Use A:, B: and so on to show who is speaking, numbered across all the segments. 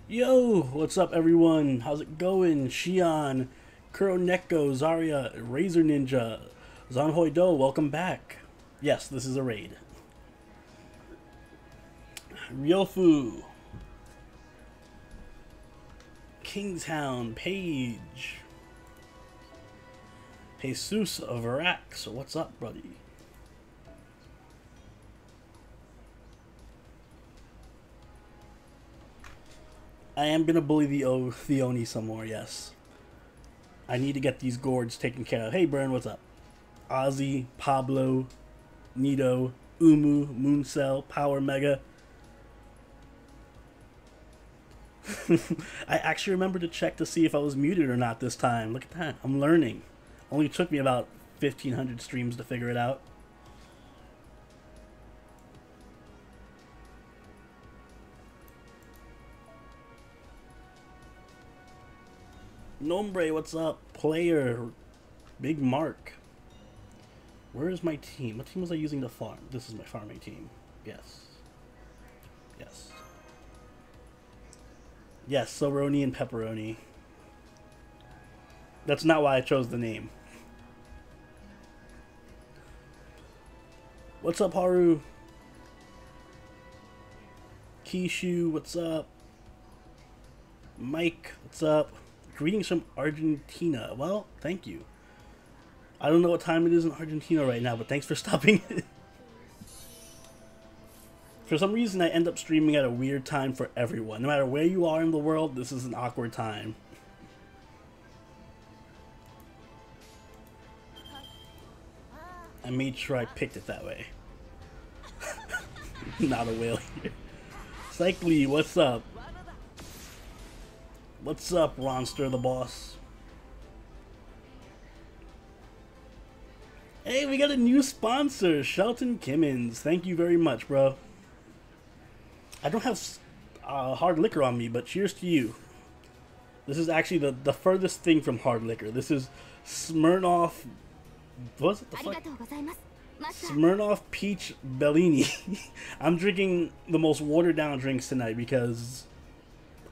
A: Yo, what's up everyone? How's it going? Shion, Kuroneko, Zarya, Razor Ninja, Zanhoi Do, welcome back. Yes, this is a raid. Ryofu, Kingshound, Page, Jesus of Iraq. So what's up, buddy? I am gonna bully the Oni some more, yes. I need to get these gourds taken care of. Hey Burn, what's up? Ozzy, Pablo, Nito, Umu, Mooncell, Power Mega. I actually remember to check to see if I was muted or not this time. Look at that. I'm learning. Only took me about 1,500 streams to figure it out. Nombre, what's up? Player, Big Mark. Where is my team? What team was I using to farm? This is my farming team. Yes. Yes. Yes, Soroni and Pepperoni. That's not why I chose the name. What's up, Haru? Kishu, what's up? Mike, what's up? Greetings from Argentina. Well, thank you. I don't know what time it is in Argentina right now, but thanks for stopping. For some reason, I end up streaming at a weird time for everyone. No matter where you are in the world, this is an awkward time. I made sure I picked it that way. Not a whale here. Cycly, what's up? What's up, Ronster the boss? Hey, we got a new sponsor, Shelton Kimmins. Thank you very much, bro. I don't have hard liquor on me, but cheers to you. This is actually the furthest thing from hard liquor. This is Smirnoff. What's it? The fuck? Smirnoff Peach Bellini. I'm drinking the most watered down drinks tonight because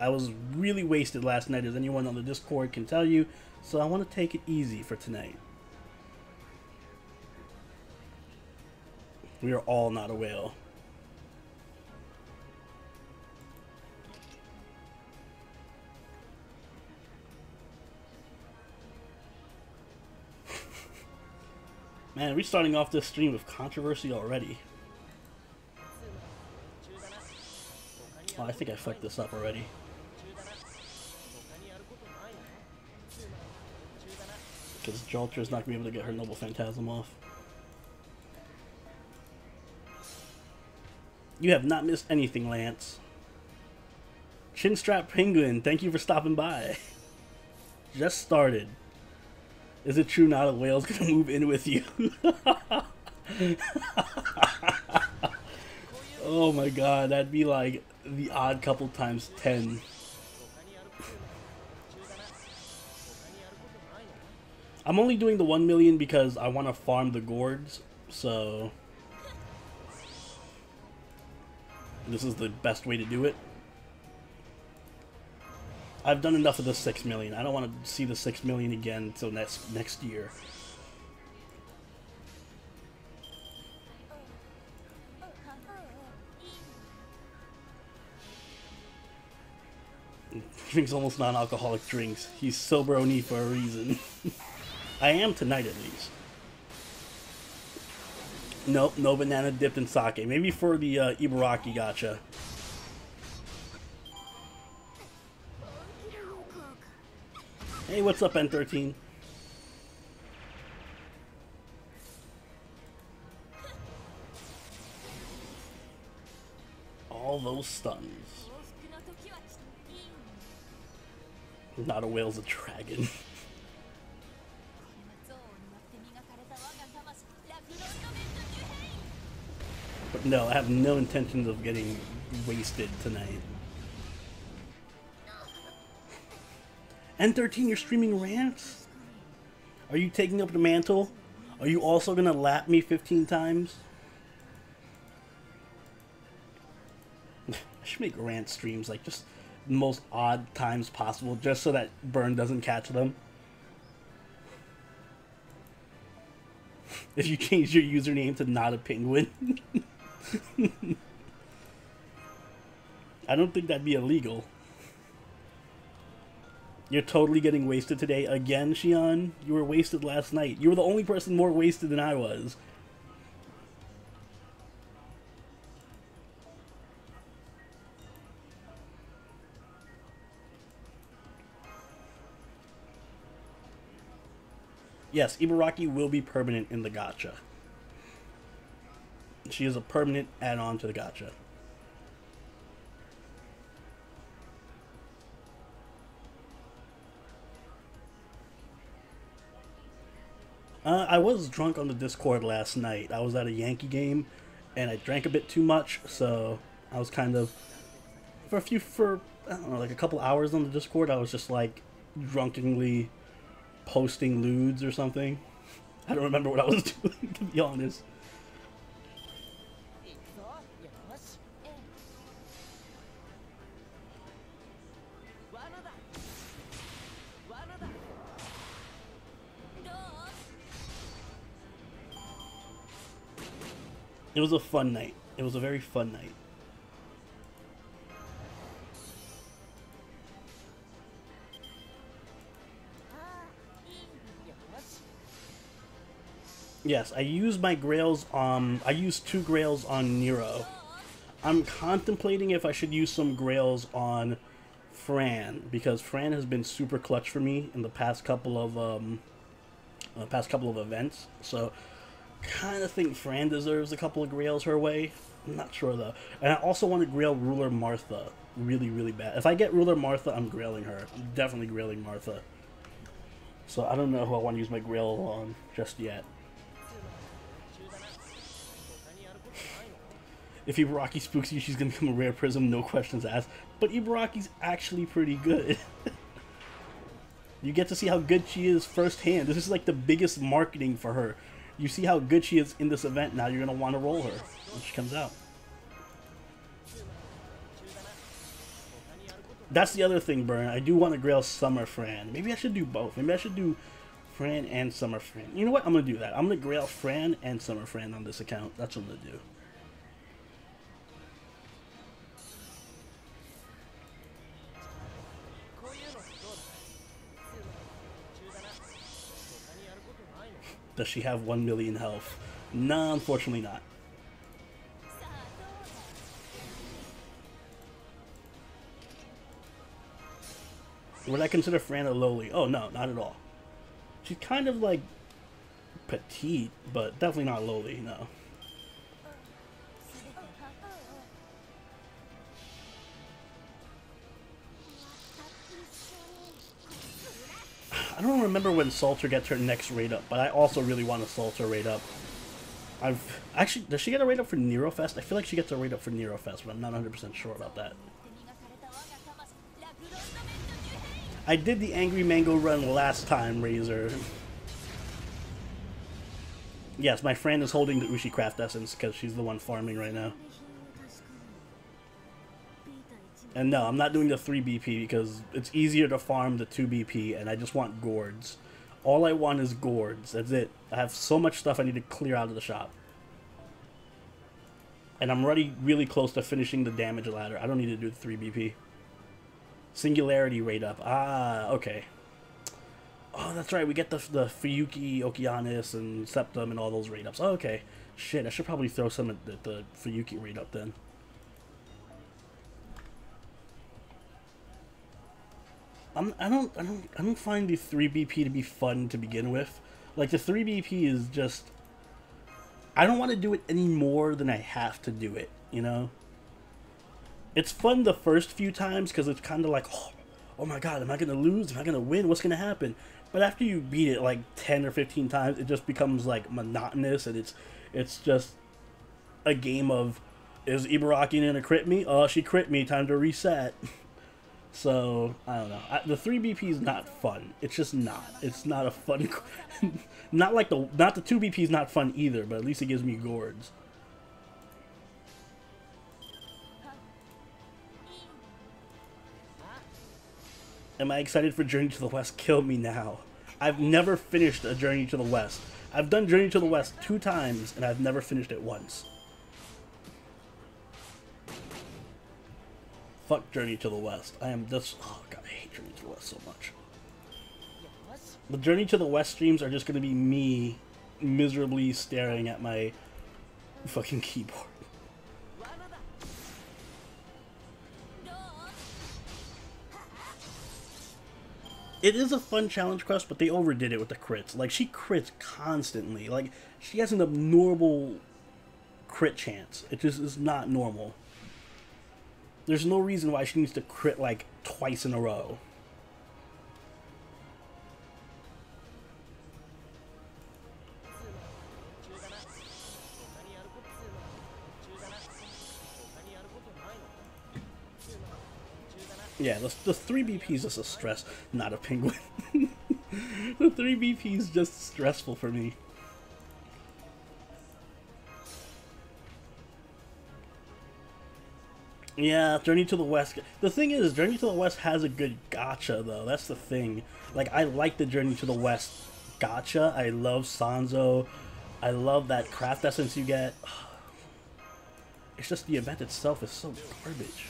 A: I was really wasted last night, as anyone on the Discord can tell you. So I want to take it easy for tonight. We are all not a whale. Man, we're starting off this stream with controversy already. Oh, I think I fucked this up already. Because Joltra's not going to be able to get her Noble Phantasm off. You have not missed anything, Lance. Chinstrap Penguin, thank you for stopping by. Just started. Is it true not a whale's gonna move in with you? Oh my god, that'd be like the Odd Couple times 10. I'm only doing the 1 million because I want to farm the gourds, so this is the best way to do it. I've done enough of the 6 million. I don't want to see the 6 million again until next year. Drinks almost non-alcoholic drinks. He's sober-oni for a reason. I am tonight at least. Nope, no banana dipped in sake. Maybe for the Ibaraki gacha. Hey, what's up, N13? All those stuns. Not a whale's a dragon. But no, I have no intentions of getting wasted tonight. N13, you're streaming rants? Are you taking up the mantle? Are you also gonna lap me 15 times? I should make rant streams, like just most odd times possible, just so that Burn doesn't catch them. If you change your username to not a penguin. I don't think that'd be illegal. You're totally getting wasted today again, Shion. You were wasted last night. You were the only person more wasted than I was. Yes, Ibaraki will be permanent in the gacha. She is a permanent add-on to the gacha. I was drunk on the Discord last night. I was at a Yankee game, and I drank a bit too much, so I was kind of for I don't know, like a couple hours on the Discord. I was just like drunkenly posting lewds or something. I don't remember what I was doing, to be honest. It was a fun night. It was a very fun night. Yes, I used my grails I used 2 grails on Nero. I'm contemplating if I should use some grails on Fran, because Fran has been super clutch for me in the past couple of events. So kind of think Fran deserves a couple of grails her way. I'm not sure though. And I also want to grail Ruler Martha really, really bad. If I get Ruler Martha, I'm grailing her. I'm definitely grailing Martha. So I don't know who I want to use my grail on just yet. If Ibaraki spooks you, she's gonna become a rare prism, no questions asked. But Ibaraki's actually pretty good. You get to see how good she is firsthand. This is like the biggest marketing for her. You see how good she is in this event, now you're gonna want to roll her when she comes out. That's the other thing, Burn. I do want to grail Summer Fran. Maybe I should do both. Maybe I should do Fran and Summer Fran. You know what? I'm gonna do that. I'm gonna grail Fran and Summer Fran on this account. That's what I'm gonna do. Does she have 1 million health? No, unfortunately not. Would I consider Fran a lowly? Oh no, not at all. She's kind of like petite, but definitely not lowly, no. I don't remember when Salter gets her next raid up, but I also really want a Salter raid up. Actually, does she get a raid up for Nero Fest? I feel like she gets a raid up for Nero Fest, but I'm not 100% sure about that. I did the Angry Mango run last time, Razor. Yes, my friend is holding the Ushi Craft Essence because she's the one farming right now. And no, I'm not doing the 3 BP because it's easier to farm the 2 BP, and I just want gourds. All I want is gourds. That's it. I have so much stuff I need to clear out of the shop. And I'm already really close to finishing the damage ladder. I don't need to do the 3 BP. Singularity rate up. Ah, okay. Oh, that's right. We get the Fuyuki, Okeanis, and Septum and all those rate ups. Oh, okay. Shit, I should probably throw some at the Fuyuki rate up then. I don't find the 3 BP to be fun to begin with. Like, the 3 BP is just, I don't want to do it any more than I have to do it, you know? It's fun the first few times because it's kind of like, oh my god, am I going to lose? Am I going to win? What's going to happen? But after you beat it like 10 or 15 times, it just becomes like monotonous, and it's just a game of, is Ibaraki going to crit me? Oh, she crit me, time to reset. So, I don't know. The 3 BP is not fun. It's just not. It's not a fun... not the 2 BP is not fun either, but at least it gives me gourds. Am I excited for Journey to the West? Kill me now. I've never finished a Journey to the West. I've done Journey to the West 2 times, and I've never finished it once. Fuck Journey to the West. I am just... Oh god, I hate Journey to the West so much. The Journey to the West streams are just going to be me miserably staring at my fucking keyboard. It is a fun challenge quest, but they overdid it with the crits. Like, she crits constantly. Like, she has an abnormal crit chance. It just is not normal. There's no reason why she needs to crit, like, twice in a row. Yeah, the 3 BP is a stress, not a penguin. The 3 BP is just stressful for me. Yeah, Journey to the West. The thing is, Journey to the West has a good gacha, though. That's the thing. Like, I like the Journey to the West gacha. I love Sanzo. I love that craft essence you get. It's just the event itself is so garbage.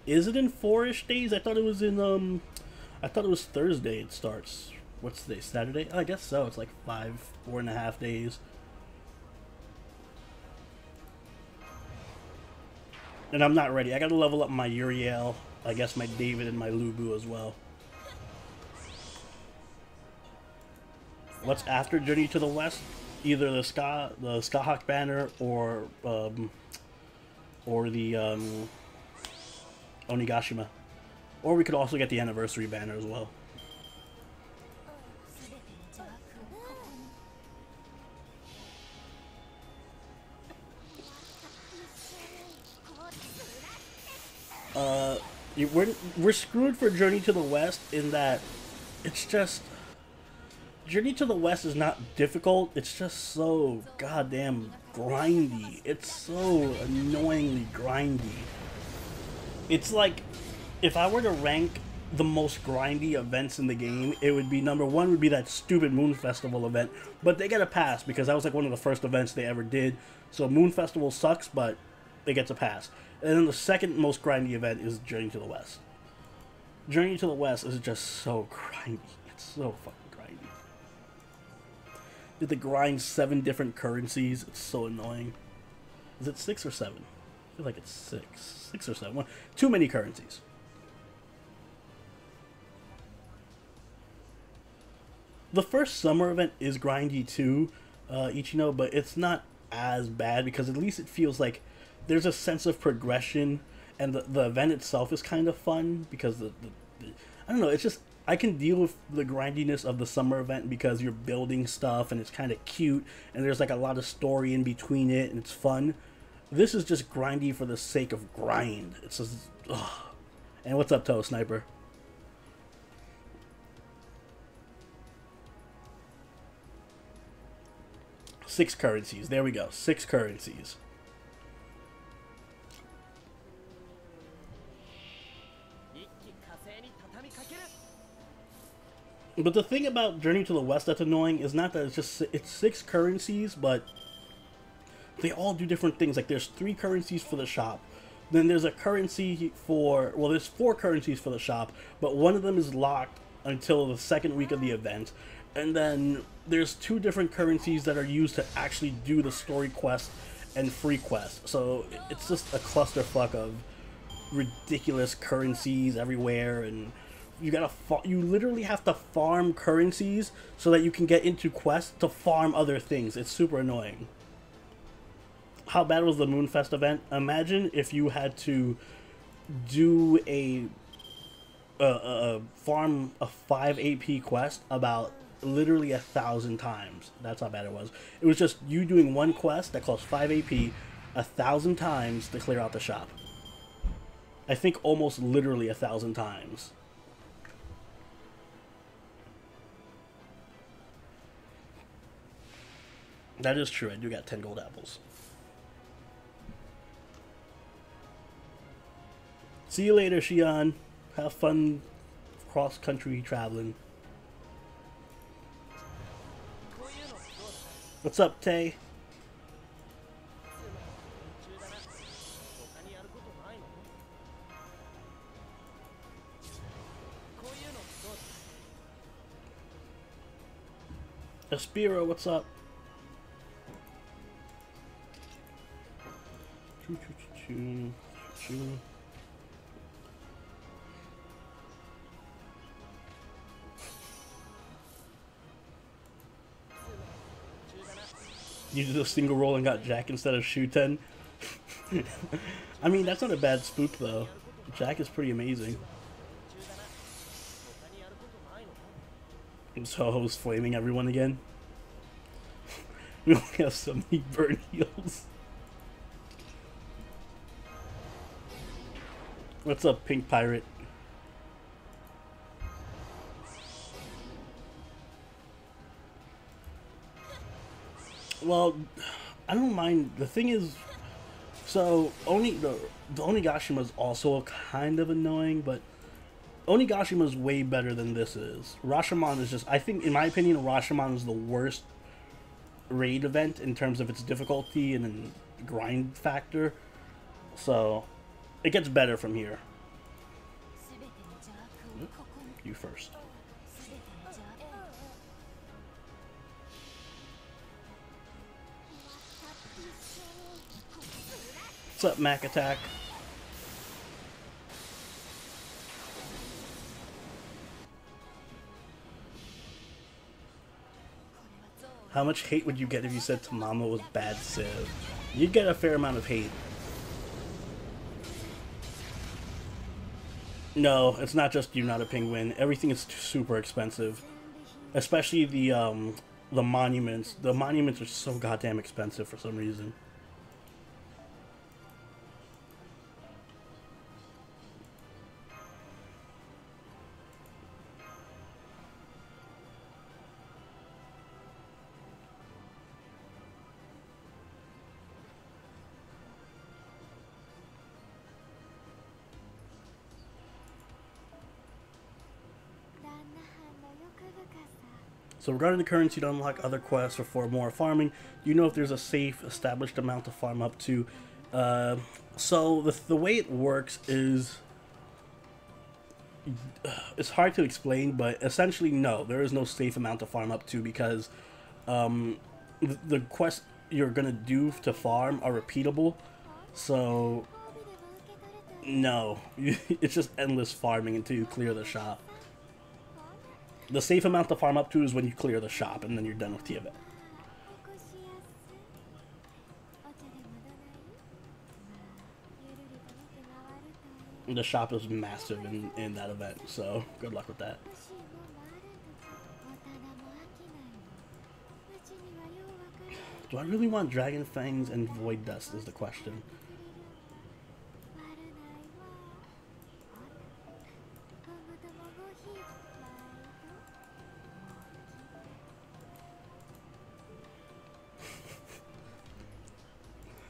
A: Is it in 4-ish days? I thought it was in, I thought it was Thursday it starts. What's today? Saturday? Oh, I guess so. It's like 4.5 days. And I'm not ready. I gotta level up my Uriel, I guess my David, and my Lubu as well. What's after Journey to the West? Either the Skahawk banner or the Onigashima. Or we could also get the anniversary banner as well. We're screwed for Journey to the West in that it's just... Journey to the West is not difficult, it's just so goddamn grindy. It's so annoyingly grindy. It's like, if I were to rank the most grindy events in the game, it would be number 1 would be that stupid Moon Festival event, but they get a pass because that was like one of the first events they ever did. So Moon Festival sucks, but it gets a pass. And then the second most grindy event is Journey to the West. Journey to the West is just so grindy. It's so fucking grindy. Did they grind 7 different currencies? It's so annoying. Is it 6 or 7? I feel like it's 6. 6 or 7. Too many currencies. The first summer event is grindy too, Ichino, but it's not as bad because at least it feels like there's a sense of progression, and the event itself is kind of fun because the I don't know, it's just, I can deal with the grindiness of the summer event because you're building stuff and it's kind of cute and there's like a lot of story in between it and it's fun. This is just grindy for the sake of grind. It's just, ugh. And what's up, Toe Sniper? Six currencies. There we go. 6 currencies. But the thing about Journey to the West that's annoying is not that it's 6 currencies, but they all do different things. Like, there's 3 currencies for the shop. Then there's a currency for... Well, there's 4 currencies for the shop, but one of them is locked until the second week of the event. And then there's 2 different currencies that are used to actually do the story quest and free quest. So it's just a clusterfuck of ridiculous currencies everywhere, and you literally have to farm currencies so that you can get into quests to farm other things. It's super annoying. How bad was the Moonfest event? Imagine if you had to do a farm a 5 AP quest about literally 1,000 times. That's how bad it was. It was just you doing one quest that cost 5 AP 1,000 times to clear out the shop. I think almost literally 1,000 times. That is true. I do got 10 gold apples. See you later, Shion. Have fun cross-country traveling. What's up, Tay? Espiro, what's up? You did a single roll and got Jack instead of Shuten. I mean, that's not a bad spook though. Jack is pretty amazing. Soho's flaming everyone again. We only have so many burn heals. What's up, Pink Pirate? Well, I don't mind. The thing is, so the Onigashima is also kind of annoying, but Onigashima is way better than this is. Rashomon is just, I think, in my opinion, Rashomon is the worst raid event in terms of its difficulty and grind factor. So, it gets better from here. You first. What's up, Mac Attack? How much hate would you get if you said Tamamo was bad Civ? You'd get a fair amount of hate. No, it's not just you, not a penguin. Everything is super expensive. Especially the monuments. The monuments are so goddamn expensive for some reason. So regarding the currency to unlock other quests or for more farming, do you know if there's a safe established amount to farm up to? So the way it works is, it's hard to explain, but essentially no, there is no safe amount to farm up to because the quests you're gonna do to farm are repeatable. So no, it's just endless farming until you clear the shop. The safe amount to farm up to is when you clear the shop, and then you're done with the event. The shop is massive in that event, so good luck with that. Do I really want Dragon Fangs and Void Dust is the question.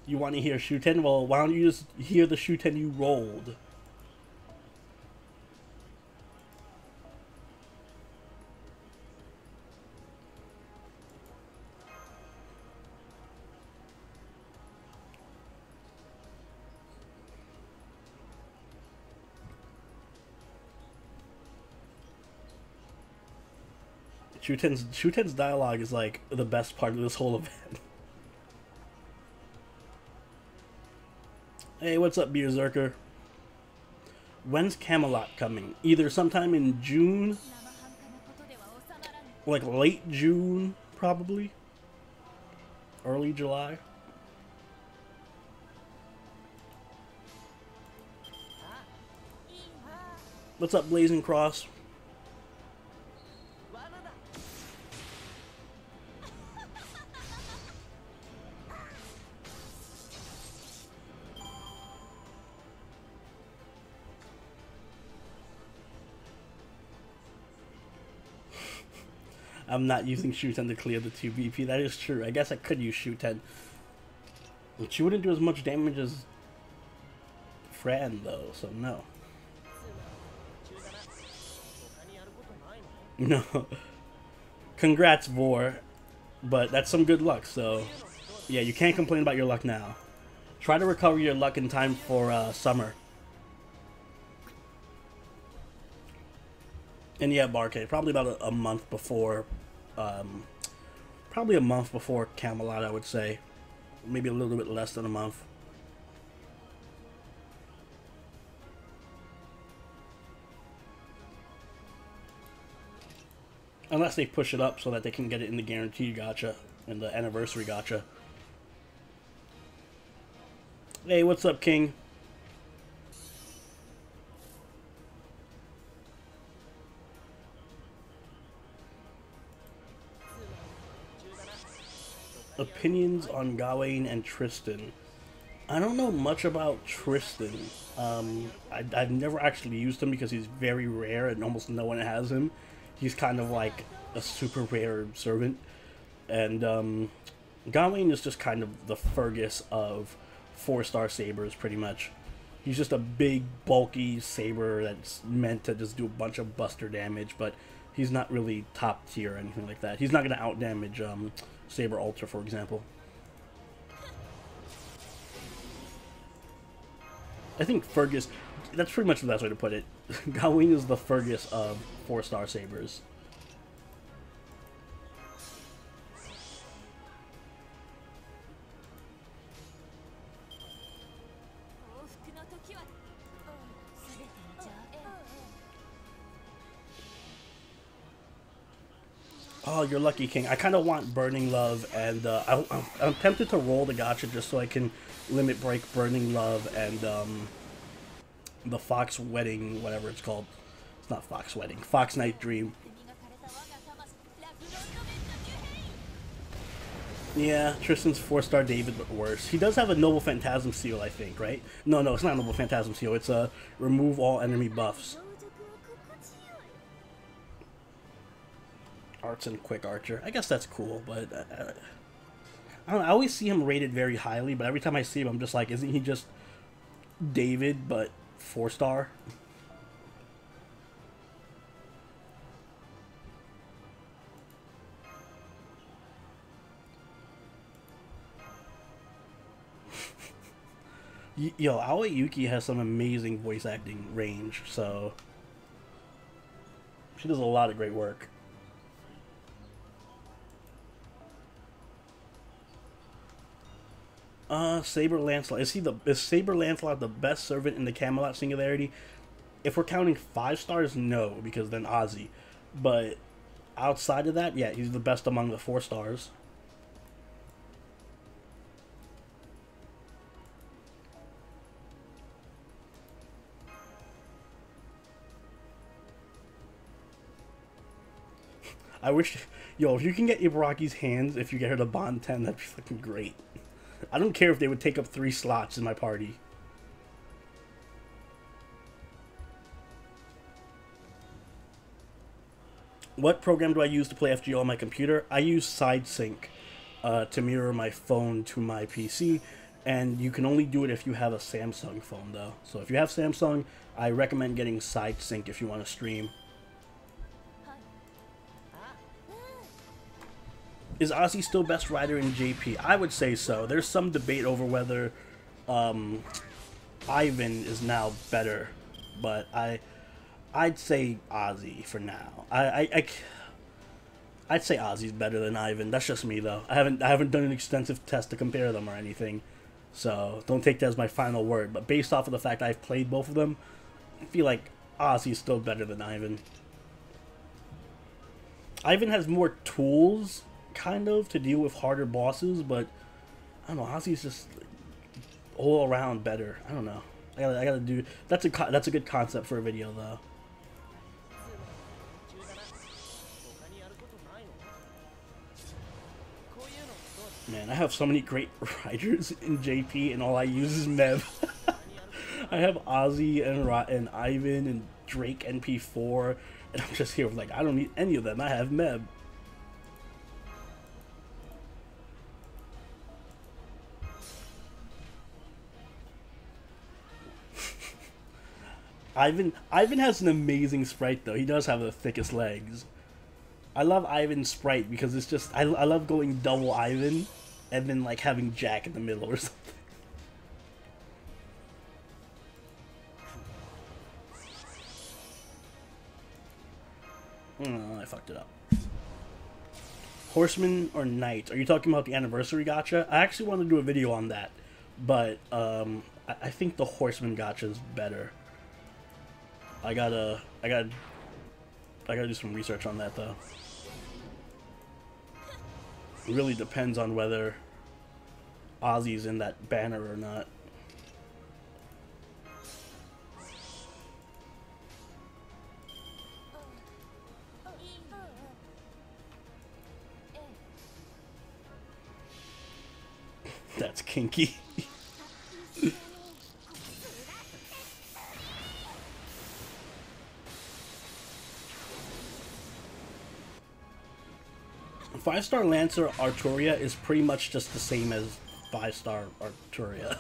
A: You want to hear Shuten? Well, why don't you just hear the Shuten you rolled? Shuten's dialogue is like the best part of this whole event. Hey, what's up, Berserker? When's Camelot coming? Either sometime in June, like late June, probably. Early July. What's up, Blazing Cross? I'm not using Shuten to clear the 2 BP. That is true. I guess I could use Shuten. But she wouldn't do as much damage as friend though, so no. No. Congrats, Vor. But that's some good luck, so yeah, you can't complain about your luck now. Try to recover your luck in time for summer. And yeah, Barcade, probably about a month before, probably a month before Camelot, I would say. Maybe a little bit less than a month. Unless they push it up so that they can get it in the guaranteed gacha, in the anniversary gacha. Hey, what's up, King? Opinions on Gawain and Tristan. I don't know much about Tristan. I've never actually used him because he's very rare and almost no one has him. He's kind of like a super rare servant. And Gawain is just kind of the Fergus of 4-star sabers, pretty much. He's just a big, bulky saber that's meant to just do a bunch of buster damage, but he's not really top tier or anything like that. He's not going to outdamage Saber Ultra, for example. I think Fergus, that's pretty much the best way to put it. Gawain is the Fergus of 4-star sabers. Oh, you're lucky, King. I kind of want Burning Love, and I'm tempted to roll the gacha just so I can limit break Burning Love and the Fox Wedding, whatever it's called. It's not Fox Wedding. Fox Night Dream. Yeah, Tristan's 4-star David, but worse. He does have a Noble Phantasm seal, I think, right? No, it's not a Noble Phantasm seal. It's a remove all enemy buffs. Arts and Quick Archer. I guess that's cool, but I don't know. I always see him rated very highly, but every time I see him, I'm just like, isn't he just David, but 4-star? Yo, Aoi Yuki has some amazing voice acting range, so she does a lot of great work. Saber Lancelot. Is Saber Lancelot the best servant in the Camelot Singularity? If we're counting 5 stars, no, because then Ozzy. But outside of that, yeah, he's the best among the 4 stars. I wish, yo, if you can get Ibaraki's hands, if you get her to Bond 10, that'd be fucking great. I don't care if they would take up 3 slots in my party. What program do I use to play FGO on my computer? I use SideSync to mirror my phone to my PC, and you can only do it if you have a Samsung phone, though. So if you have Samsung, I recommend getting SideSync if you want to stream. Is Ozzy still best rider in JP? I would say so. There's some debate over whether Ivan is now better, but I'd say Ozzy for now. I'd say Ozzy's better than Ivan. That's just me, though. I haven't done an extensive test to compare them or anything, so don't take that as my final word. But based off of the fact I've played both of them, I feel like Ozzy's still better than Ivan. Ivan has more tools, kind of, to deal with harder bosses, but I don't know, Ozzy's just all around better. I don't know. I gotta do that's a good concept for a video, though. Man, I have so many great riders in JP, and all I use is Mev. I have Ozzy and Ivan and Drake NP4, and I'm just here with, like, I don't need any of them. I have Meb. Ivan has an amazing sprite though. He does have the thickest legs. I love Ivan's sprite because it's just I love going double Ivan and then like having Jack in the middle or something. Oh, I fucked it up. Horseman or Knight? Are you talking about the anniversary gacha? I actually want to do a video on that, but I think the Horseman gacha is better. I gotta do some research on that though. It really depends on whether Ozzy's in that banner or not. That's kinky. Five-star Lancer Arturia is pretty much just the same as 5-star Arturia.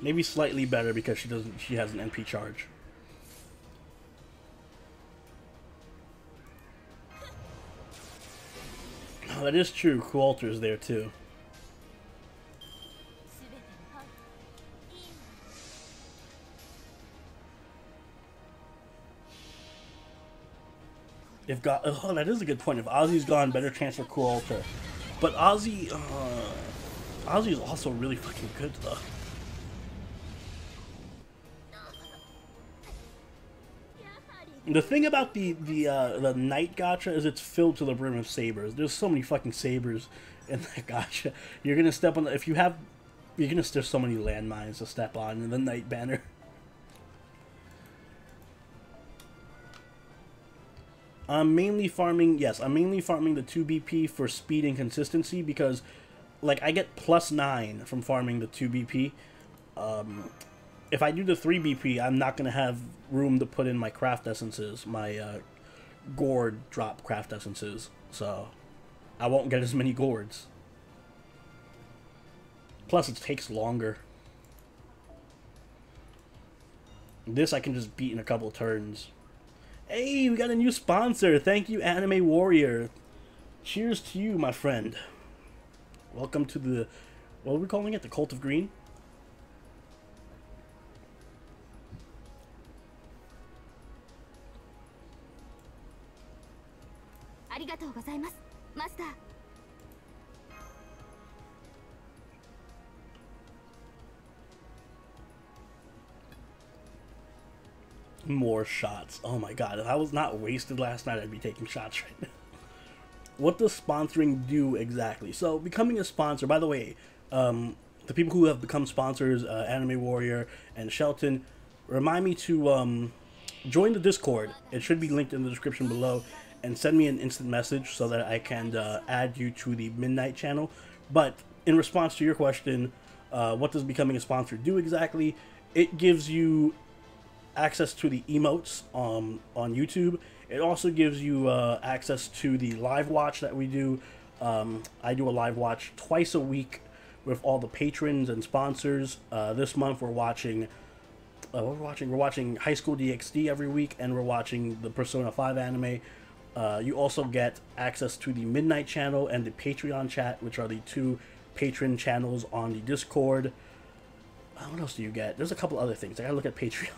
A: Maybe slightly better because she has an NP charge. Oh, that is true. Coulter's there too. Oh, that is a good point. If Ozzy's gone, better chance for Coulter. But Ozzy is also really fucking good though. The thing about the Knight gacha is it's filled to the brim of sabers. There's so many fucking sabers in that gacha. You're gonna step on there's so many landmines to step on in the Knight banner. I'm mainly farming the 2 BP for speed and consistency because, like, I get +9 from farming the 2 BP. If I do the 3 BP, I'm not going to have room to put in my craft essences, my gourd drop craft essences, so I won't get as many gourds. Plus, it takes longer. This I can just beat in a couple turns. Hey, we got a new sponsor. Thank you, Anime Warrior. Cheers to you, my friend. Welcome to the, what are we calling it? The Cult of Green? More shots. Oh my god, if I was not wasted last night, I'd be taking shots right now. What does sponsoring do exactly? So, becoming a sponsor, by the way, the people who have become sponsors, Anime Warrior and Shelton, remind me to join the Discord. It should be linked in the description below, and send me an instant message so that I can add you to the Midnight channel. But in response to your question, what does becoming a sponsor do exactly? It gives you access to the emotes on YouTube. It also gives you access to the live watch that we do. I do a live watch twice a week with all the patrons and sponsors. This month we're watching High School DxD every week, and we're watching the Persona 5 anime. You also get access to the Midnight channel and the Patreon chat, which are the 2 patron channels on the Discord. What else do you get? There's a couple other things. I gotta look at Patreon.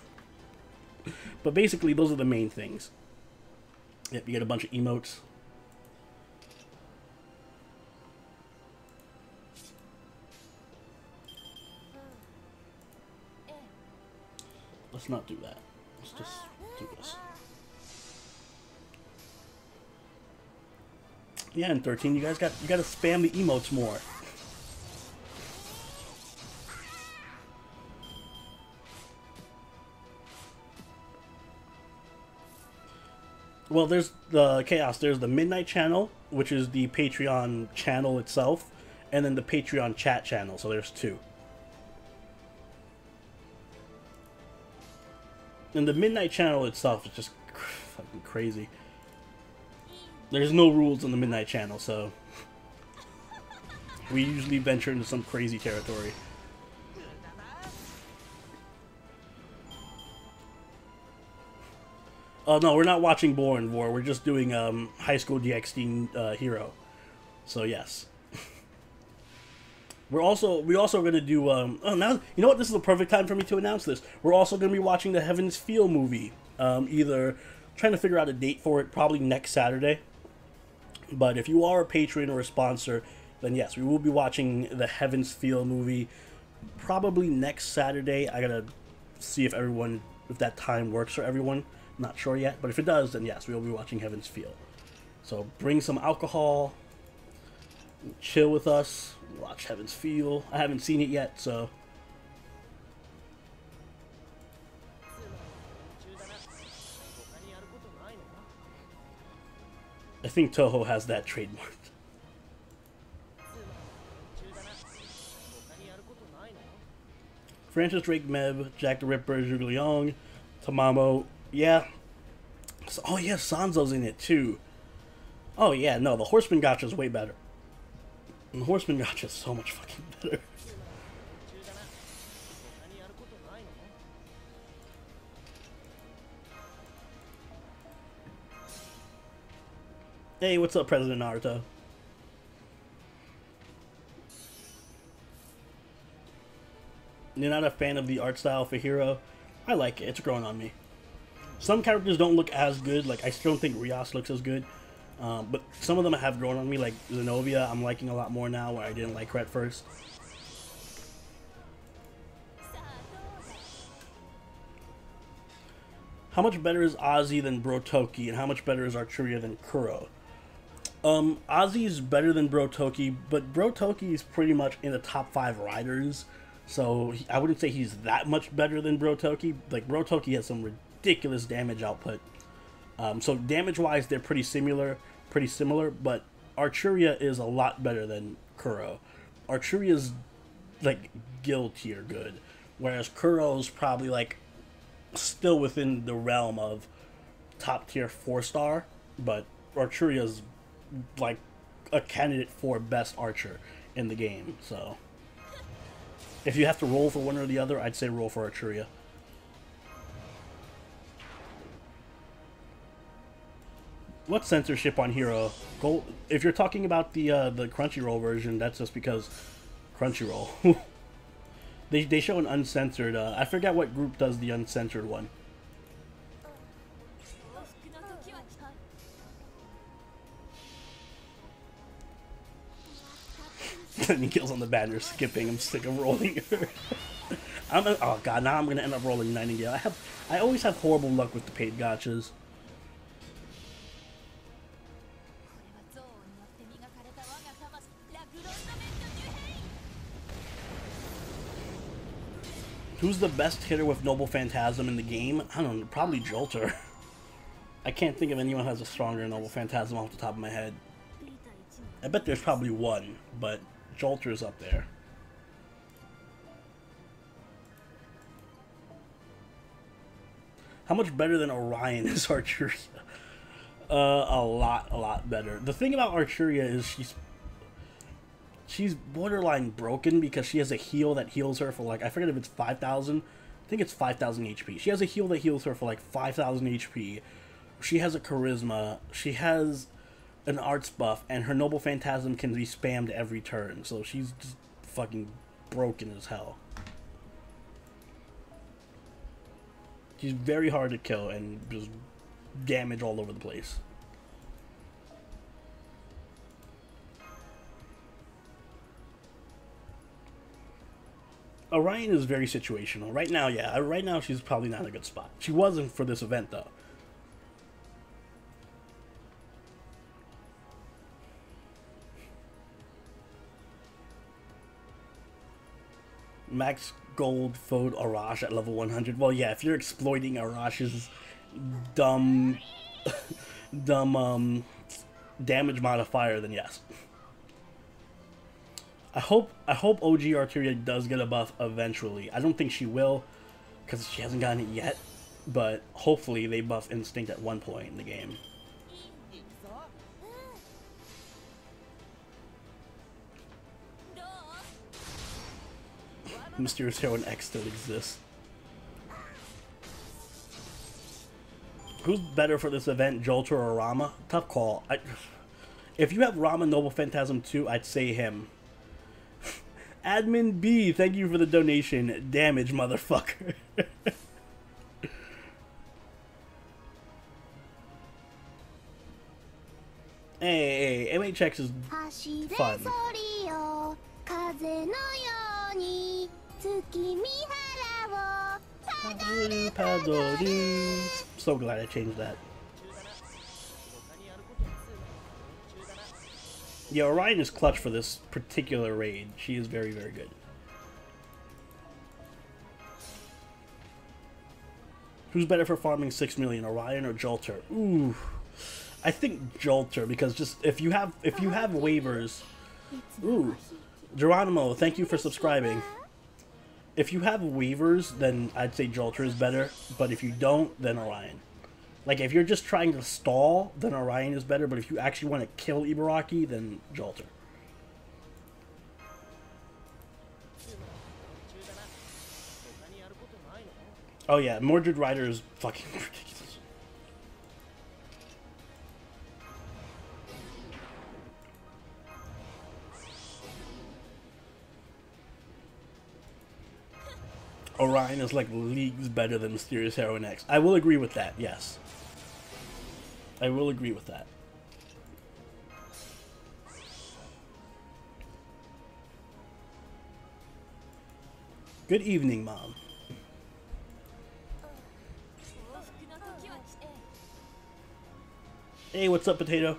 A: But basically, those are the main things. Yep, you get a bunch of emotes. Let's not do that. Let's just do this. Yeah, and 13, you guys gotta spam the emotes more. Well, there's the Chaos. There's the Midnight channel, which is the Patreon channel itself, and then the Patreon chat channel. So there's 2. And the Midnight channel itself is just fucking crazy. There's no rules on the Midnight channel, so we usually venture into some crazy territory. Oh no, we're not watching Born War. We're just doing High School DxD Hero. So yes. We also gonna do oh now you know what, this is the perfect time for me to announce this. We're also gonna be watching the Heaven's Feel movie. Either trying to figure out a date for it, probably next Saturday. But if you are a patron or a sponsor, then yes, we will be watching the Heaven's Feel movie probably next Saturday. I gotta see if that time works for everyone. Not sure yet, but if it does, then yes, we will be watching Heaven's Feel. So bring some alcohol, chill with us, watch Heaven's Feel. I haven't seen it yet, so I think Toho has that trademarked. Francis Drake Meb, Jack the Ripper, Zhuge Liang, Tamamo, yeah. Oh yeah, Sanzo's in it too. Oh yeah, no, the Horseman Gotcha is way better. And the Horseman Gotcha is so much fucking better. Hey, what's up, President Naruto? You're not a fan of the art style for Hero? I like it. It's growing on me. Some characters don't look as good. Like, I still don't think Rios looks as good. But some of them have grown on me. Like, Zenobia, I'm liking a lot more now, where I didn't like her at first. How much better is Ozzy than Brotoki? And how much better is Arturia than Kuro? Ozzy's better than Brotoki, but Brotoki is pretty much in the top 5 riders. So I wouldn't say he's that much better than Brotoki. Like, Brotoki has some ridiculous damage output. So damage-wise, they're pretty similar, but Arturia is a lot better than Kuro. Arturia's, like, guild tier good, whereas Kuro's probably, like, still within the realm of top tier 4-star, but Arturia's, like, a candidate for best archer in the game, so if you have to roll for one or the other, I'd say roll for Arturia. What's censorship on Hero? Go, if you're talking about the Crunchyroll version, that's just because Crunchyroll. they show an uncensored. I forget what group does the uncensored one. He kills on the banner, skipping. I'm sick of rolling her. Oh god, now I'm gonna end up rolling Nightingale. I always have horrible luck with the paid gachas. Who's the best hitter with Noble Phantasm in the game? I don't know, probably Jolter. I can't think of anyone who has a stronger Noble Phantasm off the top of my head. I bet there's probably one, but Jolter's up there. How much better than Orion is Arturia? A lot better. The thing about Arturia is she's borderline broken because she has a heal that heals her for, like, I forget if it's 5,000. I think it's 5,000 HP. She has a heal that heals her for like 5,000 HP. She has a charisma. She has an arts buff, and her Noble Phantasm can be spammed every turn. So she's just fucking broken as hell. She's very hard to kill and just damage all over the place. Orion is very situational. Right now, yeah. Right now, she's probably not in a good spot. She wasn't for this event, though. Max Gold Fode Arash at level 100. Well, yeah, if you're exploiting Arash's dumb damage modifier, then yes. I hope OG Arturia does get a buff eventually. I don't think she will, because she hasn't gotten it yet, but hopefully they buff Instinct at one point in the game. Mysterious Hero and X still exists. Who's better for this event, Jolter or Rama? Tough call. If you have Rama Noble Phantasm 2, I'd say him. Admin B, thank you for the donation. Damage, motherfucker. Hey, MHX is fun. So glad I changed that. Yeah, Orion is clutch for this particular raid. She is very, very good. Who's better for farming 6 million, Orion or Jolter? Ooh, I think Jolter, because just if you have waivers. Ooh, Geronimo, thank you for subscribing. If you have waivers, then I'd say Jolter is better, but if you don't, then Orion. Like, if you're just trying to stall, then Orion is better, but if you actually want to kill Ibaraki, then Jolter. Oh yeah, Mordred Rider is fucking ridiculous. Orion is like leagues better than Mysterious Heroine X. I will agree with that, yes. I will agree with that. Good evening, Mom. Hey, what's up, Potato?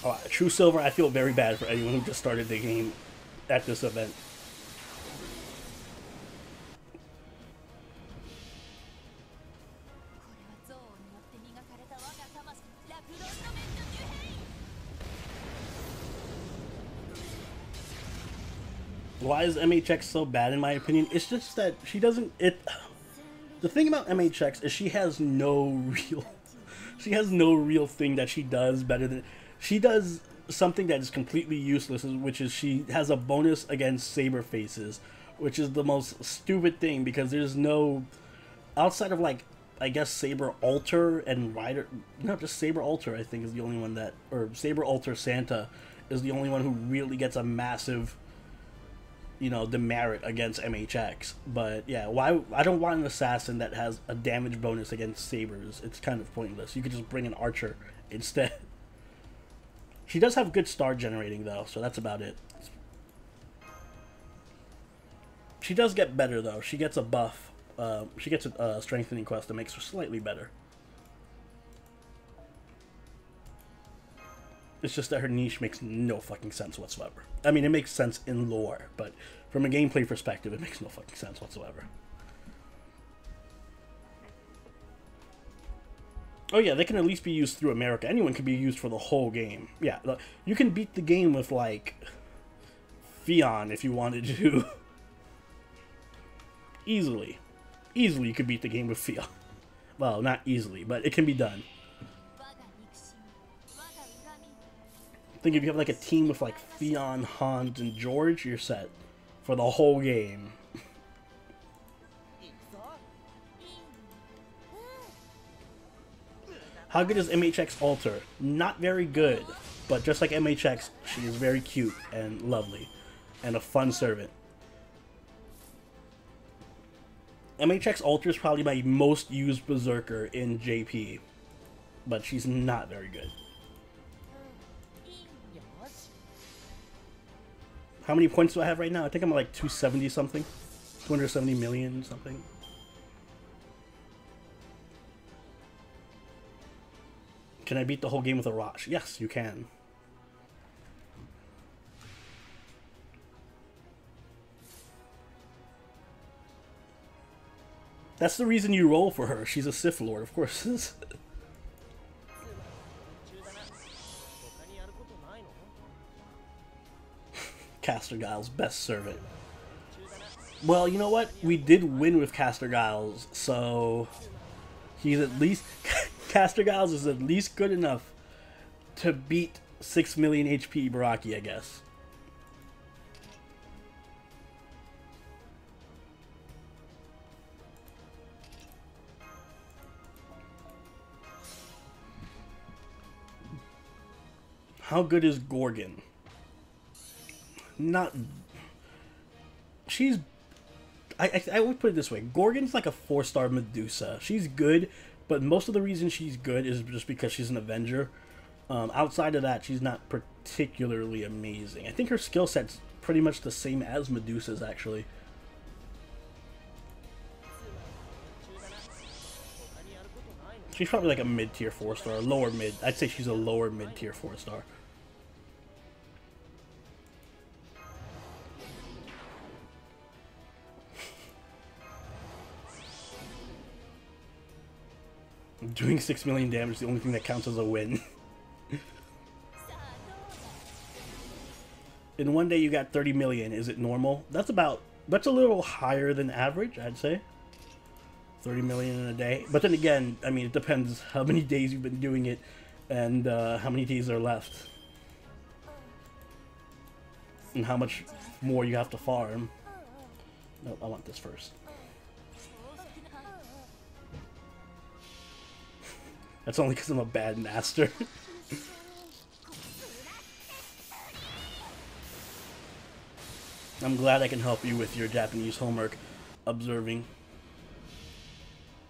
A: Oh, True Silver, I feel very bad for anyone who just started the game at this event. Why is MHX so bad in my opinion? It's just that she doesn't the thing about MHX is she has no real thing that she does better than she does something that is completely useless, which is she has a bonus against saber faces, which is the most stupid thing because there's no outside of like I guess Saber Alter and Rider, no, just Saber Alter I think is the only one that, or Saber Alter Santa is the only one who really gets a massive, you know, demerit against MHX. But yeah, why I don't want an assassin that has a damage bonus against sabers. It's kind of pointless. You could just bring an archer instead. She does have good star generating though, so that's about it. She does get better though. She gets a buff. She gets a strengthening quest that makes her slightly better. It's just that her niche makes no fucking sense whatsoever. I mean, it makes sense in lore, but from a gameplay perspective, it makes no fucking sense whatsoever. Oh yeah, they can at least be used through America. Anyone can be used for the whole game. Yeah, you can beat the game with, like, Fion if you wanted to. Easily. Easily you could beat the game with Fion. Well, not easily, but it can be done. I think if you have like a team with like Fion, Hans, and George, you're set for the whole game. How good is MHX Alter? Not very good, but just like MHX, she is very cute and lovely and a fun servant. MHX Alter is probably my most used Berserker in JP, but she's not very good. How many points do I have right now? I think I'm at like 270 something. 270 million something. Can I beat the whole game with a Rosh? Yes, you can. That's the reason you roll for her. She's a Sith Lord, of course. Caster Giles, best servant. Well, you know what? We did win with Caster Giles, so he's at least Caster Giles is at least good enough to beat 6 million HP Ibaraki, I guess. How good is Gorgon? Not... She's... I would put it this way. Gorgon's like a 4-star Medusa. She's good, but most of the reason she's good is just because she's an Avenger. Outside of that, she's not particularly amazing. I think her skill set's pretty much the same as Medusa's, actually. She's probably like a mid-tier 4-star, lower mid. I'd say she's a lower mid-tier 4-star. Doing 6 million damage is the only thing that counts as a win. In one day you got 30 million. Is it normal? That's a little higher than average, I'd say. 30 million in a day. But then again, I mean, it depends how many days you've been doing it and how many days are left. And how much more you have to farm. No, I want this first. That's only because I'm a bad master. I'm glad I can help you with your Japanese homework. Observing.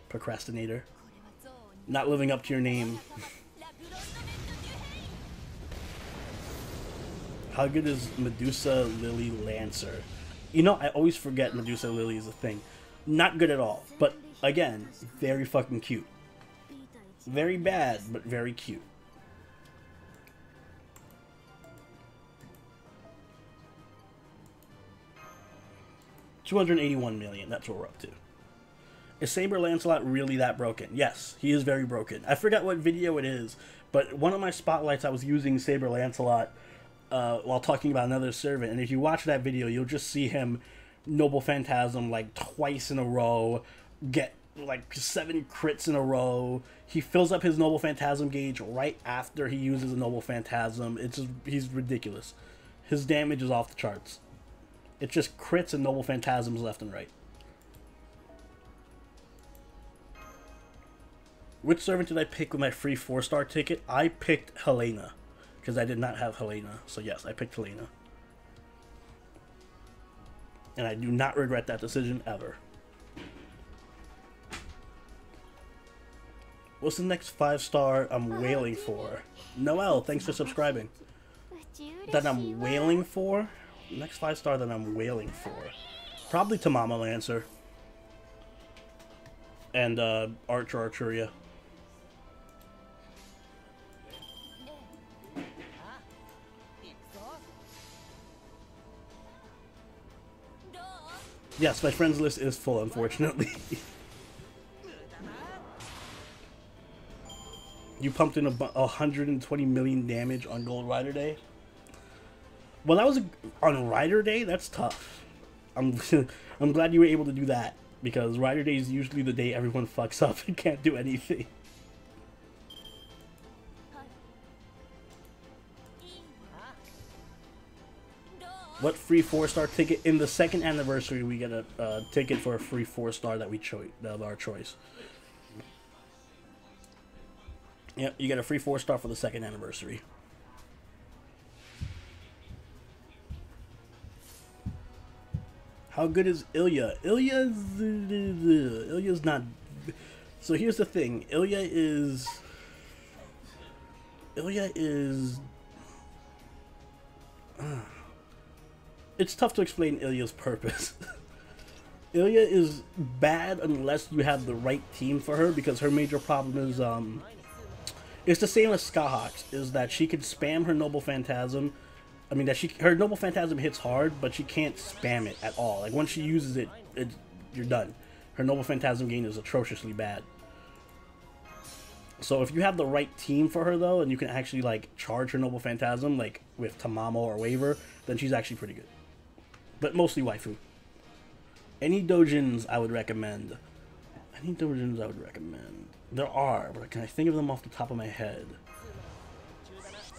A: Procrastinator. Not living up to your name. How good is Medusa Lily Lancer? You know, I always forget Medusa Lily is a thing. Not good at all. But, again, very fucking cute. Very bad, but very cute. $281 million, that's what we're up to. Is Saber Lancelot really that broken? Yes, he is very broken. I forgot what video it is, but one of my spotlights I was using Saber Lancelot while talking about another servant, and if you watch that video, you'll just see him Noble Phantasm like twice in a row, get like 7 crits in a row. He fills up his Noble Phantasm gauge right after he uses a Noble Phantasm. It's just, he's ridiculous. His damage is off the charts. It's just crits and Noble Phantasms left and right. Which servant did I pick with my free 4-star ticket? I picked Helena, because I did not have Helena. So yes, I picked Helena. And I do not regret that decision ever. What's the next 5-star I'm wailing for? Noelle, thanks for subscribing. That I'm wailing for? Next 5-star that I'm wailing for. Probably Tamama Lancer. And Archer Archeria. Yes, my friends list is full, unfortunately. You pumped in 120 million damage on Gold Rider Day? Well, that was on Rider Day? That's tough. I'm glad you were able to do that, because Rider Day is usually the day everyone fucks up and can't do anything. What free 4-star ticket? In the 2nd anniversary, we get a ticket for a free 4-star that we of our choice. Yep, you get a free 4-star for the 2nd anniversary. How good is Ilya? Ilya's not... So here's the thing. Ilya is... It's tough to explain Ilya's purpose. Ilya is bad unless you have the right team for her, because her major problem is... It's the same as Skahawks, is that she can spam her Noble Phantasm. I mean, her Noble Phantasm hits hard, but she can't spam it at all. Like, once she uses it, you're done. Her Noble Phantasm gain is atrociously bad. So if you have the right team for her, though, and you can actually, like, charge her Noble Phantasm, like, with Tamamo or Waver, then she's actually pretty good. But mostly waifu. Any doujins I would recommend. There are, but can I think of them off the top of my head?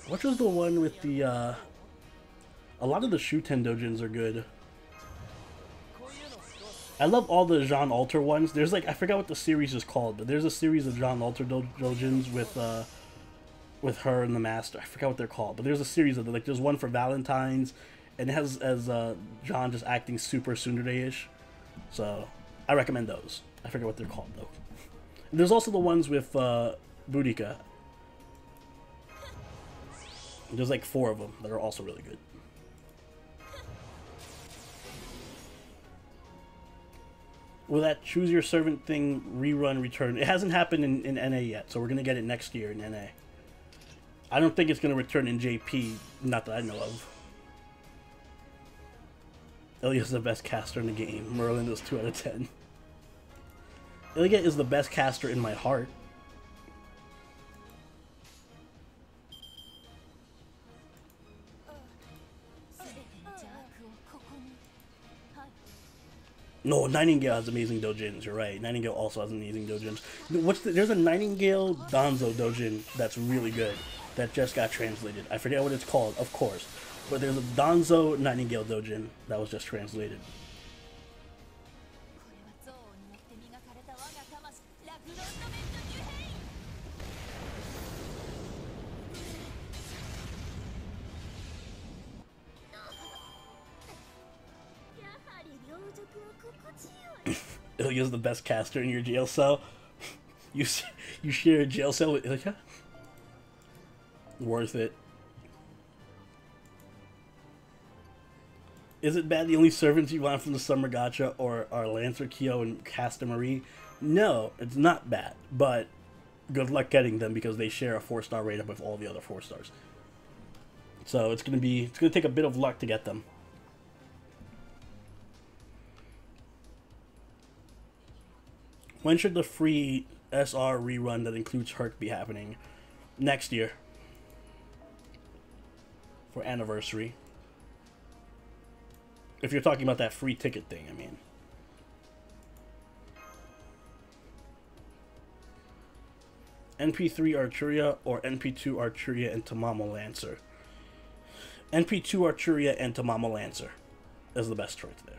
A: What was the one with the, a lot of the Shuten doujins are good. I love all the Jean Alter ones. There's like, I forgot what the series is called, but there's a series of Jean Alter doujins with, with her and the Master. I forgot what they're called, but there's a series of them. Like there's one for Valentine's, and it has as John just acting super tsundere-ish. So I recommend those. I forget what they're called though. And there's also the ones with Boudica. There's like 4 of them that are also really good. Will that choose your servant thing rerun return? It hasn't happened in NA yet, so we're gonna get it next year in NA. I don't think it's gonna return in JP, not that I know of. Ilya's the best caster in the game. Merlin is 2 out of 10. Ilya is the best caster in my heart. No, Nightingale has amazing dojins, you're right. Nightingale also has amazing dojins. There's a Nightingale Danzo dojin that's really good, that just got translated. I forget what it's called, of course. But there's a Danzo Nightingale dojin that was just translated. Ilya's the best caster in your jail cell. You share a jail cell with Ilya? Worth it. Is it bad the only servants you want from the Summer Gacha are Lancer, Kyo, and Casta Marie? No, it's not bad, but good luck getting them because they share a 4-star rate up with all the other 4-stars. So it's gonna take a bit of luck to get them. When should the free SR rerun that includes Herc be happening? Next year. For anniversary. If you're talking about that free ticket thing, I mean. NP3 Arturia or NP2 Arturia and Tamamo Lancer? NP2 Arturia and Tamamo Lancer is the best choice there.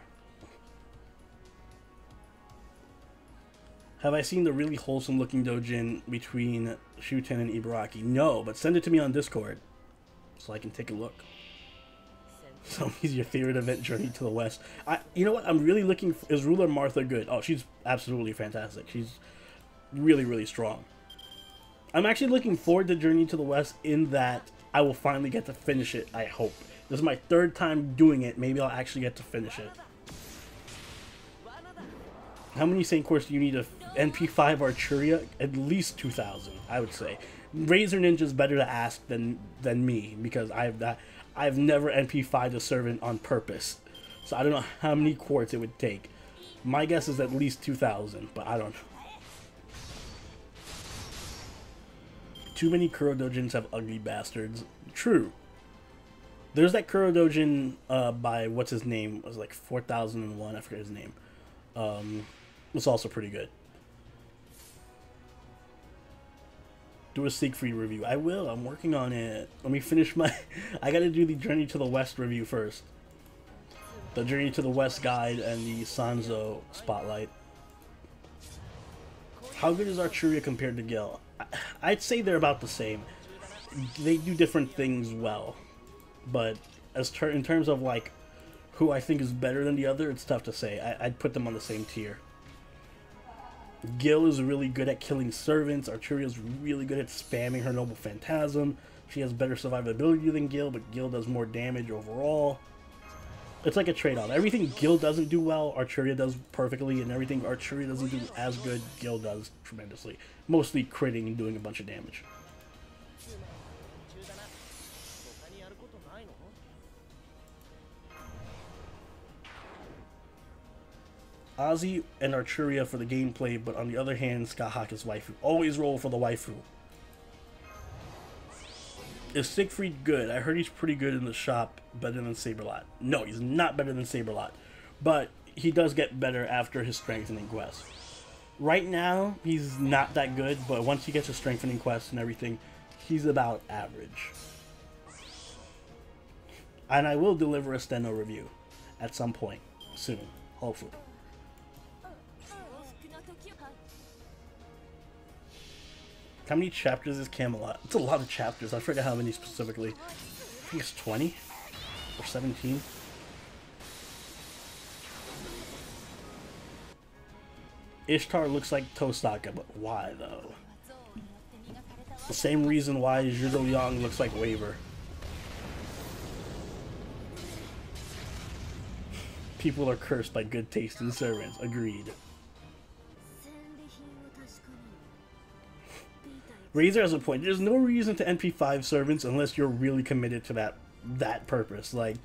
A: Have I seen the really wholesome looking dojin between Shuten and Ibaraki? No, but send it to me on Discord so I can take a look. So he's your favorite event, Journey to the West. You know what? I'm really looking for, is Ruler Martha good? Oh, she's absolutely fantastic. She's really, really strong. I'm actually looking forward to Journey to the West in that I will finally get to finish it, I hope. This is my 3rd time doing it. Maybe I'll actually get to finish it. How many Saint Course do you need of NP5 Arturia? At least 2,000, I would say. Razor Ninja's better to ask than me because I've never NP5'd a servant on purpose. So I don't know how many quartz it would take. My guess is at least 2,000, but I don't know. Too many Kuro Dojins have ugly bastards. True. There's that Kuro Dojin by, what's his name? It was like 4001, I forget his name. It's also pretty good. Do a Siegfried review. I will. I'm working on it. Let me finish my... I gotta do the Journey to the West review first. The Journey to the West guide and the Sanzo spotlight. How good is Arturia compared to Gil? I'd say they're about the same. They do different things well. But in terms of like who I think is better than the other, it's tough to say. I'd put them on the same tier. Gil is really good at killing servants. Arturia is really good at spamming her Noble Phantasm. She has better survivability than Gil, but Gil does more damage overall. It's like a trade-off. Everything Gil doesn't do well, Arturia does perfectly, and everything Arturia doesn't do as good, Gil does tremendously. Mostly critting and doing a bunch of damage. Ozzy and Arturia for the gameplay, but on the other hand, Skahak is waifu. Always roll for the waifu. Is Siegfried good? I heard he's pretty good in the shop, better than Saberlot. No, he's not better than Saberlot, but he does get better after his strengthening quest. Right now, he's not that good, but once he gets his strengthening quest and everything, he's about average. And I will deliver a Steno review at some point soon, hopefully. How many chapters is Camelot? It's a lot of chapters. I forget how many specifically. I think it's 20 or 17. Ishtar looks like Tosaka, but why though? The same reason why Zhudo Yang looks like Waver. People are cursed by good taste in servants. Agreed. Razor has a point. There's no reason to NP5 servants unless you're really committed to that purpose. Like,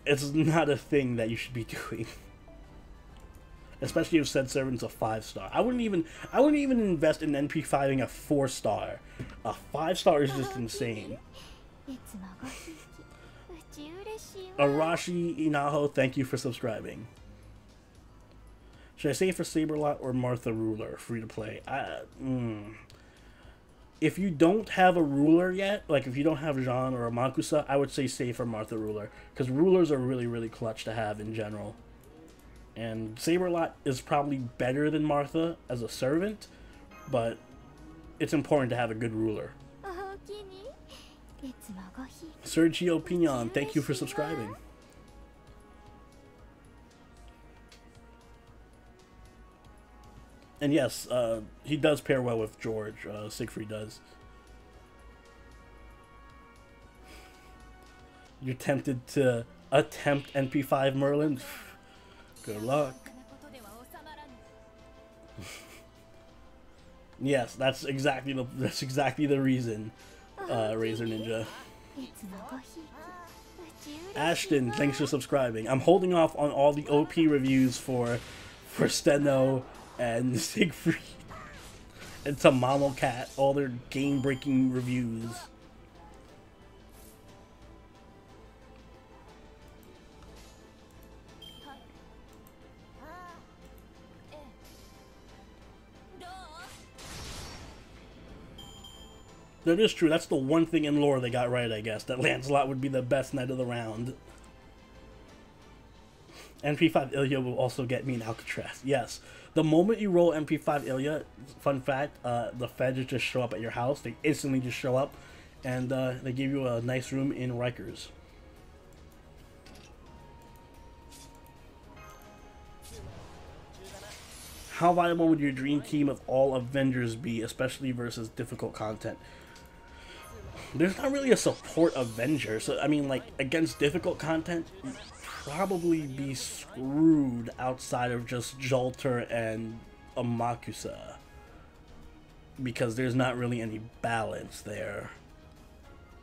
A: it's not a thing that you should be doing. Especially if said servant's a 5-star. I wouldn't even invest in NP5ing a 4-star. A 5-star is just insane. Arashi Inaho, thank you for subscribing. Should I say for Saberlot or Martha Ruler? Free to play. If you don't have a ruler yet, like if you don't have Jean or a Makusa, I would say save for Martha Ruler. Because rulers are really, really clutch to have in general. And Saberlot is probably better than Martha as a servant, but it's important to have a good ruler. Sergio Pignon, thank you for subscribing. And yes, he does pair well with George. Siegfried does. You're tempted to attempt NP5 Merlin? Good luck. Yes, that's exactly the reason, Razor Ninja. Ashton, thanks for subscribing. I'm holding off on all the OP reviews for Steno and Siegfried and Tamamo Cat, all their game-breaking reviews. That is true. That's the one thing in lore they got right, I guess. That Lancelot would be the best knight of the round. MP5 Ilya will also get me in Alcatraz. Yes. The moment you roll MP5 Ilya, fun fact, the feds just show up at your house. They instantly just show up, and they give you a nice room in Rikers. How viable would your dream team of all Avengers be, especially versus difficult content? There's not really a support Avenger, so I mean, like, against difficult content, you'd probably be screwed outside of just Jolter and a Makusa, because there's not really any balance there.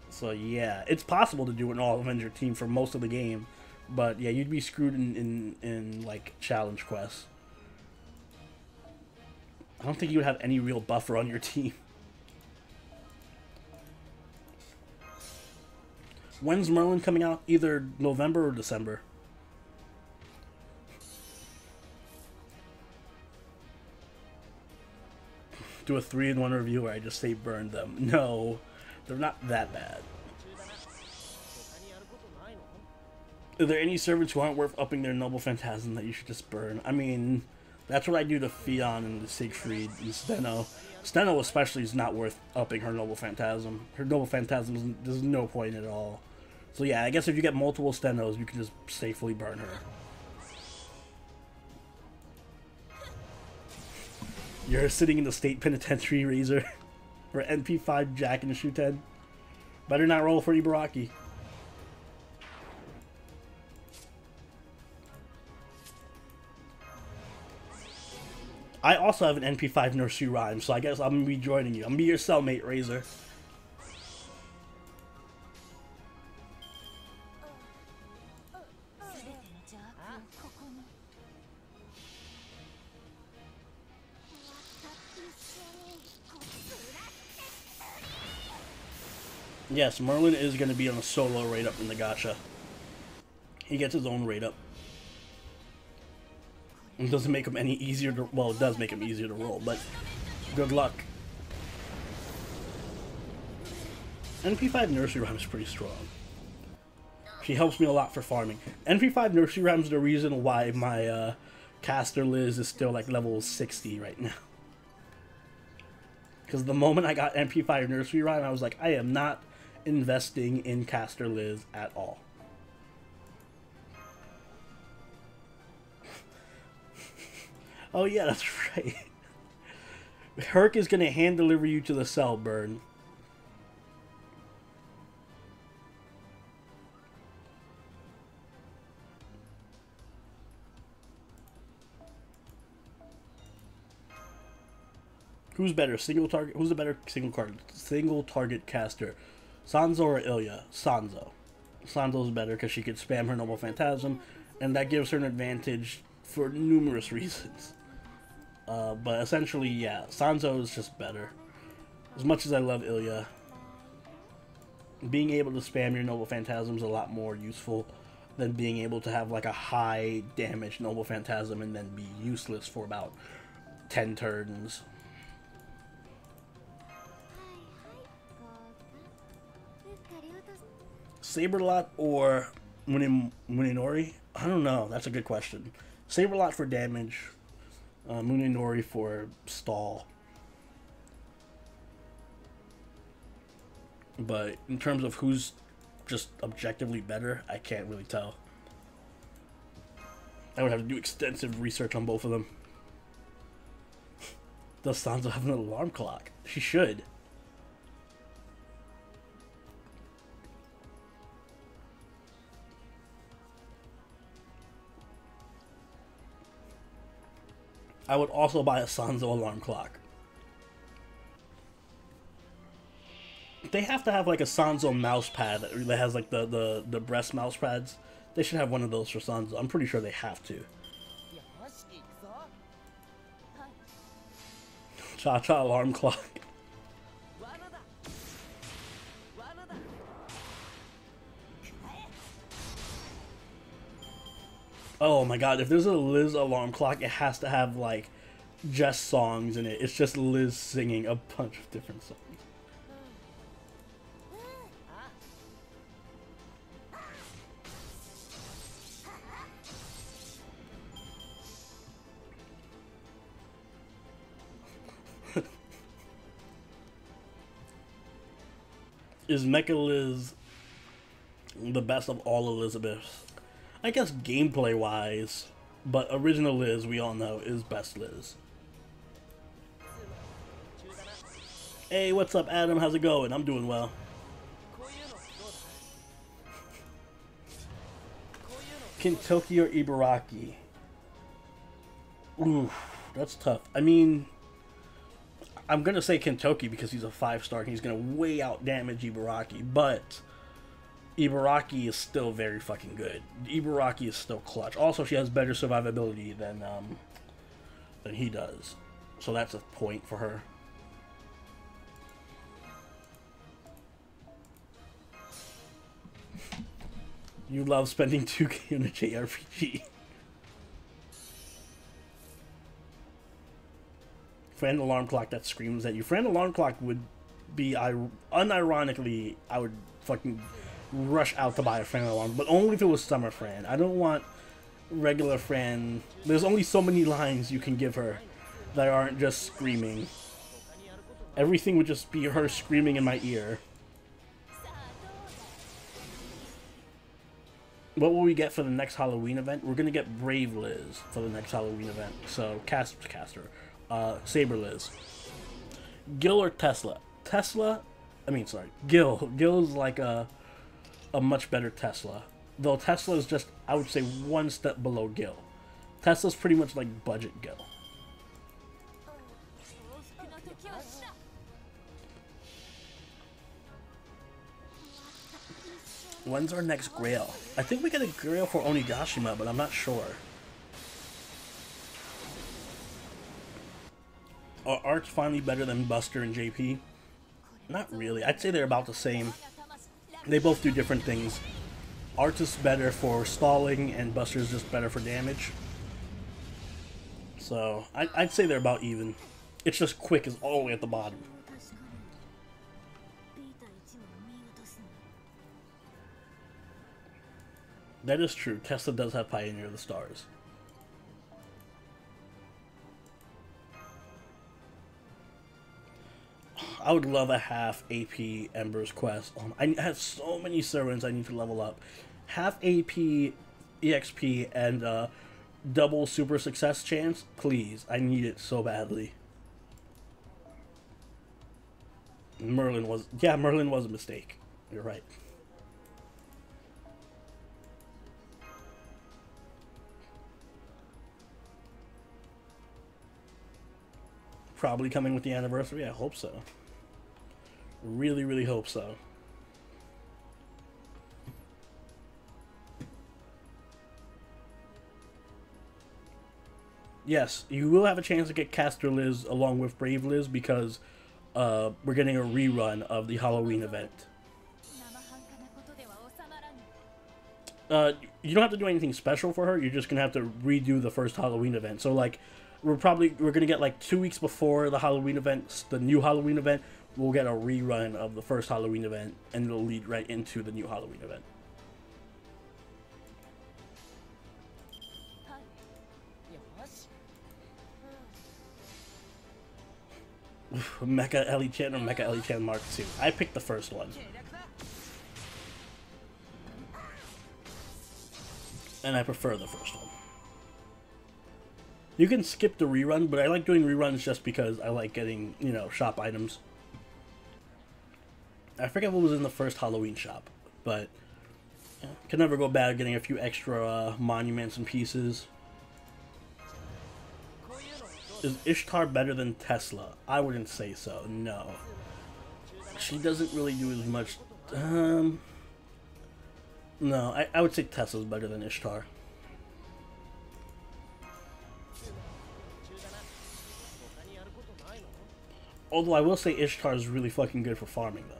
A: So yeah, it's possible to do an all Avenger team for most of the game, but yeah, you'd be screwed in like challenge quests. I don't think you would have any real buffer on your team. When's Merlin coming out? Either November or December. Do a 3-in-1 review where I just say burn them. No, they're not that bad. Are there any servants who aren't worth upping their Noble Phantasm that you should just burn? I mean, that's what I do to Fionn and Siegfried and Steno. Steno especially is not worth upping her Noble Phantasm. Her Noble Phantasm, there's no point at all. So yeah, I guess if you get multiple Stenos, you can just safely burn her. You're sitting in the state penitentiary, Razor. For NP5 Jack and the Shuten. Better not roll for Ibaraki. I also have an NP5 nursery rhyme, so I guess I'm going to be joining you. I'm going to be your cellmate, Razor. Yes, Merlin is going to be on a solo raid up in the gacha. He gets his own raid up. It doesn't make him any easier to... Well, it does make him easier to roll, but good luck. NP5 Nursery Rhyme is pretty strong. She helps me a lot for farming. NP5 Nursery Rhyme is the reason why my caster Liz is still like level 60 right now. Because the moment I got MP5 Nursery Rhyme, I was like, I am not investing in Caster Liz at all. Oh yeah, that's right. Herc is going to hand deliver you to the cell, Burn. Who's better? Single target. Who's the better single target caster? Sanzo or Ilya? Sanzo. Sanzo's better because she could spam her Noble Phantasm, and that gives her an advantage for numerous reasons. But essentially, yeah, Sanzo is just better. As much as I love Ilya, being able to spam your Noble Phantasm is a lot more useful than being able to have like a high damage Noble Phantasm and then be useless for about 10 turns. Saberlot or Muninori? I don't know. That's a good question. Saberlot for damage, Muninori for stall. But in terms of who's just objectively better, I can't really tell. I would have to do extensive research on both of them. Does Sansa have an alarm clock? She should. I would also buy a Sanzo alarm clock. They have to have like a Sanzo mouse pad that has like the breast mouse pads. They should have one of those for Sanzo. I'm pretty sure they have to. Cha-cha alarm clock. Oh my god, if there's a Liz alarm clock, it has to have like just songs in it. It's just Liz singing a bunch of different songs. Is Mecha Liz the best of all Elizabeths? I guess gameplay wise, but original Liz, we all know, is best Liz. Hey, what's up, Adam? How's it going? I'm doing well. Kintoki or Ibaraki? Ooh, that's tough. I mean, I'm gonna say Kintoki because he's a 5-star and he's gonna way out damage Ibaraki, but Ibaraki is still very fucking good. Ibaraki is still clutch. Also, she has better survivability than he does, so that's a point for her. You love spending 2K on a JRPG. Friend alarm clock that screams at you. Friend alarm clock would be, unironically, I would fucking rush out to buy a Fran alarm, but only if it was Summer Fran. I don't want regular Fran. There's only so many lines you can give her that aren't just screaming. Everything would just be her screaming in my ear. What will we get for the next Halloween event? We're gonna get Brave Liz for the next Halloween event. So Saber Liz. Gil or Tesla? Gil. Gil's like a much better Tesla. Though Tesla is just, I would say, one step below Gil. Tesla's pretty much like budget Gil. When's our next Grail? I think we get a Grail for Onigashima, but I'm not sure. Are Art's finally better than Buster and JP? Not really. I'd say they're about the same. They both do different things. Art is better for stalling, and Buster is just better for damage. So, I'd say they're about even. It's just Quick is all the way at the bottom. That is true. Tesla does have Pioneer of the Stars. I would love a half AP Ember's quest. I have so many servants I need to level up. Half AP EXP and double super success chance, please. I need it so badly. Merlin was a mistake. You're right. Probably coming with the anniversary. I hope so. Really, really hope so. Yes, you will have a chance to get Caster Liz along with Brave Liz because we're getting a rerun of the Halloween event. You don't have to do anything special for her. You're just gonna have to redo the first Halloween event. So like, we're gonna get like 2 weeks before the Halloween event, the new Halloween event. We'll get a rerun of the first Halloween event, and it'll lead right into the new Halloween event. Mecha Ellie Chan or Mecha Ellie Chan Mark II. I picked the first one. And I prefer the first one. You can skip the rerun, but I like doing reruns just because I like getting, you know, shop items. I forget what was in the first Halloween shop, but yeah, can never go bad getting a few extra monuments and pieces. Is Ishtar better than Tesla? I wouldn't say so, no. She doesn't really do as much... no, I would say Tesla's better than Ishtar. Although I will say Ishtar is really fucking good for farming, though.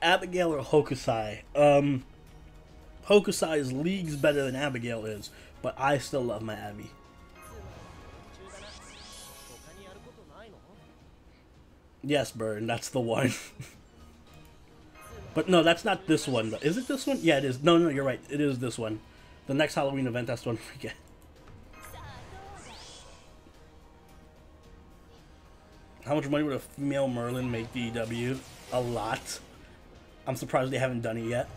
A: Abigail or Hokusai? Hokusai is leagues better than Abigail is, but I still love my Abby. Yes, Burn, that's the one. But no, that's not this one. Is it this one? Yeah, it is. No, no, you're right. It is this one. The next Halloween event, that's the one we get. How much money would a female Merlin make DW? A lot. I'm surprised they haven't done it yet.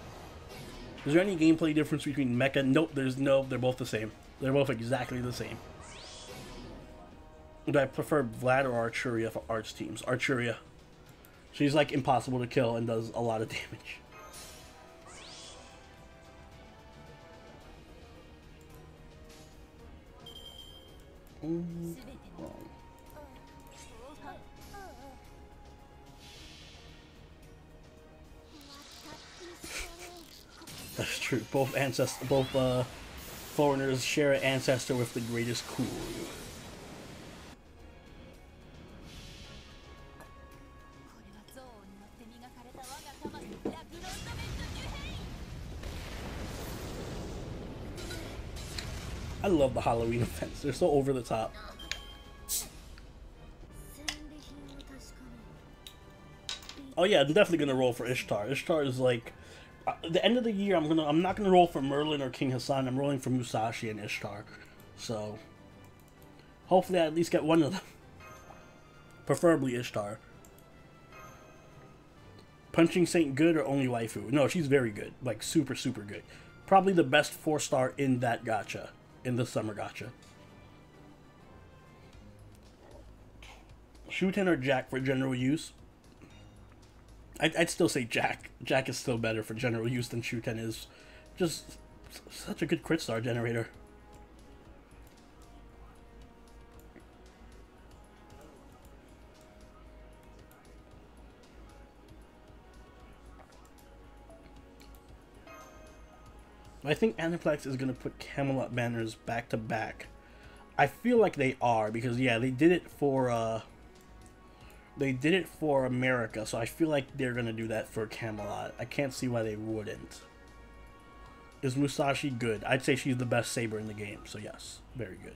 A: Is there any gameplay difference between Mecha? Nope, there's no. They're both the same. They're both exactly the same. Do I prefer Vlad or Archuria for arts teams? Archuria. She's like impossible to kill and does a lot of damage. That's true. Both foreigners share an ancestor with the greatest cool. I love the Halloween events. They're so over the top. Oh yeah, I'm definitely gonna roll for Ishtar. Ishtar is like at the end of the year. I'm not gonna roll for Merlin or King Hassan. I'm rolling for Musashi and Ishtar. So hopefully I at least get one of them. Preferably Ishtar. Punching Saint good or only waifu? No, she's very good. Like super, super good. Probably the best 4-star in that gacha. In the summer gacha. Shuten or Jack for general use? I'd still say Jack. Jack is still better for general use than Shuten is. Just such a good crit star generator. I think Aniplex is going to put Camelot banners back to back. I feel like they are because yeah, they did it for America, so I feel like they're going to do that for Camelot. I can't see why they wouldn't. Is Musashi good? I'd say she's the best saber in the game, so yes, very good.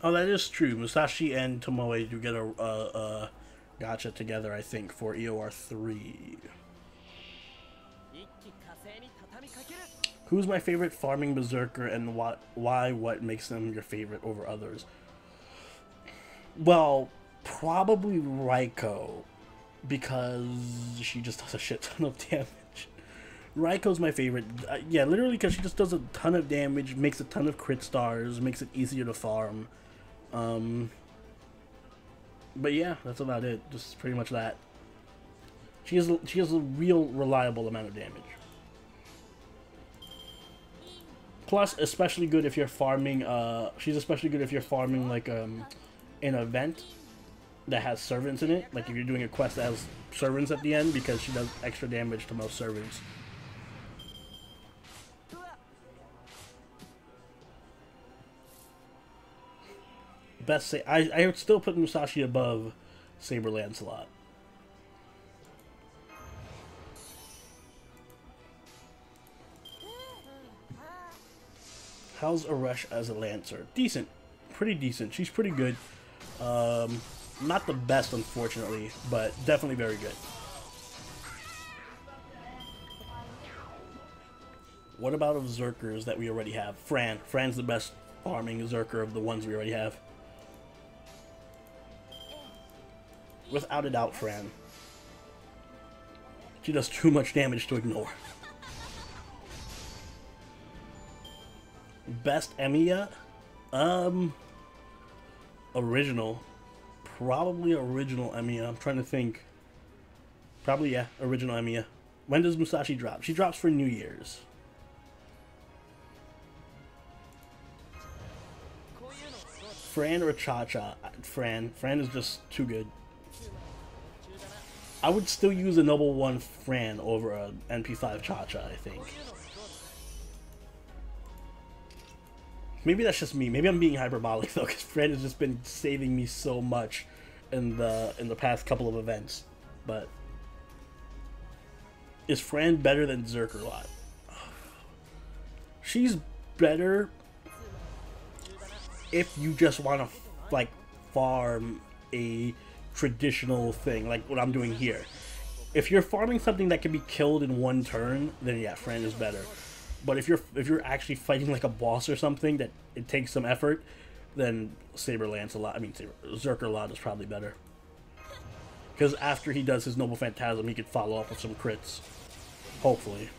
A: Oh, that is true. Musashi and Tomoe do get a gacha together, I think, for EOR 3. Who's my favorite farming berserker, and what makes them your favorite over others? Well, probably Raiko, because she just does a shit ton of damage. Raiko's my favorite. Yeah, literally because she just does a ton of damage, makes a ton of crit stars, makes it easier to farm. But yeah, that's about it. Just pretty much that. She has a real reliable amount of damage. Plus, especially good if you're farming. She's especially good if you're farming like an event that has servants in it. Like if you're doing a quest that has servants at the end, because she does extra damage to most servants. Best say I would still put Musashi above Saber Lancelot. How's Aresh as a Lancer? Decent. Pretty decent. She's pretty good. Not the best, unfortunately, but definitely very good. What about of Zerkers that we already have? Fran. Fran's the best farming Zerker of the ones we already have. Without a doubt, Fran. She does too much damage to ignore. Best Emiya? Original. Probably original Emiya. I'm trying to think. Probably, yeah, original Emiya. When does Musashi drop? She drops for New Year's. Fran or Cha-Cha? Fran. Fran is just too good. I would still use a Noble 1 Fran over a NP5 Cha-Cha, I think. Maybe that's just me. Maybe I'm being hyperbolic though, because Fran has just been saving me so much in the past couple of events. But is Fran better than Zerkerlot? She's better if you just want to like farm a traditional thing, like what I'm doing here. If you're farming something that can be killed in one turn, then yeah, Fran is better. But if you're actually fighting like a boss or something that it takes some effort, then Zerkerlot is probably better. Because after he does his Noble Phantasm, he could follow up with some crits. Hopefully.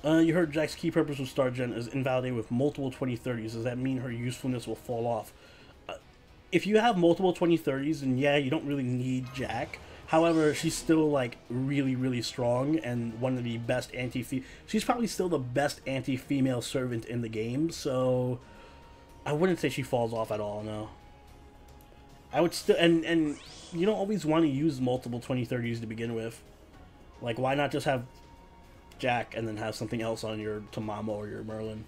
A: You heard Jack's key purpose with Star Gen is invalidated with multiple 2030s. Does that mean her usefulness will fall off? If you have multiple 2030s, then yeah, you don't really need Jack. However, she's still like really, really strong and one of the best she's probably still the best anti-female servant in the game, so I wouldn't say she falls off at all, no. I would still, and you don't always want to use multiple 2030s to begin with. Like, why not just have Jack and then have something else on your Tamamo or your Merlin?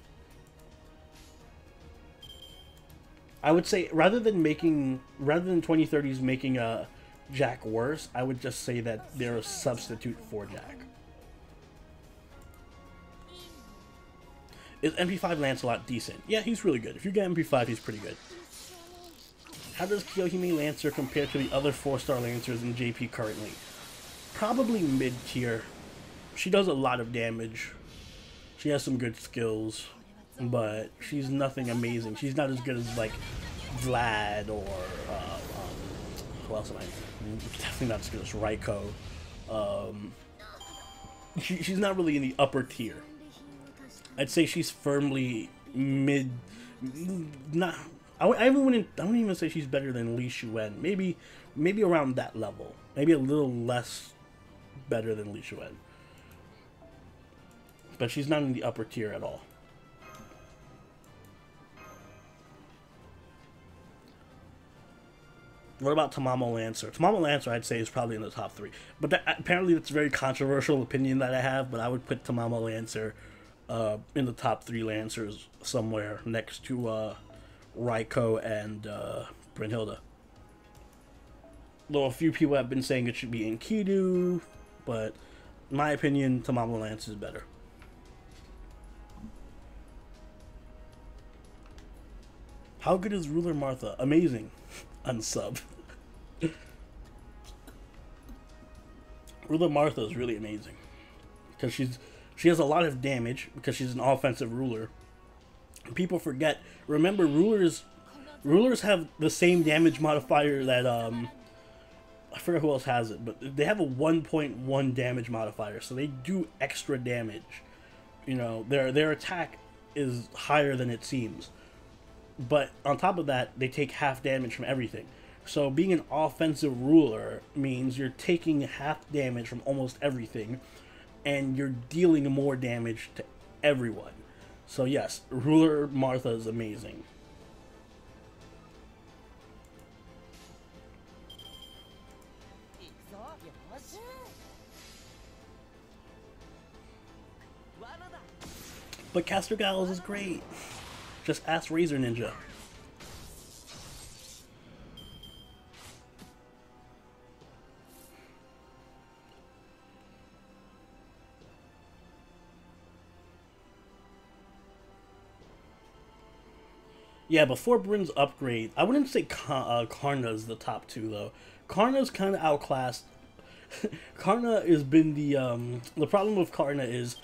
A: I would say rather than 2030s making a Jack worse, I would just say that they're a substitute for Jack. Is MP5 Lancelot decent? Yeah, he's really good. If you get MP5, he's pretty good. How does Kiyohime Lancer compare to the other 4-star Lancers in JP currently? Probably mid-tier. She does a lot of damage. She has some good skills, but she's nothing amazing. She's not as good as like Vlad or who else am I? Definitely not as good as Raiko. She's not really in the upper tier. I'd say she's firmly mid. I wouldn't even say she's better than Li Shuen. Maybe around that level. Maybe a little less better than Li Shuen. But she's not in the upper tier at all. What about Tamamo Lancer? Tamamo Lancer, I'd say, is probably in the top 3. But apparently that's a very controversial opinion that I have, but I would put Tamamo Lancer in the top 3 Lancers somewhere next to Raiko and Brynhilde. Though a few people have been saying it should be Enkidu, but in my opinion, Tamamo Lancer is better. How good is Ruler Martha? Amazing. Unsub. Ruler Martha is really amazing because she has a lot of damage because she's an offensive ruler. People forget. Remember, rulers have the same damage modifier that I forget who else has it, but they have a 1.1 damage modifier, so they do extra damage. You know, their attack is higher than it seems. But on top of that, they take half damage from everything. So being an offensive ruler means you're taking half damage from almost everything, and you're dealing more damage to everyone. So yes, Ruler Martha is amazing. But Caster Gallows is great. Just ask Razor Ninja. Yeah, before Bryn's upgrade, I wouldn't say Karna's the top two though. Karna's kind of outclassed. Karna has been the problem with Karna is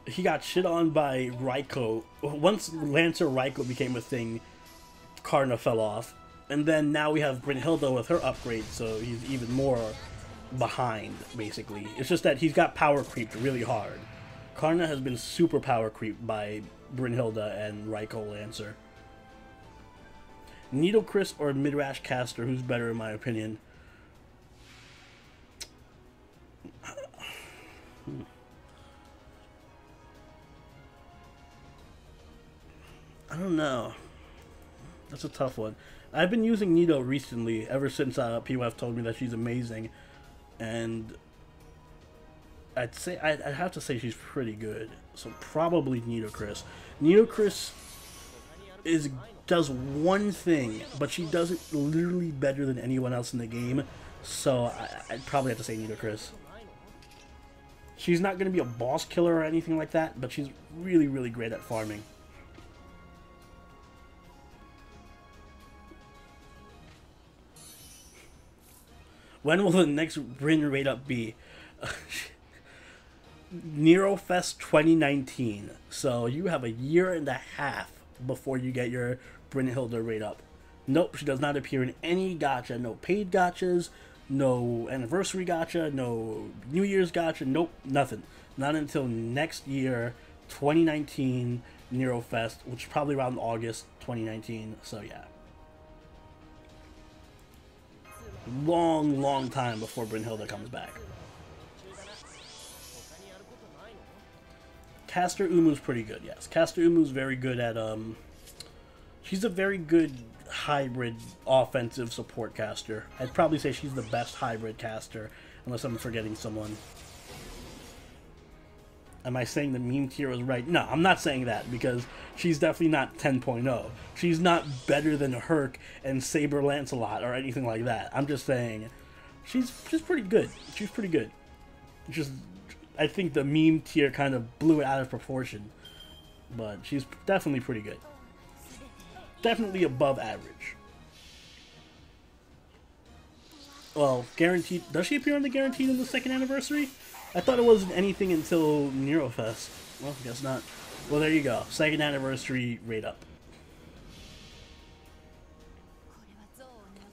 A: he got shit on by Raiko. Once Lancer Raiko became a thing, Karna fell off. And then now we have Brynhilda with her upgrade, so he's even more behind, basically. It's just that he's got power creeped really hard. Karna has been super power creeped by Brynhilda and Raiko Lancer. Needle Chris or Midrash Caster, who's better in my opinion? I don't know. That's a tough one. I've been using Nido recently, ever since people have told me that she's amazing, and I'd have to say she's pretty good. So probably Nido Chris. Nido Chris does one thing, but she does it literally better than anyone else in the game. So I'd probably have to say Nido Chris. She's not going to be a boss killer or anything like that, but she's really, really great at farming. When will the next Bryn rate up be? Nerofest 2019. So you have a year and a half before you get your Brynhilda rate up. Nope, she does not appear in any gacha. No paid gachas, no anniversary gacha, no New Year's gacha, nope, nothing. Not until next year, 2019 Nerofest, which is probably around August 2019. So yeah. Long time before Brynhilda comes back. Caster Umu's pretty good, yes. Caster Umu's very good at, she's a very good hybrid offensive support caster. I'd probably say she's the best hybrid caster, unless I'm forgetting someone. Am I saying the meme tier was right? No, I'm not saying that, because she's definitely not 10.0. She's not better than Herc and Saber Lancelot or anything like that. I'm just saying she's pretty good. She's pretty good. Just, I think the meme tier kind of blew it out of proportion. But she's definitely pretty good. Definitely above average. Well, guaranteed. Does she appear on the guaranteed in the second anniversary? I thought it wasn't anything until Nerofest. Well, guess not. Well, there you go. Second anniversary rate up.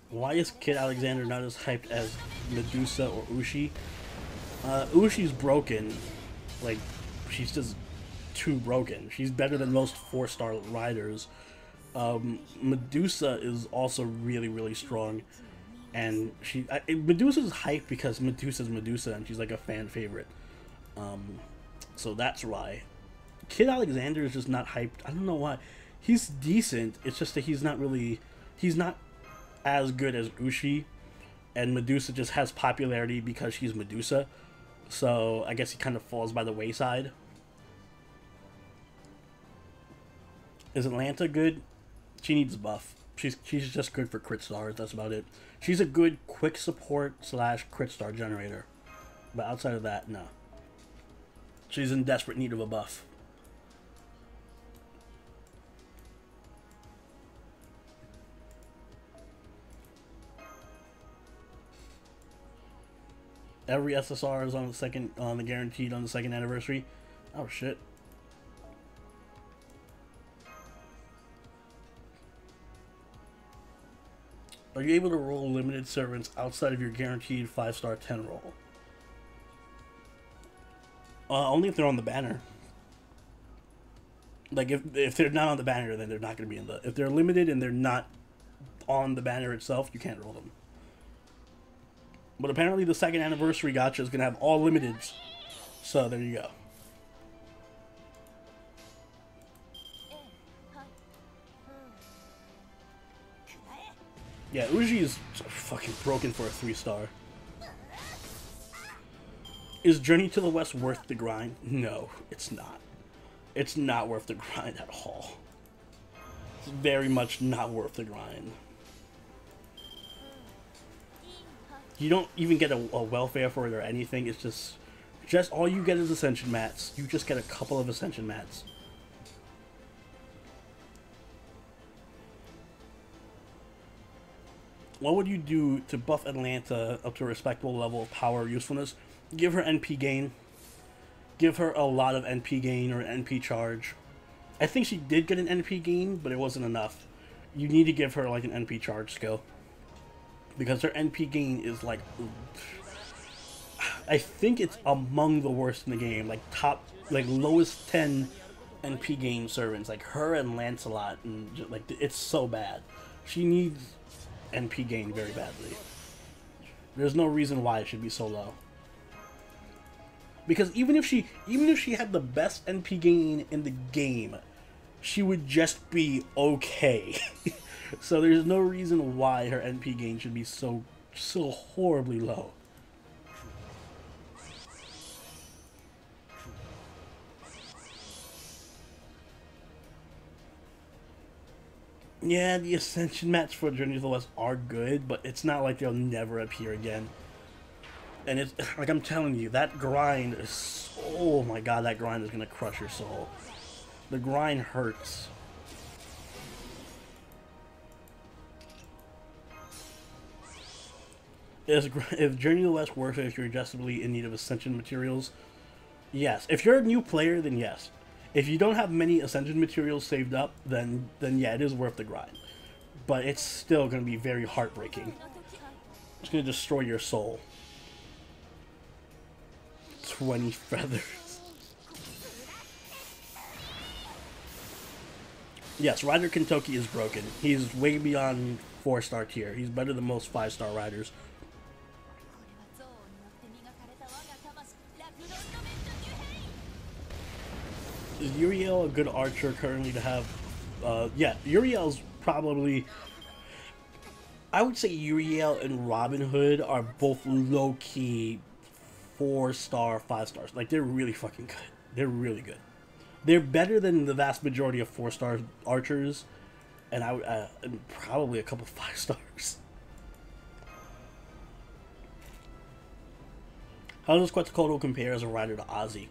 A: Why is Kid Alexander not as hyped as Medusa or Ushi? Ushi's broken. Like, she's just too broken. She's better than most 4-star riders. Medusa is also really, really strong. And Medusa's hyped because Medusa's Medusa and she's like a fan favorite. So that's why. Kid Alexander is just not hyped. I don't know why. He's decent. It's just that he's not as good as Ushi. And Medusa just has popularity because she's Medusa. So I guess he kind of falls by the wayside. Is Atlanta good? She needs a buff. She's just good for crit stars. That's about it. She's a good quick support / crit star generator. But outside of that, no. She's in desperate need of a buff. Every SSR is on the guaranteed on the second anniversary. Oh shit. Are you able to roll limited servants outside of your guaranteed 5-star 10 roll? Only if they're on the banner. Like, if they're not on the banner, then they're not going to be in the... If they're limited and they're not on the banner itself, you can't roll them. But apparently the second anniversary gacha is going to have all limiteds. So, there you go. Yeah, Uji is fucking broken for a 3-star. Is Journey to the West worth the grind? No, it's not. It's not worth the grind at all. It's very much not worth the grind. You don't even get a welfare for it or anything. It's just all you get is Ascension mats. You just get a couple of Ascension mats. What would you do to buff Atlanta up to a respectable level of power usefulness? Give her NP gain. Give her a lot of NP gain or an NP charge. I think she did get an NP gain, but it wasn't enough. You need to give her like an NP charge skill. Because her NP gain is like... I think it's among the worst in the game. Like lowest 10 NP gain servants. Like her and Lancelot. And just, like, it's so bad. She needs NP gain very badly. There's no reason why it should be so low. Because even if she had the best NP gain in the game, she would just be okay. So there's no reason why her NP gain should be so horribly low. Yeah, the Ascension mats for Journey to the West are good, but it's not like they'll never appear again. And it's like I'm telling you, that grind is... Oh my god, that grind is gonna crush your soul. The grind hurts. If Journey to the West works if you're desperately in need of Ascension materials, yes. If you're a new player, then yes. If you don't have many Ascension materials saved up, then yeah, it is worth the grind. But it's still going to be very heartbreaking. It's going to destroy your soul. 20 feathers. Yes, Rider Kintoki is broken. He's way beyond 4-star tier. He's better than most 5-star riders. Is Uriel a good archer currently to have? Yeah, Uriel's probably... I would say Uriel and Robin Hood are both low-key 4-star, 5-stars. Like, they're really fucking good. They're really good. They're better than the vast majority of 4-star archers, and and probably a couple 5-stars. How does Quetzalcoatl compare as a rider to Ozzy?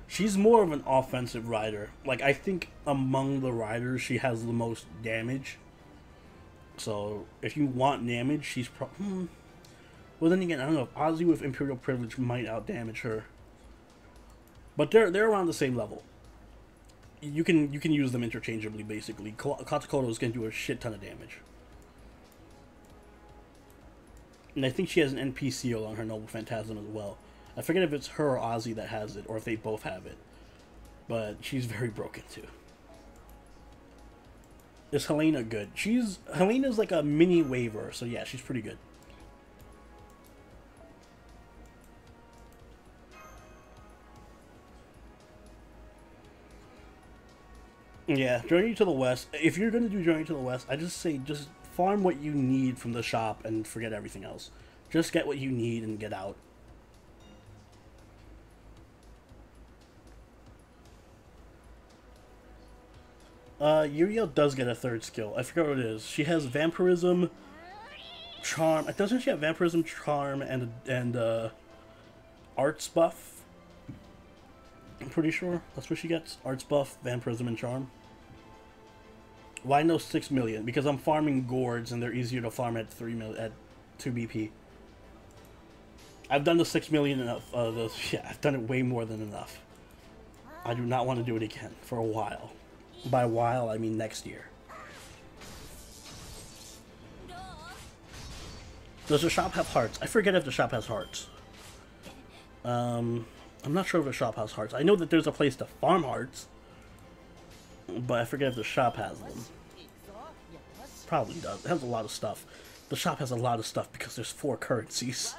A: She's more of an offensive rider. Like, I think among the riders, she has the most damage. So, if you want damage, she's probably... Well, then again, I don't know. Ozzy with Imperial Privilege might outdamage her. But they're around the same level. You can use them interchangeably, basically. Quetzalcoatl can do a shit ton of damage. And I think she has an NP seal on her Noble Phantasm as well. I forget if it's her or Ozzy that has it, or if they both have it. But she's very broken too. Is Helena good? Helena's like a mini waiver, so yeah, she's pretty good. Yeah, Journey to the West. If you're gonna do Journey to the West, I just say just farm what you need from the shop and forget everything else. Just get what you need and get out. Uriel does get a third skill. I forgot what it is. She has Vampirism, Charm. Doesn't she have Vampirism, Charm, and Arts buff? I'm pretty sure that's what she gets. Arts buff, Vampirism, and Charm. Why no 6 million? Because I'm farming Gourds and they're easier to farm at 2 BP. I've done the 6 million enough. Yeah, I've done it way more than enough. I do not want to do it again for a while. By a while, I mean next year. Does the shop have hearts? I forget if the shop has hearts. I'm not sure if the shop has hearts. I know that there's a place to farm hearts, but I forget if the shop has them. Probably does. It has a lot of stuff. The shop has a lot of stuff because there's 4 currencies.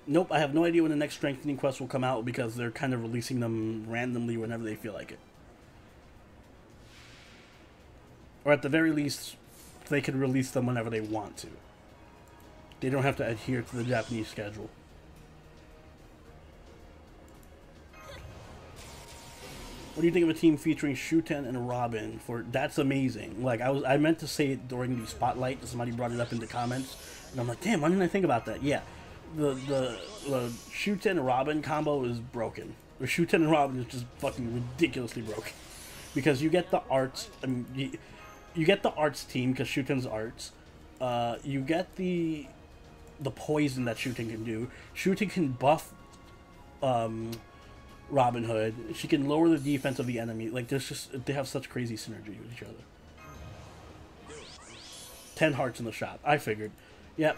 A: Nope, I have no idea when the next strengthening quest will come out because they're kind of releasing them randomly whenever they feel like it. Or at the very least, they can release them whenever they want to. They don't have to adhere to the Japanese schedule. What do you think of a team featuring Shuten and Robin? That's amazing. Like I meant to say it during the spotlight. Somebody brought it up in the comments, and I'm like, damn, why didn't I think about that? Yeah, the Shuten and Robin combo is broken. The Shuten and Robin is just fucking ridiculously broken because you get the arts. I mean, you get the arts team because Shuten's arts. You get the poison that Shuten can do. Shuten can buff Robin Hood. She can lower the defense of the enemy. Like they have such crazy synergy with each other. 10 hearts in the shop. I figured. Yep.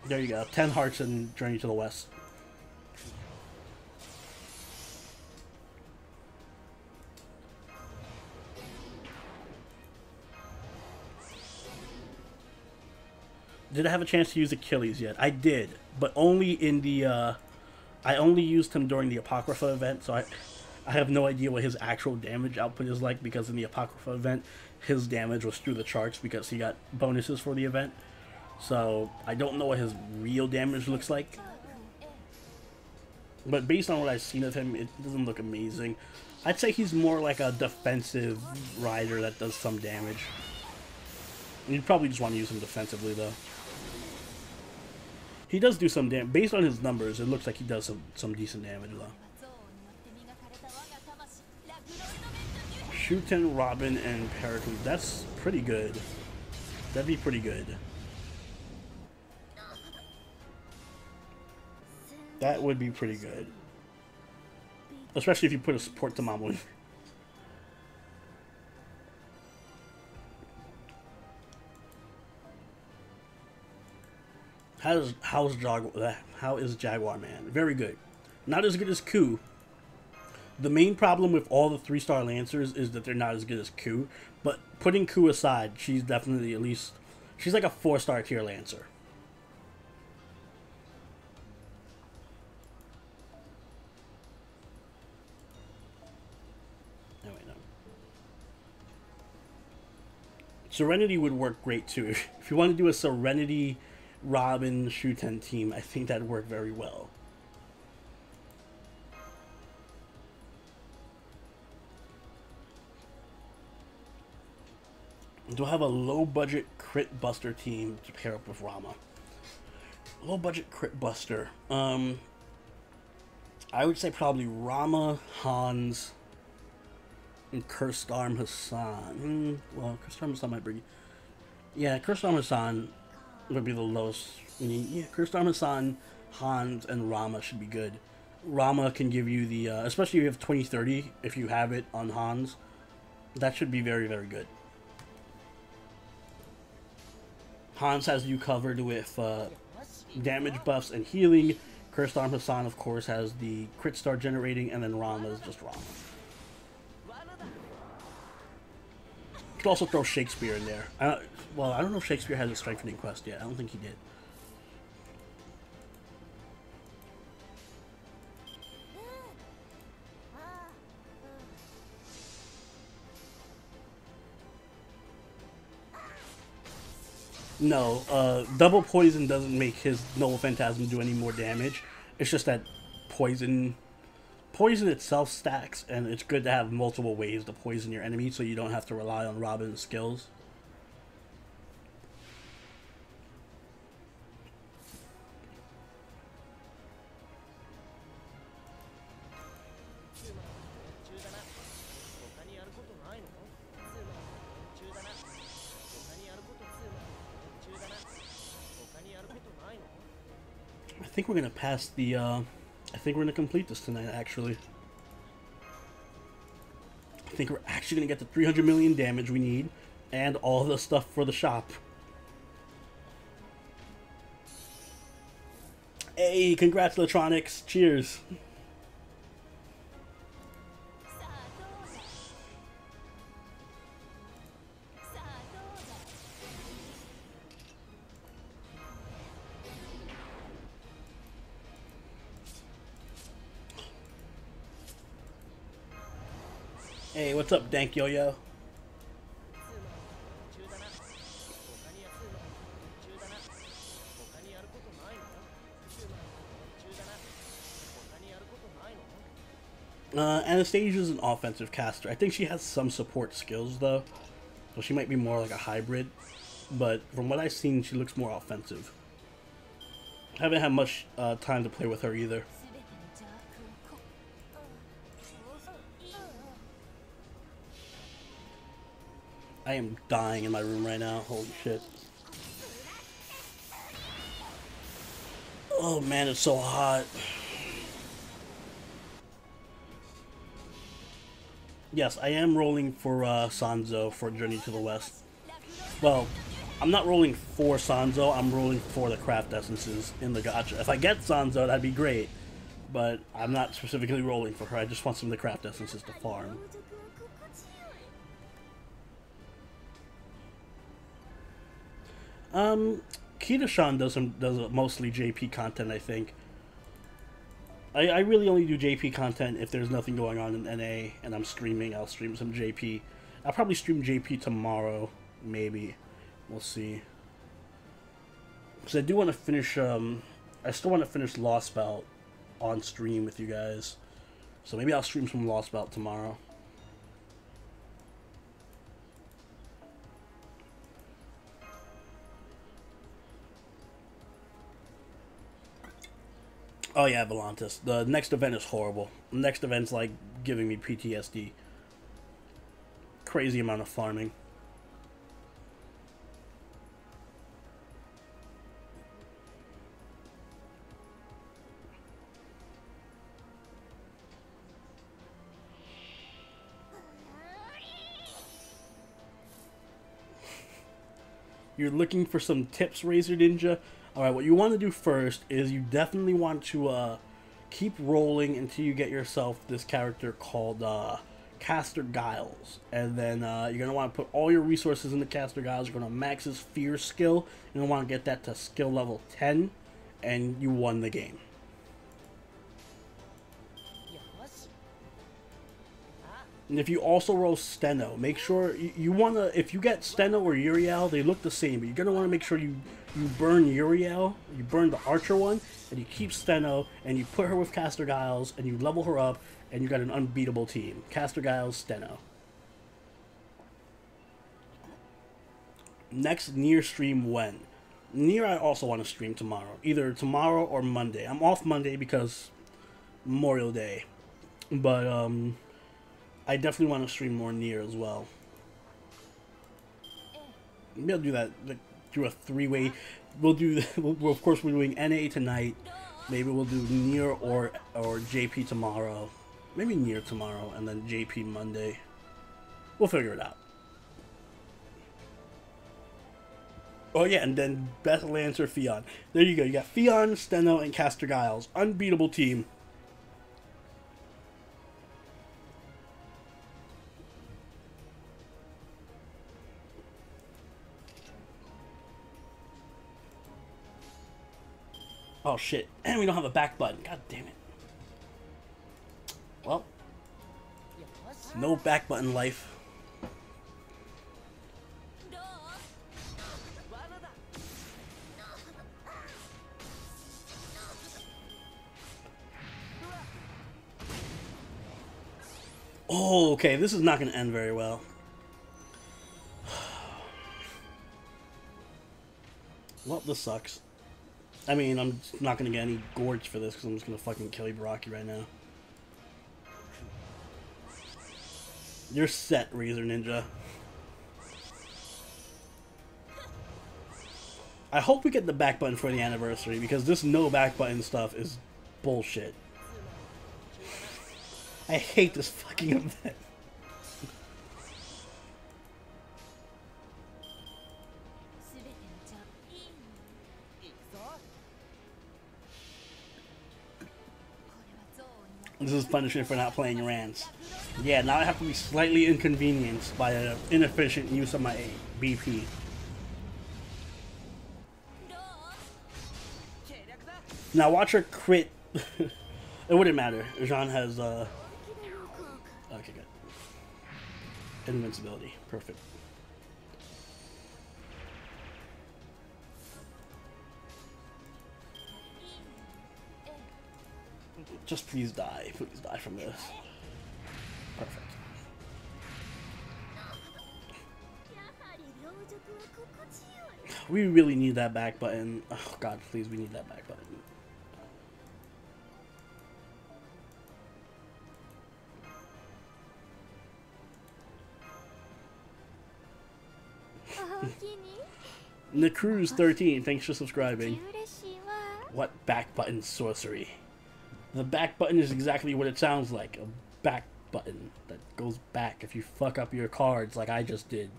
A: There you go. 10 hearts in Journey to the West. Did I have a chance to use Achilles yet? I did, but only in the I only used him during the Apocrypha event, so I have no idea what his actual damage output is like, because in the Apocrypha event, his damage was through the charts because he got bonuses for the event. So I don't know what his real damage looks like. But based on what I've seen of him, it doesn't look amazing. I'd say he's more like a defensive rider that does some damage. You'd probably just want to use him defensively, though. He does do some damage. Based on his numbers, it looks like he does some decent damage, though. Shuten, Robin, and Pericles. That's pretty good. That'd be pretty good. That would be pretty good. Especially if you put a support to Mamoru. How is Jaguar Man? Very good. Not as good as Ku. The main problem with all the 3-star Lancers is that they're not as good as Ku. But putting Ku aside, she's definitely at least... She's like a 4-star tier Lancer. Oh, wait, no. Serenity would work great too. If you want to do a Serenity... Robin Shuten team, I think that'd work very well. Do I have a low budget crit buster team to pair up with Rama? Low budget crit buster. I would say probably Rama, Hans, and Cursed Arm Hassan. Well, Cursed Arm Hassan might bring. Yeah, Cursed Arm Hassan would be the lowest. I mean, yeah, Cursed Arm Hassan, Hans, and Rama should be good. Rama can give you the, especially if you have 2030, if you have it on Hans, that should be very, very good. Hans has you covered with damage buffs and healing. Cursed Arm Hassan, of course, has the crit star generating, and then Rama is just Rama. You could also throw Shakespeare in there. Well, I don't know if Shakespeare has a strengthening quest yet. I don't think he did. No, double poison doesn't make his Noble Phantasm do any more damage. It's just that poison itself stacks, and it's good to have multiple ways to poison your enemy so you don't have to rely on Robin's skills. think we're gonna pass the, I think we're gonna complete this tonight, actually. I think we're actually gonna get the 300 million damage we need, and all the stuff for the shop. Hey, congrats, Electronics. Cheers. Hey, what's up, Dank Yo-Yo? Anastasia's an offensive caster. I think she has some support skills, though. So she might be more like a hybrid. But from what I've seen, she looks more offensive. I haven't had much time to play with her either. I am dying in my room right now. Holy shit. Oh man, it's so hot. Yes, I am rolling for Sanzo for Journey to the West. Well, I'm not rolling for Sanzo, I'm rolling for the craft essences in the gacha. If I get Sanzo, that'd be great. But I'm not specifically rolling for her, I just want some of the craft essences to farm. Kita-shan does mostly JP content, I think. I really only do JP content if there's nothing going on in NA and I'm streaming. I'll stream some JP. I'll probably stream JP tomorrow, maybe. We'll see. Because I do want to finish, I still want to finish Lost Belt on stream with you guys. So maybe I'll stream some Lost Belt tomorrow. Oh yeah, Volantis. The next event is horrible. The next event's like giving me PTSD. Crazy amount of farming. You're looking for some tips, Razor Ninja? Alright, what you want to do first is you definitely want to keep rolling until you get yourself this character called Caster Giles. And then you're going to want to put all your resources into Caster Giles. You're going to max his Fear skill. You're going to want to get that to skill level 10. And you won the game. And if you also roll Steno, make sure you want to, if you get Steno or Uriel, they look the same, but you're going to want to make sure you burn Uriel, you burn the Archer one, and you keep Steno, and you put her with Caster Giles, and you level her up, and you got an unbeatable team. Caster Giles, Steno. Next Nier stream when? Nier I also want to stream tomorrow. Either tomorrow or Monday. I'm off Monday because Memorial Day. But, I definitely want to stream more Nier as well. Maybe I'll do that, like, do a three-way. We'll do, of course, we're doing NA tonight. Maybe we'll do Nier or JP tomorrow. Maybe Nier tomorrow and then JP Monday. We'll figure it out. Oh yeah, and then Beth Lancer, Fion. There you go. You got Fion, Steno, and Caster Giles. Unbeatable team. Oh shit, and we don't have a back button. God damn it. Well, no back button life. Oh, okay, this is not going to end very well. Well, this sucks. I mean, I'm not going to get any gorge for this because I'm just going to fucking kill Ibaraki right now. You're set, Razor Ninja. I hope we get the back button for the anniversary, because this no back button stuff is bullshit. I hate this fucking event. This is punishment for not playing rants. Yeah, now I have to be slightly inconvenienced by an inefficient use of my BP. Now watch her crit. It wouldn't matter. Jean has okay, good. Invincibility. Perfect. Just please die. Please die from this. Perfect. We really need that back button. Oh god, please, we need that back button. Nick Cruz 13, thanks for subscribing. What back button sorcery? The back button is exactly what it sounds like. A back button that goes back if you fuck up your cards like I just did.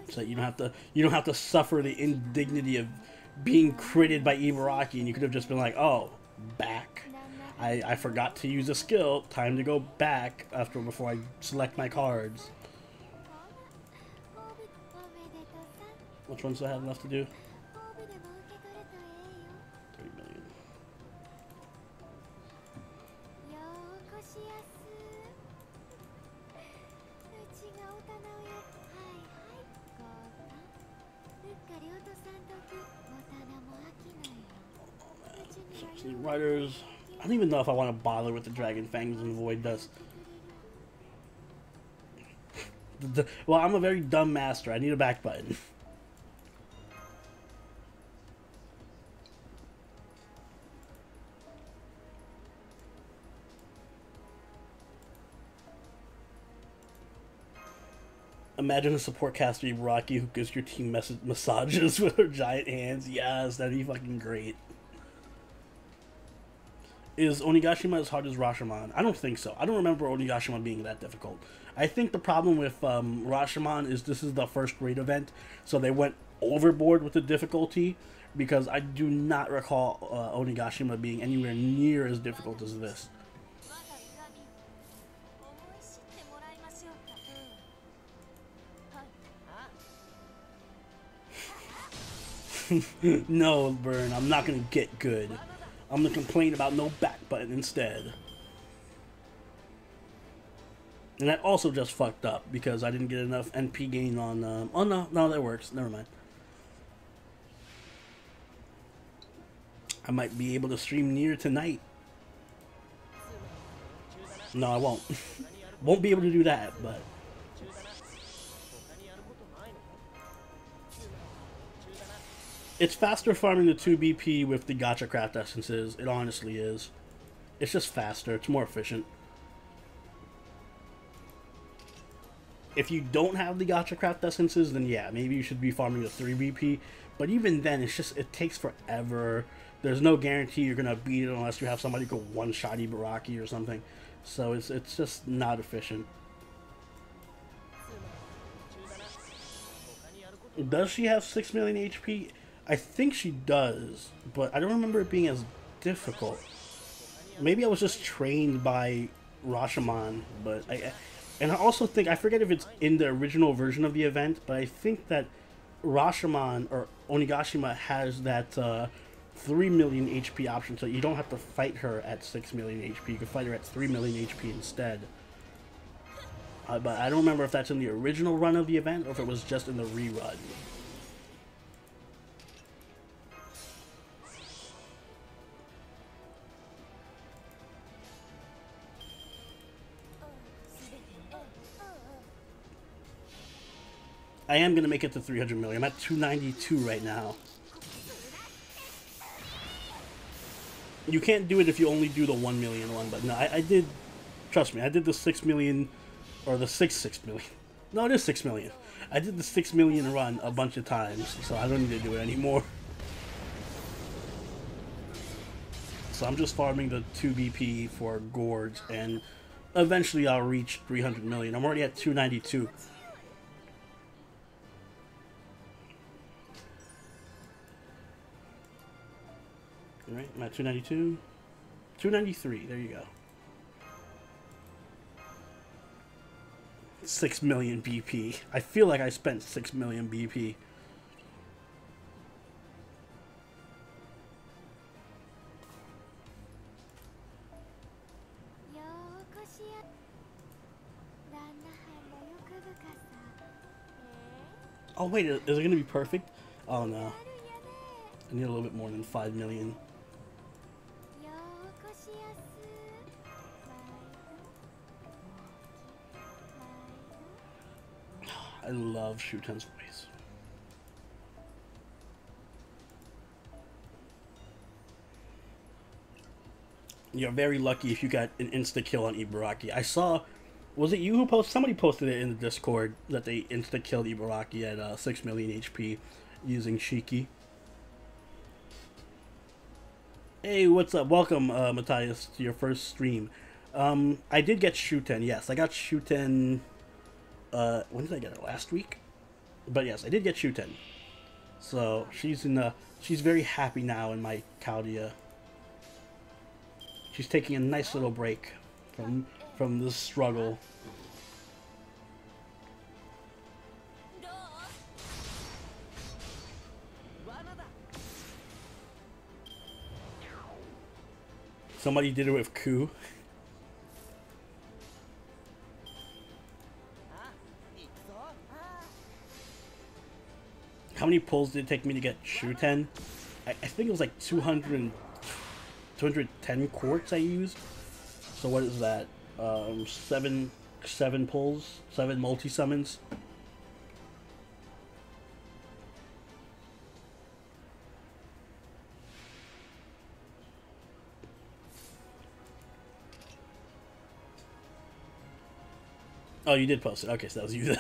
A: So you don't have to suffer the indignity of being critted by Ibaraki, and you could have just been like, oh, back. I forgot to use a skill. Time to go back before I select my cards. Which ones do I have left to do? 3 million. Riders. I don't even know if I want to bother with the Dragon Fangs and Void Dust. Well, I'm a very dumb master. I need a back button. Imagine a support caster Ibaraki who gives your team massages with her giant hands. Yes, that'd be fucking great. Is Onigashima as hard as Rashomon? I don't think so. I don't remember Onigashima being that difficult. I think the problem with Rashomon is this is the first grade event, so they went overboard with the difficulty, because I do not recall Onigashima being anywhere near as difficult as this. No, Burn, I'm not gonna get good. I'm gonna complain about no back button instead. And that also just fucked up because I didn't get enough NP gain on. Oh no, that works. Never mind. I might be able to stream near tonight. No, I won't. Won't be able to do that, but. It's faster farming the 2 BP with the gacha craft essences. It honestly is. It's just faster. It's more efficient. If you don't have the gacha craft essences, then yeah, maybe you should be farming the 3 BP. But even then, it takes forever. There's no guarantee you're gonna beat it unless you have somebody go one-shot Ibaraki or something. So it's just not efficient. Does she have 6 million HP? I think she does, but I don't remember it being as difficult. Maybe I was just trained by Rashomon, and I also think, I forget if it's in the original version of the event, but I think that Rashomon or Onigashima has that 3 million HP option, so you don't have to fight her at 6 million HP. You can fight her at 3 million HP instead. But I don't remember if that's in the original run of the event or if it was just in the rerun. I am going to make it to 300 million. I'm at 292 right now. You can't do it if you only do the 1 million one, but no, I did, trust me, I did the 6 million, or the 6 million. No, it is 6 million. I did the 6 million run a bunch of times, so I don't need to do it anymore. So I'm just farming the 2 BP for Gorge, and eventually I'll reach 300 million. I'm already at 292. Alright, I'm at 292. 293, there you go. 6 million BP. I feel like I spent 6 million BP. Oh wait, is it going to be perfect? Oh no. I need a little bit more than 5 million. I love Shuten's voice. You're very lucky if you got an insta-kill on Ibaraki. I saw, was it you who posted? Somebody posted it in the Discord that they insta-killed Ibaraki at 6 million HP using Shiki. Hey, what's up? Welcome, Matthias, to your first stream. I did get Shuten, yes. I got Shuten... when did I get her? Last week? But yes, I did get Shuten. So she's she's very happy now in my Chaldea. She's taking a nice little break from this struggle. Somebody did it with Ku. How many pulls did it take me to get Shuten? I think it was like 210 quartz I used. So what is that? Seven pulls, 7 multi-summons. Oh, you did post it. Okay, so that was you.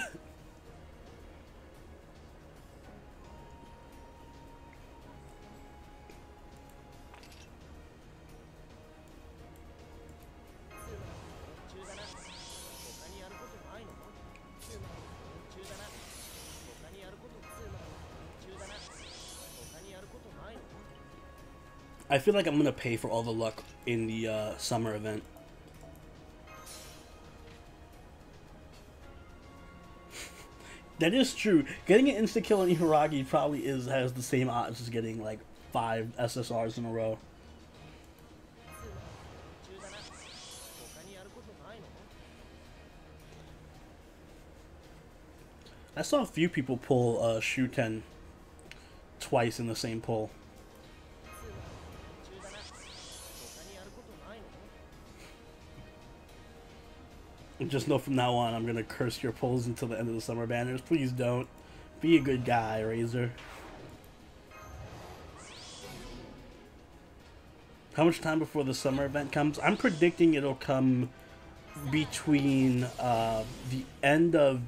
A: I feel like I'm gonna pay for all the luck in the summer event. That is true. Getting an insta kill on Ibaraki probably has the same odds as getting like 5 SSRs in a row. I saw a few people pull Shuten twice in the same pull. Just know from now on, I'm gonna curse your pulls until the end of the summer banners. Please don't. Be a good guy, Razor. How much time before the summer event comes? I'm predicting it'll come between the end of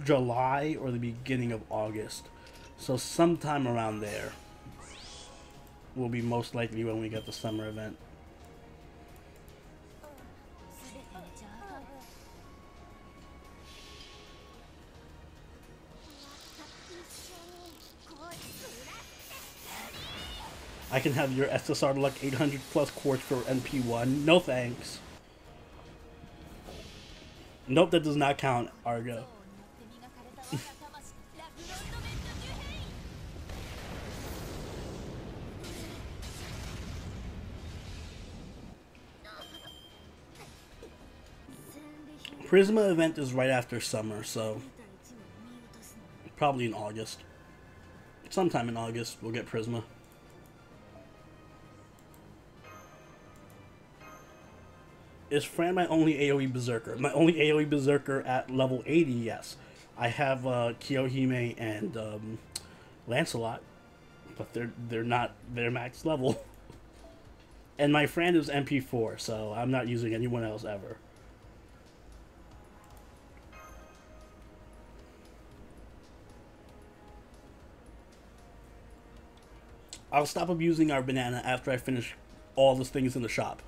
A: July or the beginning of August. So sometime around there will be most likely when we get the summer event. I can have your SSR luck 800 plus quartz for NP1. No thanks. Nope, that does not count, Argo. Prisma event is right after summer, so probably in August. Sometime in August we'll get Prisma. Is Fran my only AoE Berserker? My only AoE Berserker at level 80, yes. I have Kiyohime and Lancelot, but they're not their max level. And my friend is MP4, so I'm not using anyone else ever. I'll stop abusing our banana after I finish all the things in the shop.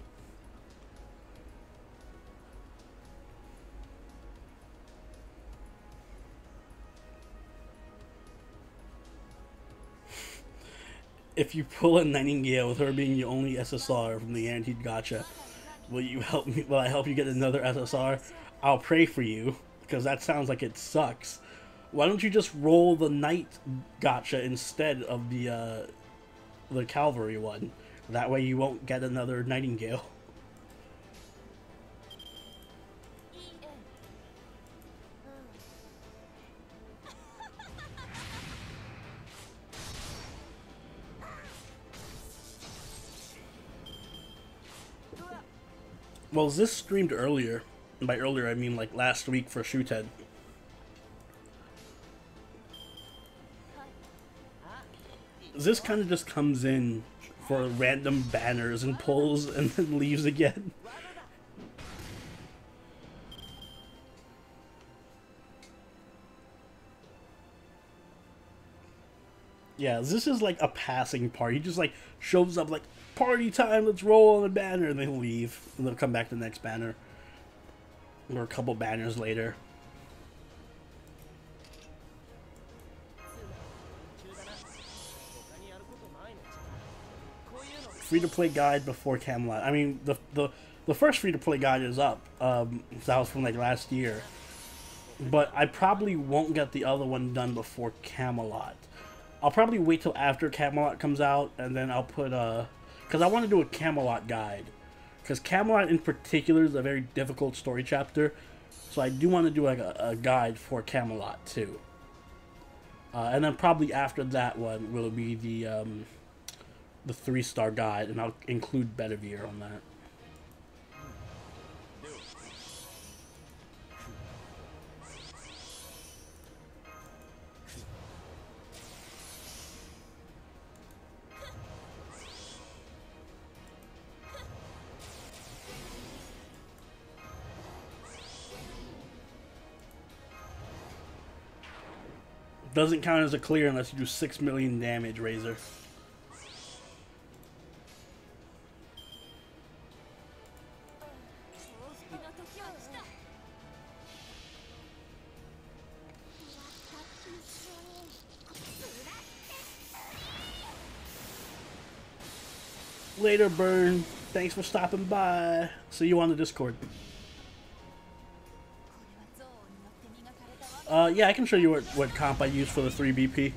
A: If you pull a Nightingale with her being the only SSR from the Guaranteed Gacha, will you help me? Will I help you get another SSR? I'll pray for you, because that sounds like it sucks. Why don't you just roll the Knight Gacha instead of the Cavalry one? That way you won't get another Nightingale. Well, this streamed earlier. And by earlier, I mean like last week for Shooten. This kind of just comes in for random banners and pulls and then leaves again. Yeah, this is like a passing party. He just like shows up like, party time, let's roll on the banner, and then leave. And they'll come back to the next banner. Or a couple banners later. Free-to-play guide before Camelot. I mean, the first free-to-play guide is up. That was from like last year. But I probably won't get the other one done before Camelot. I'll probably wait till after Camelot comes out, and then I'll put because I want to do a Camelot guide. Because Camelot in particular is a very difficult story chapter, so I do want to do like a guide for Camelot too. And then probably after that one will be the 3-star guide, and I'll include Bedivere on that. Doesn't count as a clear unless you do 6 million damage, Razor. Later, Burn. Thanks for stopping by. See you on the Discord. Yeah, I can show you what comp I use for the 3BP.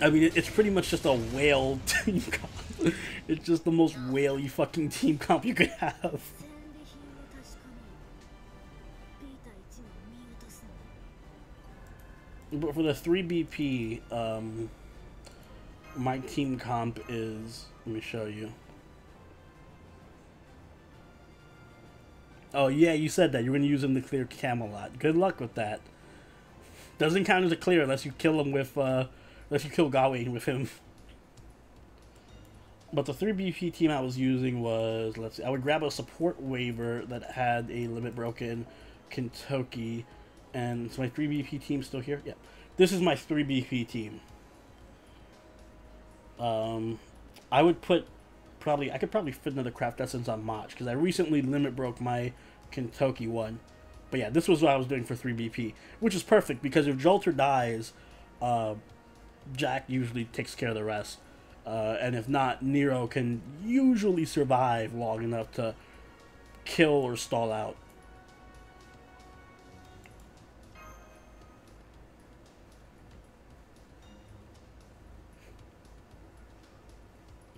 A: I mean, it's pretty much just a whale team comp. It's just the most whaley fucking team comp you could have. But for the 3BP, my team comp is... Let me show you. Oh yeah, you said that. You're going to use him to clear Camelot. Good luck with that. Doesn't count as a clear unless you kill him with, unless you kill Gawain with him. But the 3BP team I was using was, let's see, I would grab a support waiver that had a limit broken Kintoki. And is my 3BP team still here? Yeah. This is my 3BP team. I would put I could probably fit another craft essence on Mach, because I recently limit broke my Kintoki one. But yeah, this was what I was doing for 3BP, which is perfect, because if Jolter dies, Jack usually takes care of the rest. And if not, Nero can usually survive long enough to kill or stall out.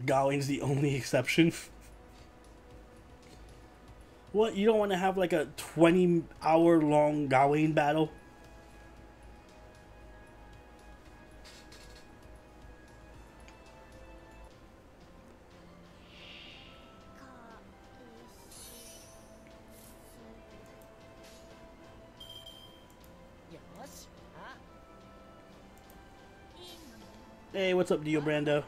A: Gawain's the only exception. What, you don't want to have like a 20-hour long Gawain battle? Hey, what's up, Dio Brando?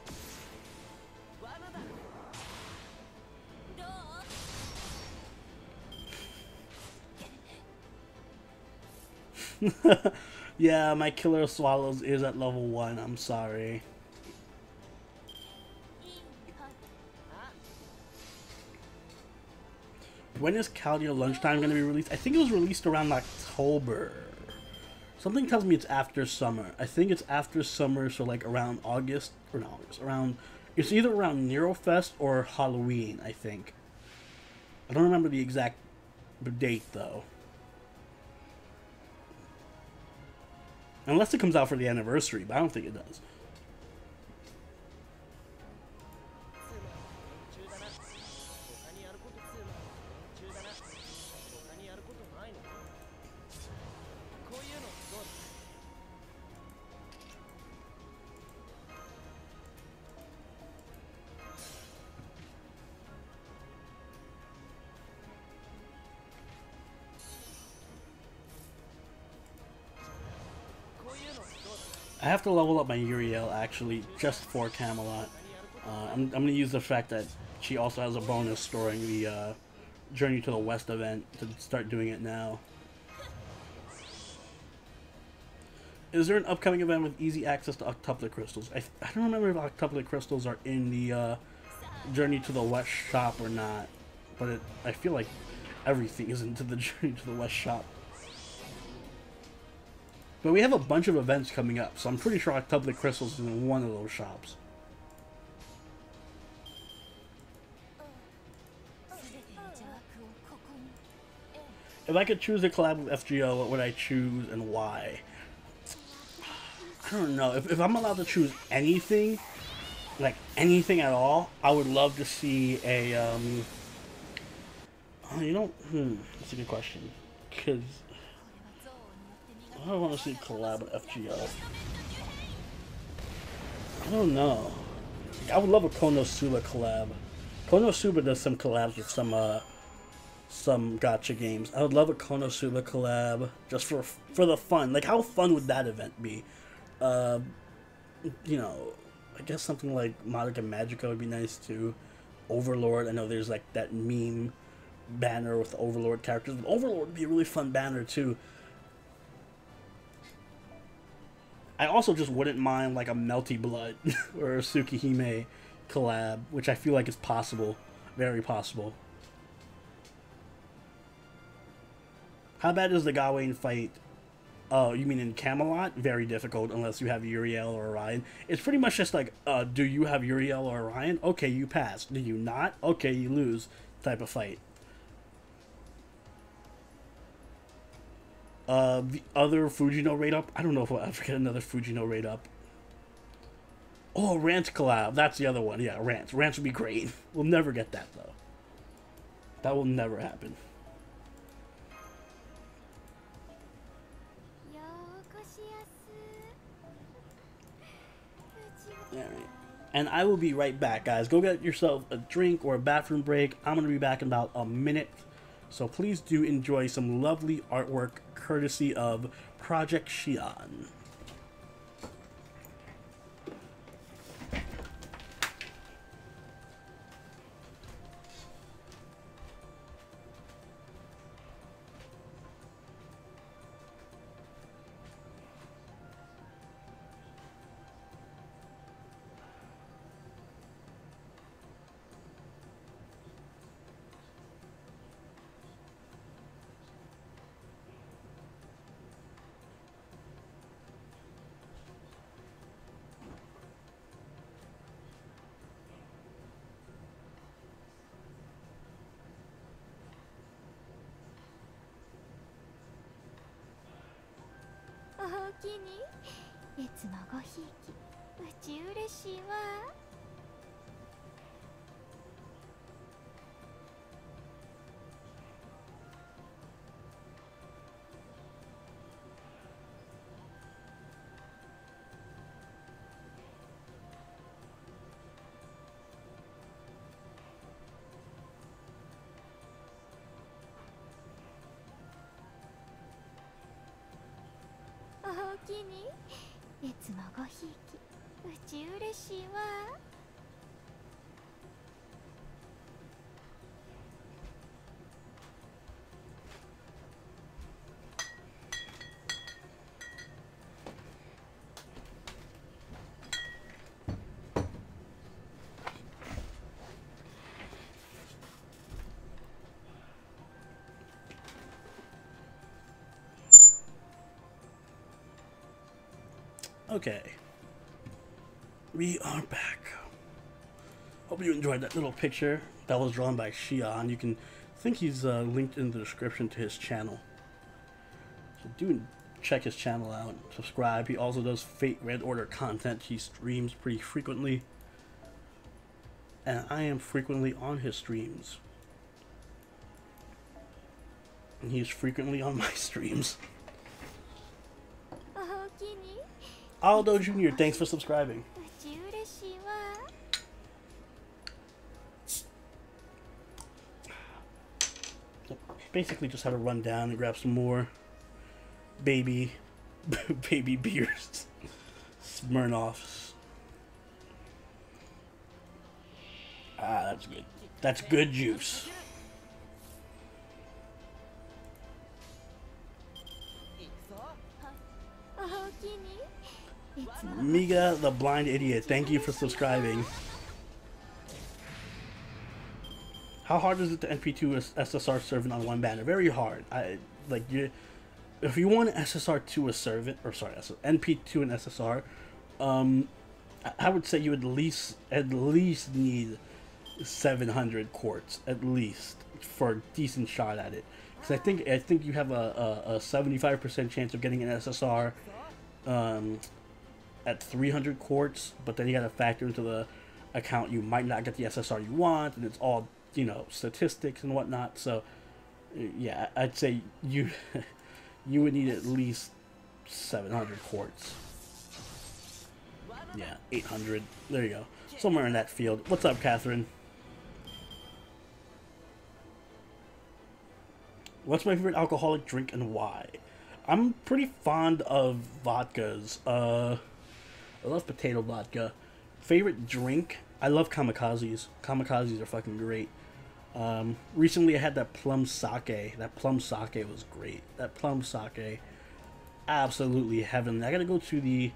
A: Yeah, my Killer of Swallows is at level 1. I'm sorry. when is Calia Lunchtime going to be released? I think it was released around October. Something tells me it's after summer. I think it's after summer, so like around August, or not August, around, it's either around Neurofest or Halloween, I think. I don't remember the exact date, though. Unless it comes out for the anniversary, but I don't think it does. I have to level up my Uriel, actually, just for Camelot. I'm going to use the fact that she also has a bonus during the Journey to the West event to start doing it now. Is there an upcoming event with easy access to octuplet crystals? I don't remember if octuplet crystals are in the Journey to the West shop or not, but I feel like everything is into the Journey to the West shop. But we have a bunch of events coming up, so I'm pretty sure octuplet crystals is in one of those shops. If I could choose a collab with FGO, what would I choose and why? I don't know. If I'm allowed to choose anything, like anything at all, I would love to see a, oh, you know, that's a good question. Because I don't want to see a collab with FGO. I don't know. I would love a Konosuba collab. Konosuba does some collabs with some gacha games. I would love a Konosuba collab just for the fun. Like, how fun would that event be? You know, I guess something like Madoka Magica would be nice too. Overlord, I know there's like that meme banner with the Overlord characters. But Overlord would be a really fun banner too. I also just wouldn't mind like a Melty Blood or a Tsukihime collab, which I feel like is possible. Very possible. How bad is the Gawain fight? Oh, you mean in Camelot? Very difficult unless you have Uriel or Orion. It's pretty much just like, do you have Uriel or Orion? Okay, you pass. Do you not? Okay, you lose type of fight. The other Fujino raid up? I don't know if we'll ever get another Fujino raid up. Oh, Rant collab. That's the other one. Yeah, Rant. Rant would be great. We'll never get that, though. That will never happen. Alright. And I will be right back, guys. Go get yourself a drink or a bathroom break. I'm going to be back in about a minute. So please do enjoy some lovely artwork courtesy of Project Shion. Okay. We are back. Hope you enjoyed that little picture that was drawn by Shion. You can think he's linked in the description to his channel. So do check his channel out. Subscribe. He also does Fate Red Order content. He streams pretty frequently. And I am frequently on his streams. And he's frequently on my streams. Aldo Jr., thanks for subscribing. Basically just had to run down and grab some more baby beers. Smirnoffs. Ah, that's good. That's good juice. Miga the Blind Idiot, thank you for subscribing. How hard is it to NP2 SSR servant on one banner? Very hard. If you want SSR2 a servant, or sorry, NP2 and SSR, I would say you would at least need 700 quartz at least for a decent shot at it. Because I think you have a 75% chance of getting an SSR at 300 quartz, but then you got to factor into the account you might not get the SSR you want, and it's all, you know, statistics and whatnot. So yeah, I'd say you would need at least 700 quartz. Yeah, 800. There you go. Somewhere in that field. What's up, Catherine? What's my favorite alcoholic drink and why? I'm pretty fond of vodkas. I love potato vodka. Favorite drink? I love kamikazes. Kamikazes are fucking great. Recently I had that plum sake. That plum sake was great. That plum sake, absolutely heavenly. I gotta go to the...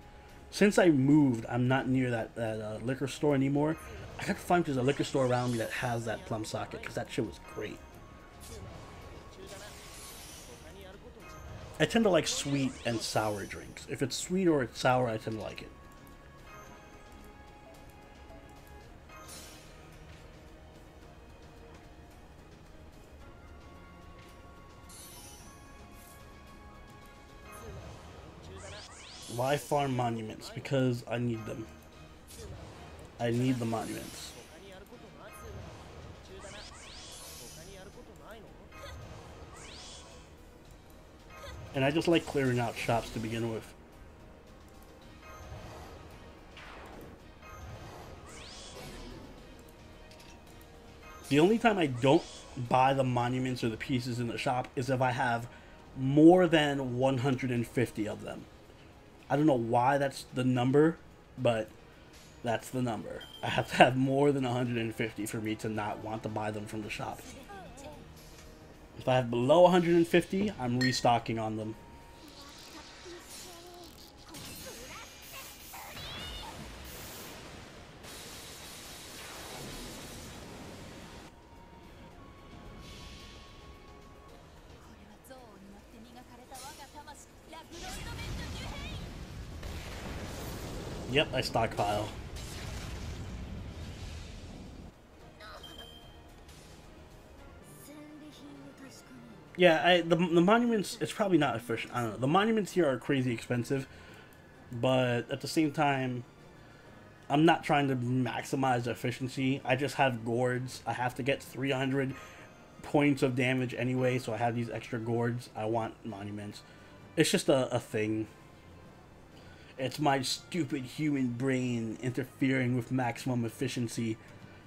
A: Since I moved, I'm not near that liquor store anymore. I gotta find if there's a liquor store around me that has that plum sake, because that shit was great. I tend to like sweet and sour drinks. If it's sweet or it's sour, I tend to like it. Why farm monuments? Because I need them. I need the monuments. And I just like clearing out shops to begin with. The only time I don't buy the monuments or the pieces in the shop is if I have more than 150 of them. I don't know why that's the number, but that's the number. I have to have more than 150 for me to not want to buy them from the shop. If I have below 150, I'm restocking on them. Yep, I stockpile. Yeah, the monuments, it's probably not efficient. I don't know. The monuments here are crazy expensive, but at the same time, I'm not trying to maximize efficiency. I just have gourds. I have to get 300 points of damage anyway, so I have these extra gourds. I want monuments. It's just a thing. It's my stupid human brain interfering with maximum efficiency.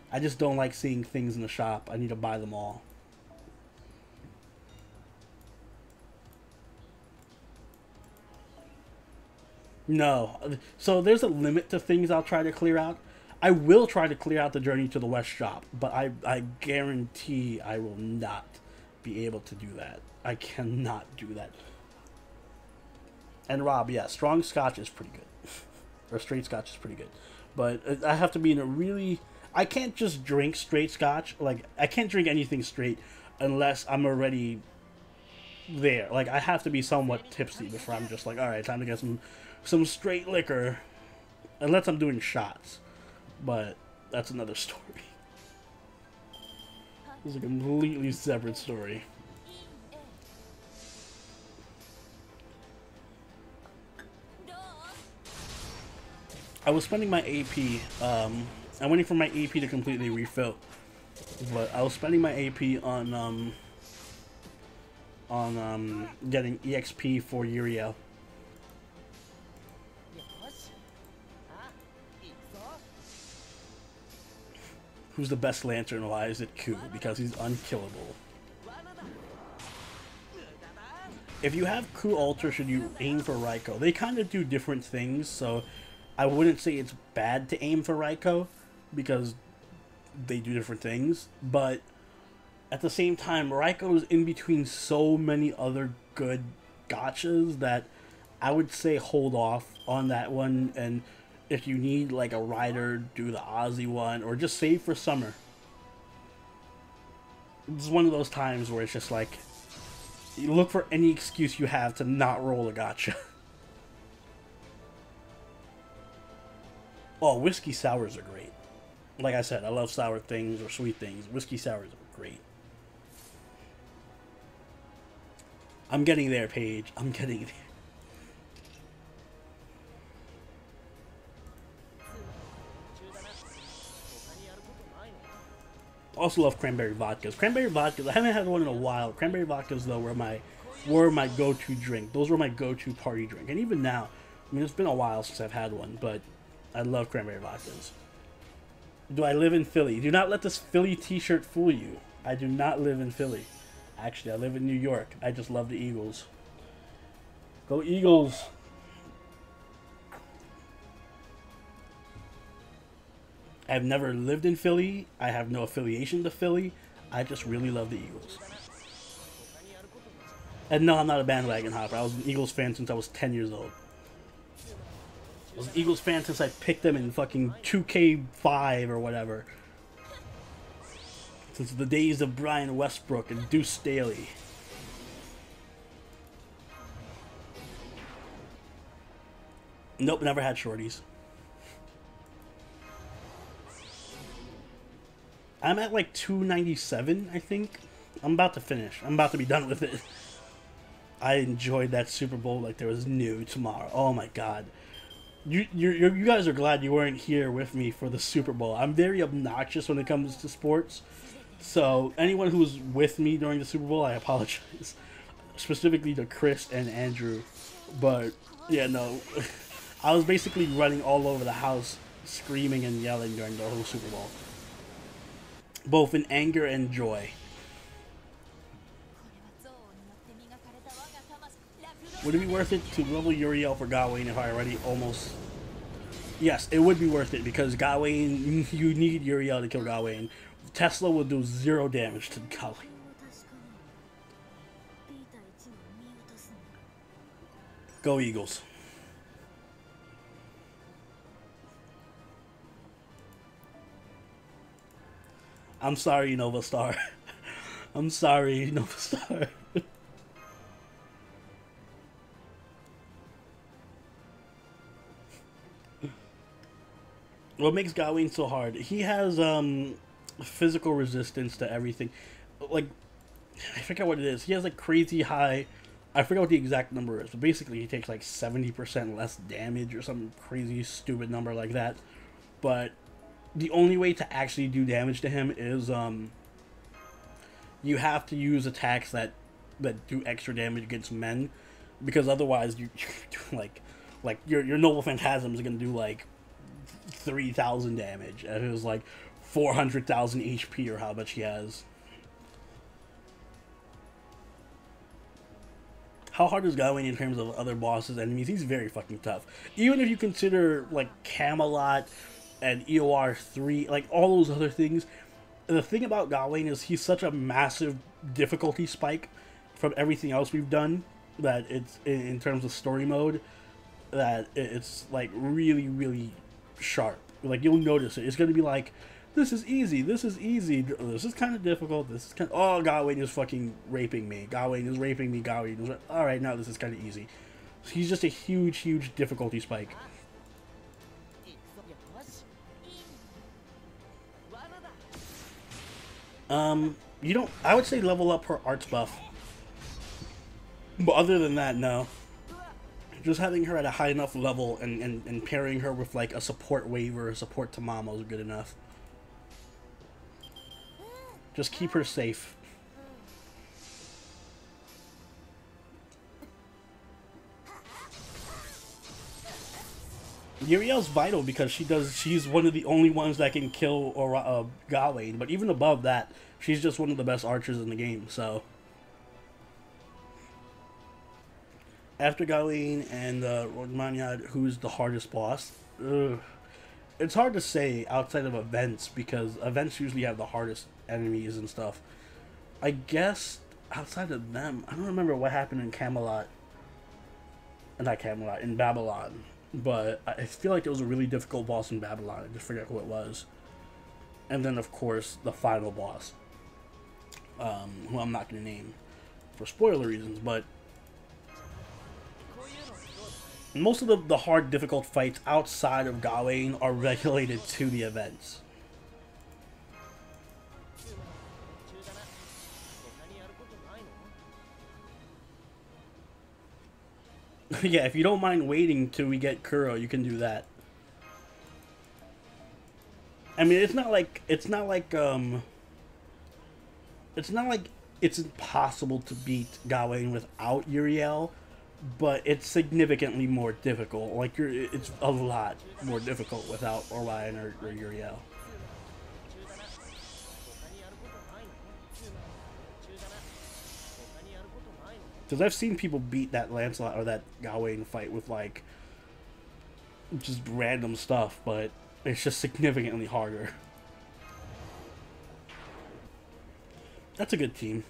A: I just don't like seeing things in the shop. I need to buy them all. No. So there's a limit to things I'll try to clear out. I will try to clear out the journey to the West shop, but I guarantee I will not be able to do that. I cannot do that. And Rob, yeah, strong scotch is pretty good. Or straight scotch is pretty good. But I have to be in a really... I can't just drink straight scotch. Like, I can't drink anything straight unless I'm already there. Like, I have to be somewhat tipsy before I'm just like, alright, time to get some some straight liquor, unless I'm doing shots, but that's another story. It's a completely separate story. I was spending my AP, I'm waiting for my AP to completely refill, but I was spending my AP on getting EXP for Uriel. Who's the best Lantern? Why is it Ku? Because he's unkillable. If you have Ku Alter, should you aim for Raiko? They kind of do different things, so I wouldn't say it's bad to aim for Raiko, because they do different things, but at the same time, Raiko is in between so many other good gachas that I would say hold off on that one, and if you need like a rider, do the Ozzy one, or just save for summer. It's one of those times where it's just like, you look for any excuse you have to not roll a gacha. Oh, whiskey sours are great. Like I said, I love sour things or sweet things. Whiskey sours are great. I'm getting there, Paige. I'm getting there. Also love cranberry vodkas. Cranberry vodkas, I haven't had one in a while. Cranberry vodkas, though, were my go-to drink. Those were my go-to party drink. And even now, I mean, it's been a while since I've had one, but I love cranberry vodkas. Do I live in Philly? Do not let this Philly t-shirt fool you. I do not live in Philly. Actually, I live in New York. I just love the Eagles. Go Eagles! I've never lived in Philly. I have no affiliation to Philly. I just really love the Eagles. And no, I'm not a bandwagon hopper. I was an Eagles fan since I was 10 years old. I was an Eagles fan since I picked them in fucking 2K5 or whatever. Since the days of Brian Westbrook and Deuce Staley. Nope, never had shorties. I'm at like 297, I think. I'm about to finish. I'm about to be done with it. I enjoyed that Super Bowl like there was new tomorrow. Oh my god. You guys are glad you weren't here with me for the Super Bowl. I'm very obnoxious when it comes to sports. So anyone who was with me during the Super Bowl, I apologize. Specifically to Chris and Andrew. But yeah, no. I was basically running all over the house screaming and yelling during the whole Super Bowl. Both in anger and joy. Would it be worth it to level Uriel for Gawain if I already almost... Yes, it would be worth it because Gawain, you need Uriel to kill Gawain. Tesla will do 0 damage to Gawain. Go Eagles. I'm sorry, Nova Star. I'm sorry, Nova Star. What makes Gawain so hard? He has physical resistance to everything. Like, I forget what it is. He has like crazy high... I forget what the exact number is, but basically he takes like 70% less damage or some crazy stupid number like that. But the only way to actually do damage to him is you have to use attacks that do extra damage against men, because otherwise you like your Noble Phantasm is gonna do like 3,000 damage, and it was like 400,000 HP or how much he has. How hard is Gawain in terms of other bosses, enemies? He's very fucking tough. Even if you consider like Camelot and EOR 3, like all those other things, the thing about Gawain is he's such a massive difficulty spike from everything else we've done, that it's, in terms of story mode, that it's like really, really sharp. Like you'll notice it. It's gonna be like, this is easy, this is easy, this is kind of difficult, this is kind of, oh, Gawain is fucking raping me, Gawain is raping me, Gawain is, alright, now this is kind of easy. He's just a huge, huge difficulty spike. You don't... I would say level up her arts buff. But other than that, no. Just having her at a high enough level and pairing her with like a support wave or a support Tamamo is good enough. Just keep her safe. Uriel's vital because she's one of the only ones that can kill Gawain, but even above that, she's just one of the best archers in the game, so. After Gawain and Rodmanyad, who's the hardest boss? Ugh. It's hard to say outside of events, because events usually have the hardest enemies and stuff. I guess outside of them, I don't remember what happened in Camelot. Not Camelot, in Babylon. But I feel like it was a really difficult boss in Babylon. I just forget who it was. And then, of course, the final boss. Who I'm not going to name for spoiler reasons, but most of the hard, difficult fights outside of Gawain are regulated to the events. Yeah, if you don't mind waiting till we get Kuro, you can do that. I mean, it's not like it's impossible to beat Gawain without Uriel, but it's significantly more difficult. Like it's a lot more difficult without Orion or Uriel. Because I've seen people beat that Lancelot or that Gawain fight with like just random stuff, but it's just significantly harder. That's a good team.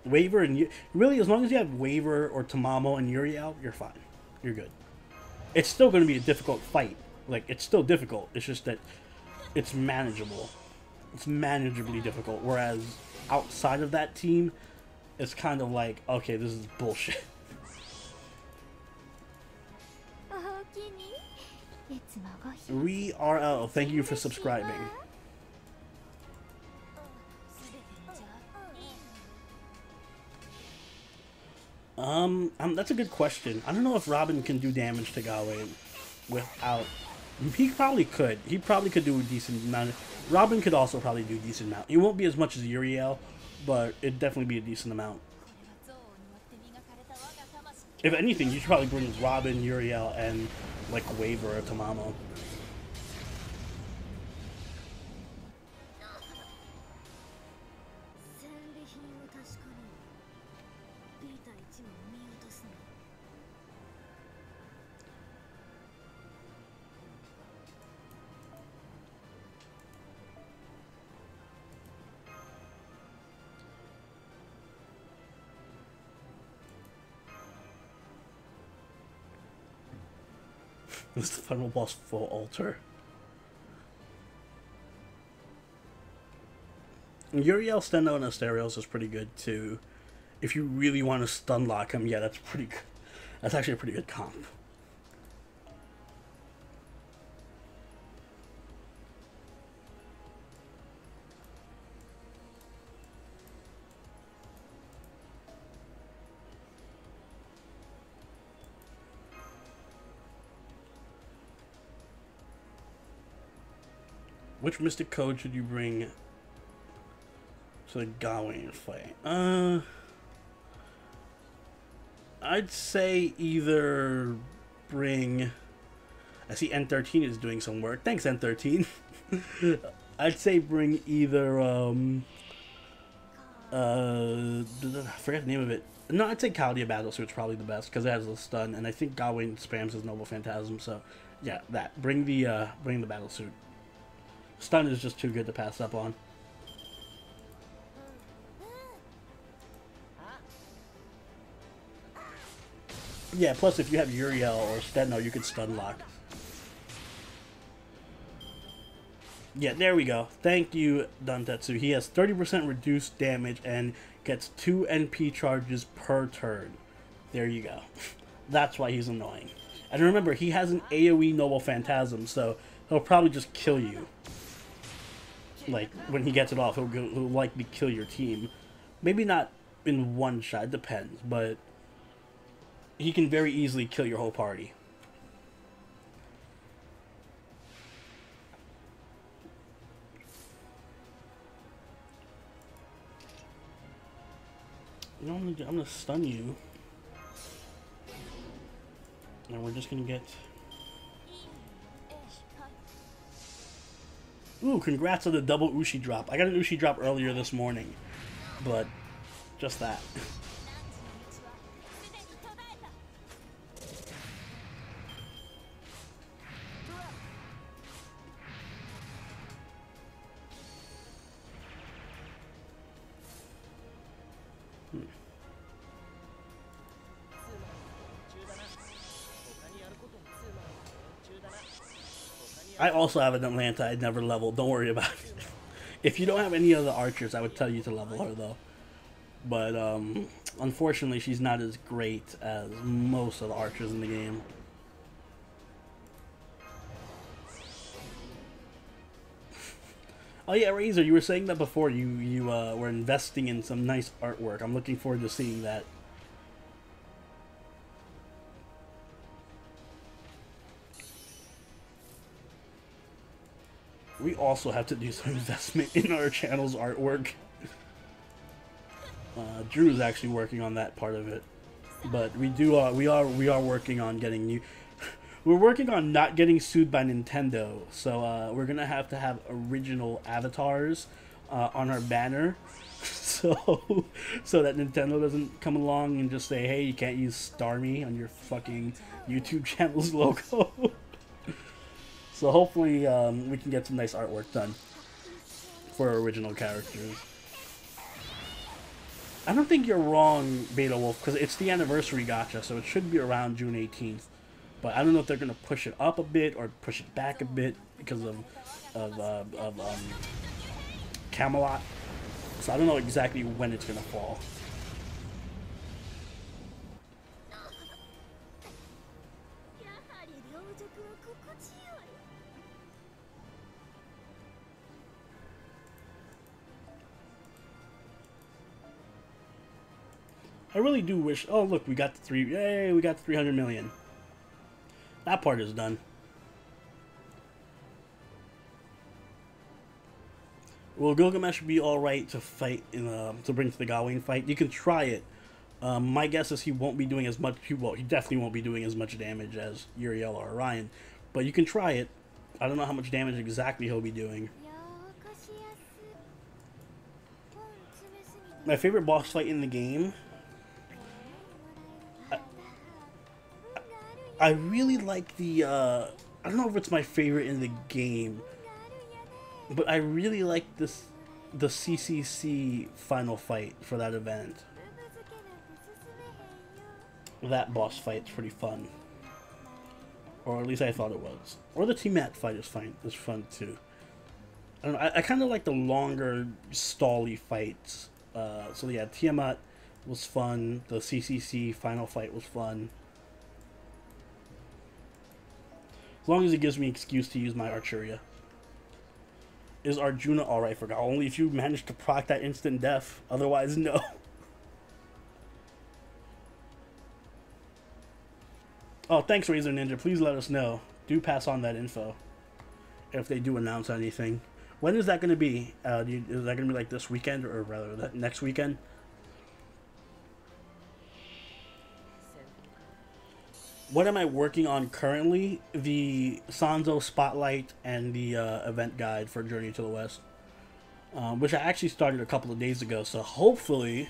A: Waver and really, as long as you have Waver or Tamamo and Uriel, you're fine. You're good. It's still going to be a difficult fight. Like, it's still difficult. It's just that it's manageable. It's manageably difficult. Whereas outside of that team, it's kind of like, okay, this is bullshit. RL, thank you for subscribing. That's a good question. I don't know if Robin can do damage to Gawain without... He probably could. He probably could do a decent amount. Robin could also probably do a decent amount. It won't be as much as Uriel, but it'd definitely be a decent amount. If anything, you should probably bring Robin, Uriel, and like Waver or Tamamo. This is the final boss for Altar. Uriel, Stendo, and Asterios is pretty good too. If you really want to stun lock him, yeah, that's pretty good. That's actually a pretty good comp. Which Mystic Code should you bring to the Gawain fight? I'd say either bring... I see N13 is doing some work. Thanks, N13. I'd say bring either... I forget the name of it. No, I'd say Chaldea Battlesuit's probably the best because it has the stun, and I think Gawain spams his Noble Phantasm. So, yeah, that. Bring the Battlesuit. Stun is just too good to pass up on. Yeah, plus if you have Uriel or Steno, you could stun lock. Yeah, there we go. Thank you, Dantetsu. He has 30% reduced damage and gets 2 NP charges per turn. There you go. That's why he's annoying. And remember, he has an AoE Noble Phantasm, so he'll probably just kill you. Like, when he gets it off, he'll likely kill your team. Maybe not in one shot, it depends, but he can very easily kill your whole party. You know, I'm gonna stun you. And we're just gonna get... Ooh, congrats on the double Ushi drop. I got an Ushi drop earlier this morning, but just that. I also have an Atlanta I'd never leveled. Don't worry about it. If you don't have any other archers, I would tell you to level her, though. But, unfortunately, she's not as great as most of the archers in the game. Oh yeah, Razor, you were saying that before. You were investing in some nice artwork. I'm looking forward to seeing that. We also have to do some investment in our channel's artwork. Drew's actually working on that part of it, but we are working on getting new. We're working on not getting sued by Nintendo, so we're gonna have to have original avatars on our banner, so that Nintendo doesn't come along and just say, "Hey, you can't use Starmie on your fucking YouTube channel's logo." So hopefully we can get some nice artwork done for our original characters. I don't think you're wrong, Beta Wolf, because it's the anniversary gacha, so it should be around June 18th. But I don't know if they're going to push it up a bit or push it back a bit because of Camelot. So I don't know exactly when it's going to fall. I really do wish... Oh, look, we got the Yay, we got the 300 million. That part is done. Will Gilgamesh be alright to fight, to bring to the Gawain fight? You can try it. My guess is he won't be doing as much... Well, he definitely won't be doing as much damage as Uriel or Orion. But you can try it. I don't know how much damage exactly he'll be doing. My favorite boss fight in the game... I really like the, I don't know if it's my favorite in the game, but I really like the CCC final fight for that event. That boss fight's pretty fun. Or at least I thought it was. Or the Tiamat fight is fun too. I don't know, I kind of like the longer, stally fights. So yeah, Tiamat was fun, the CCC final fight was fun. As long as it gives me an excuse to use my Archeria. Is Arjuna alright for God? Only if you manage to proc that instant death. Otherwise, no. Oh, thanks, Razor Ninja. Please let us know. Do pass on that info. If they do announce anything. When is that going to be? Is that going to be like this weekend? Or rather, next weekend? What am I working on currently? The Sanzo Spotlight and the event guide for Journey to the West. Which I actually started a couple of days ago. So hopefully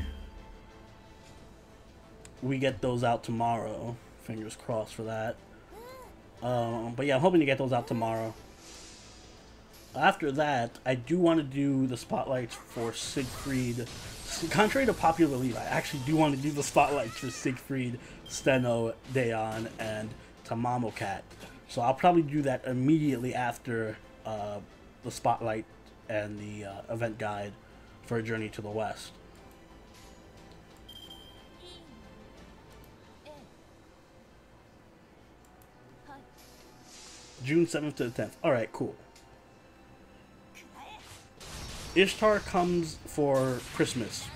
A: we get those out tomorrow. Fingers crossed for that. But yeah, I'm hoping to get those out tomorrow. After that, I do want to do the spotlights for Siegfried. Contrary to popular belief, I actually do want to do the spotlights for Siegfried, Steno, Daeon, and Tamamo Cat. So I'll probably do that immediately after the spotlight and the event guide for Journey to the West. June 7th to the 10th. Alright, cool. Ishtar comes for Christmas.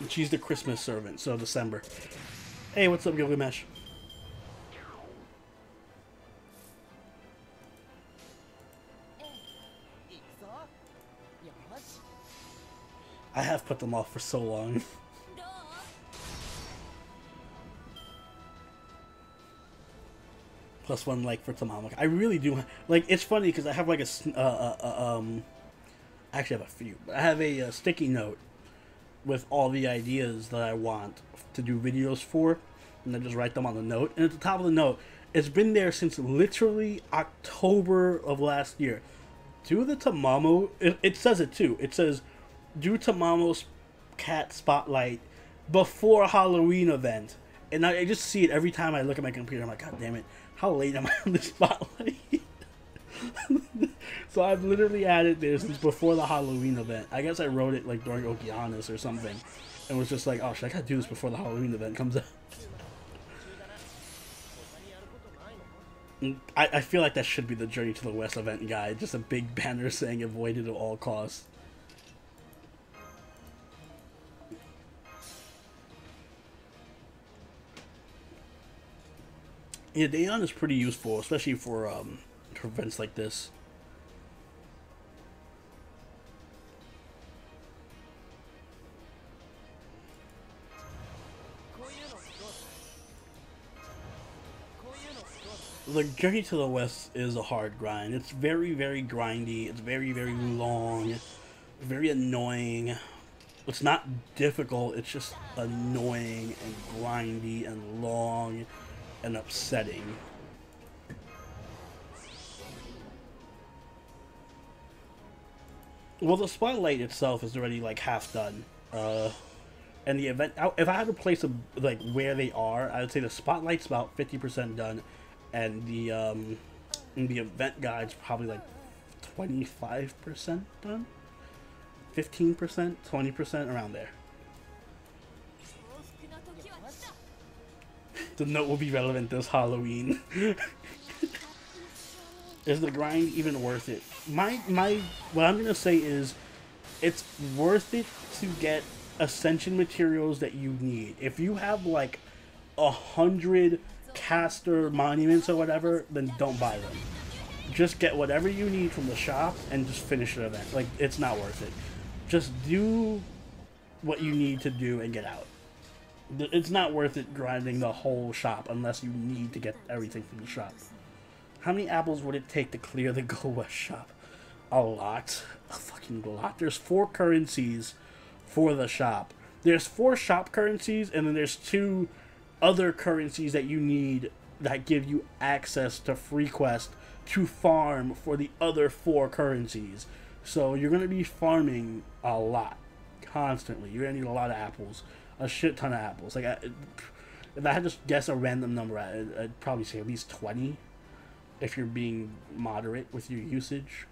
A: She's the Christmas servant, so December. Hey, what's up, Gilgamesh? I have put them off for so long. +1 like for Tamamo. I really do. Like, it's funny because I have like a actually, I have a few. I have a sticky note with all the ideas that I want to do videos for, and I just write them on the note. And at the top of the note, it's been there since literally October of last year. Do the Tamamo. It says it too. It says, do Tamamo's cat spotlight before Halloween event. And I just see it every time I look at my computer. I'm like, God damn it, how late am I on the spotlight? So I've literally added this since before the Halloween event. I guess I wrote it like during Okeanis or something. And was just like, oh shit, I gotta do this before the Halloween event comes out. I feel like that should be the Journey to the West event guide. Just a big banner saying avoided at all costs. Yeah, Daeon is pretty useful, especially for events like this. The Journey to the West is a hard grind. It's very, very grindy. It's very, very long. Very annoying. It's not difficult. It's just annoying and grindy and long and upsetting. Well, the spotlight itself is already like half done. And the event, if I had to place them like where they are, I would say the spotlight's about 50% done. And the event guide's probably like 25% done, 15%, 20%, around there. The note will be relevant this Halloween. Is the grind even worth it? What I'm gonna say is, it's worth it to get ascension materials that you need. If you have like 100 caster monuments or whatever, then don't buy them. Just get whatever you need from the shop and just finish the event. Like, it's not worth it. Just do what you need to do and get out. It's not worth it grinding the whole shop unless you need to get everything from the shop. How many apples would it take to clear the Go West shop? A lot. A fucking lot. There's 4 currencies for the shop. There's 4 shop currencies, and then there's 2 other currencies that you need that give you access to free quest to farm for the other 4 currencies. So you're going to be farming a lot constantly. You're going to need a lot of apples, a shit ton of apples. Like, if I had to guess a random number, I'd probably say at least 20 if you're being moderate with your usage.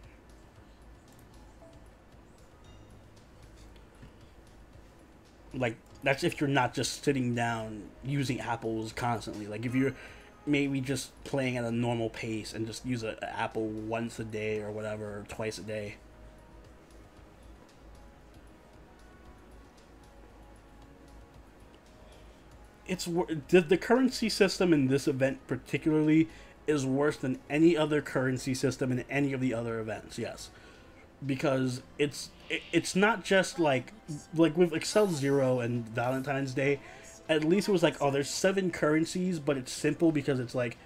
A: Like, that's if you're not just sitting down using apples constantly. Like, if you're maybe just playing at a normal pace and just use an apple once a day or whatever, or twice a day. It's the currency system in this event particularly is worse than any other currency system in any of the other events. Yes, because it's not just like with Excel Zero and Valentine's Day. At least it was like, oh, there's 7 currencies, but it's simple because it's like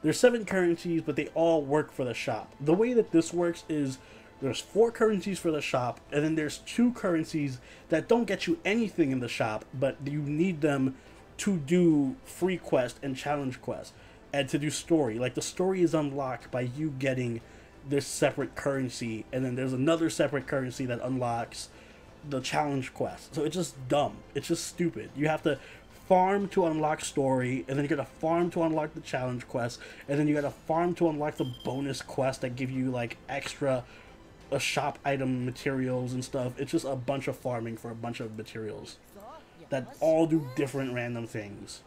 A: there's 7 currencies, but they all work for the shop. The way that this works is there's 4 currencies for the shop, and then there's 2 currencies that don't get you anything in the shop, but you need them to do free quest and challenge quest and to do story. Like, the story is unlocked by you getting this separate currency, and then there's another separate currency that unlocks the challenge quest. So it's just dumb. It's just stupid. You have to farm to unlock story, and then you gotta farm to unlock the challenge quest, and then you gotta farm to unlock the bonus quest that give you like extra shop item materials and stuff. It's just a bunch of farming for a bunch of materials that all do different random things.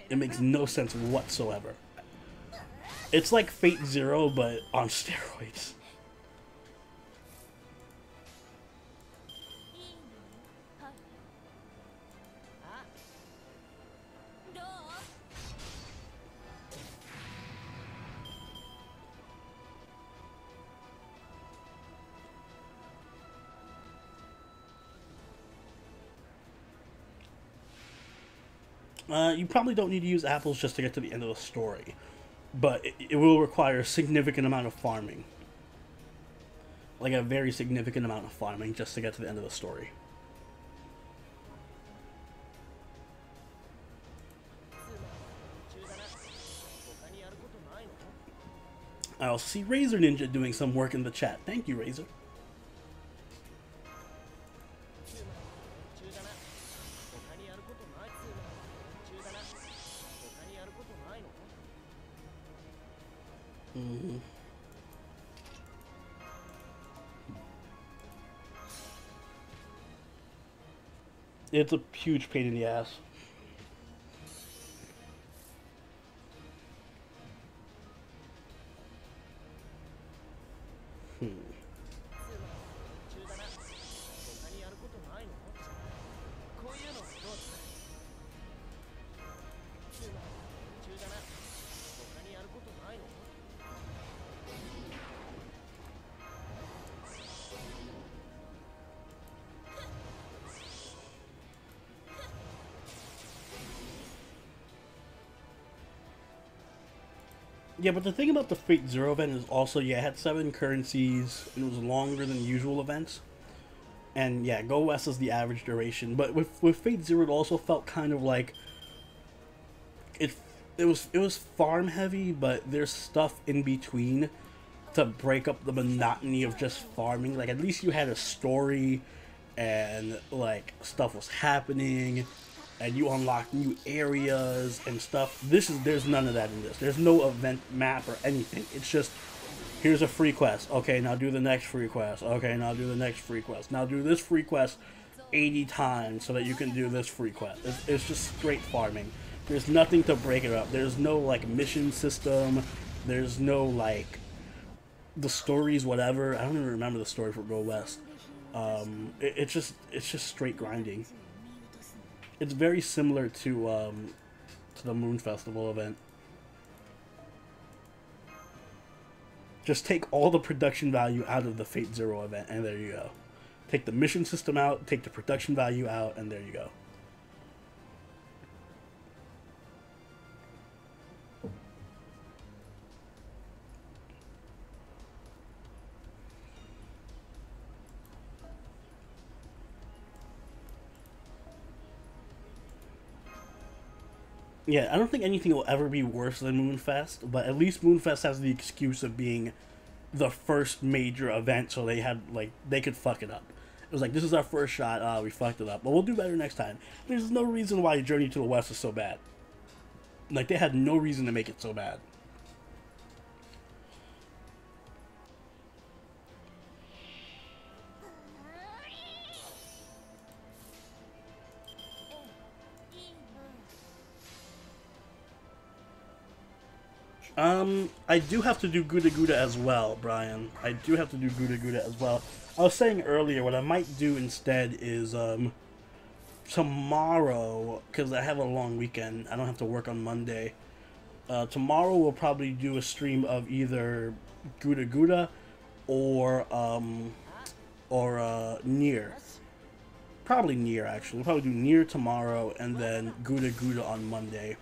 A: It makes no sense whatsoever. It's like Fate Zero, but on steroids. You probably don't need to use apples just to get to the end of the story, but it will require a significant amount of farming. Like a very significant amount of farming just to get to the end of the story. I also see Razor Ninja doing some work in the chat. Thank you, Razor. Mm-hmm. It's a huge pain in the ass. Yeah, but the thing about the Fate Zero event is also, yeah, it had 7 currencies, and it was longer than usual events. And yeah, Go West is the average duration. But with Fate Zero, it also felt kind of like it was farm heavy, but there's stuff in between to break up the monotony of just farming. Like, at least you had a story, and like stuff was happening, and you unlock new areas and stuff. There's none of that in this. There's no event map or anything. It's just, here's a free quest. Okay, now do the next free quest. Okay, now do the next free quest. Now do this free quest 80 times so that you can do this free quest. It's just straight farming. There's nothing to break it up. There's no like mission system. There's no like the stories, whatever. I don't even remember the story for Go West. It's just straight grinding. It's very similar to the Moon Festival event. Just take all the production value out of the Fate Zero event, and there you go. Take the mission system out, take the production value out, and there you go. Yeah, I don't think anything will ever be worse than Moonfest, but at least Moonfest has the excuse of being the first major event, so they could fuck it up. It was like, this is our first shot, we fucked it up, but we'll do better next time. There's no reason why Journey to the West is so bad. Like, they had no reason to make it so bad. I do have to do Gouda Gouda as well, Brian. I do have to do Gouda Gouda as well. I was saying earlier, what I might do instead is, tomorrow, because I have a long weekend, I don't have to work on Monday. Tomorrow we'll probably do a stream of either Gouda Gouda or Nier. Probably Nier, actually. We'll probably do Nier tomorrow and then Gouda Gouda on Monday.